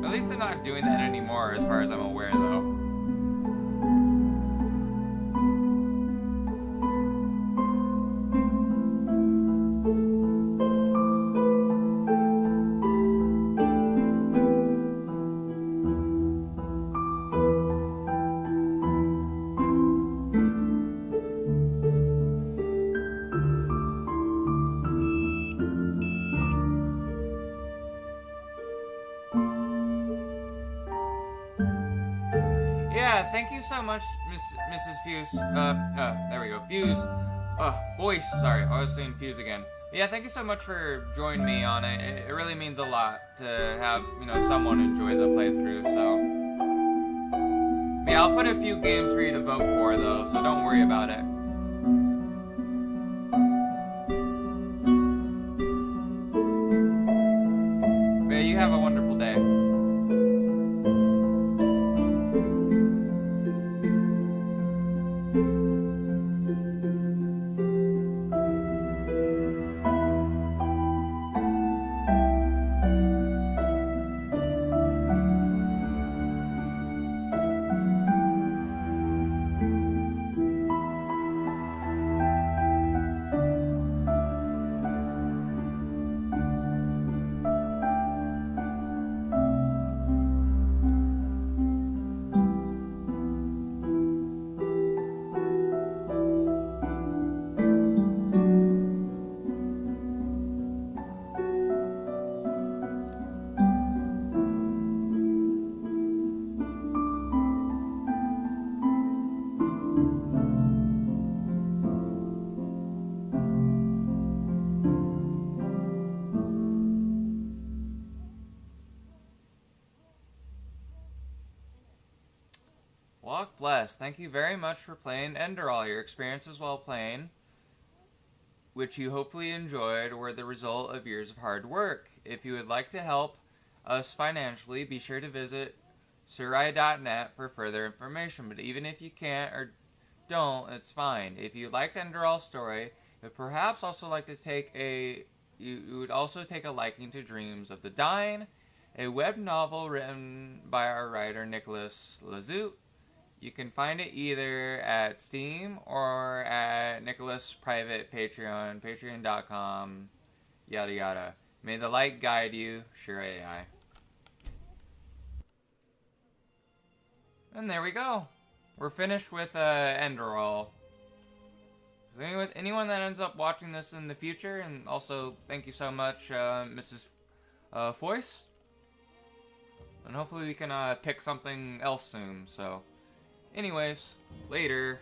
Speaker 1: At least they're not doing that anymore, as far as I'm aware, though. Yeah, thank you so much, Mrs. Fuse. There we go. Fuse. Voice. Sorry, I was saying Fuse again. Yeah, thank you so much for joining me on it. It really means a lot to have, someone enjoy the playthrough, so. Yeah, I'll put a few games for you to vote for, though, so don't worry about it. But yeah, you have a wonderful day. Walk blessed. Thank you very much for playing Enderal. Your experiences while playing, which you hopefully enjoyed, were the result of years of hard work. If you would like to help us financially, be sure to visit surai.net for further information. But even if you can't or don't, it's fine. If you liked Enderal's story, you'd perhaps also like to you would also take a liking to Dreams of the Dying, a web novel written by our writer Nicholas Lazout. You can find it either at Steam or at Nicholas' private Patreon, patreon.com, yada yada. May the light guide you, sure AI. And there we go. We're finished with Enderal. So anyways, anyone that ends up watching this in the future, and also thank you so much, Mrs. Foyce. And hopefully we can pick something else soon. So, anyways, later.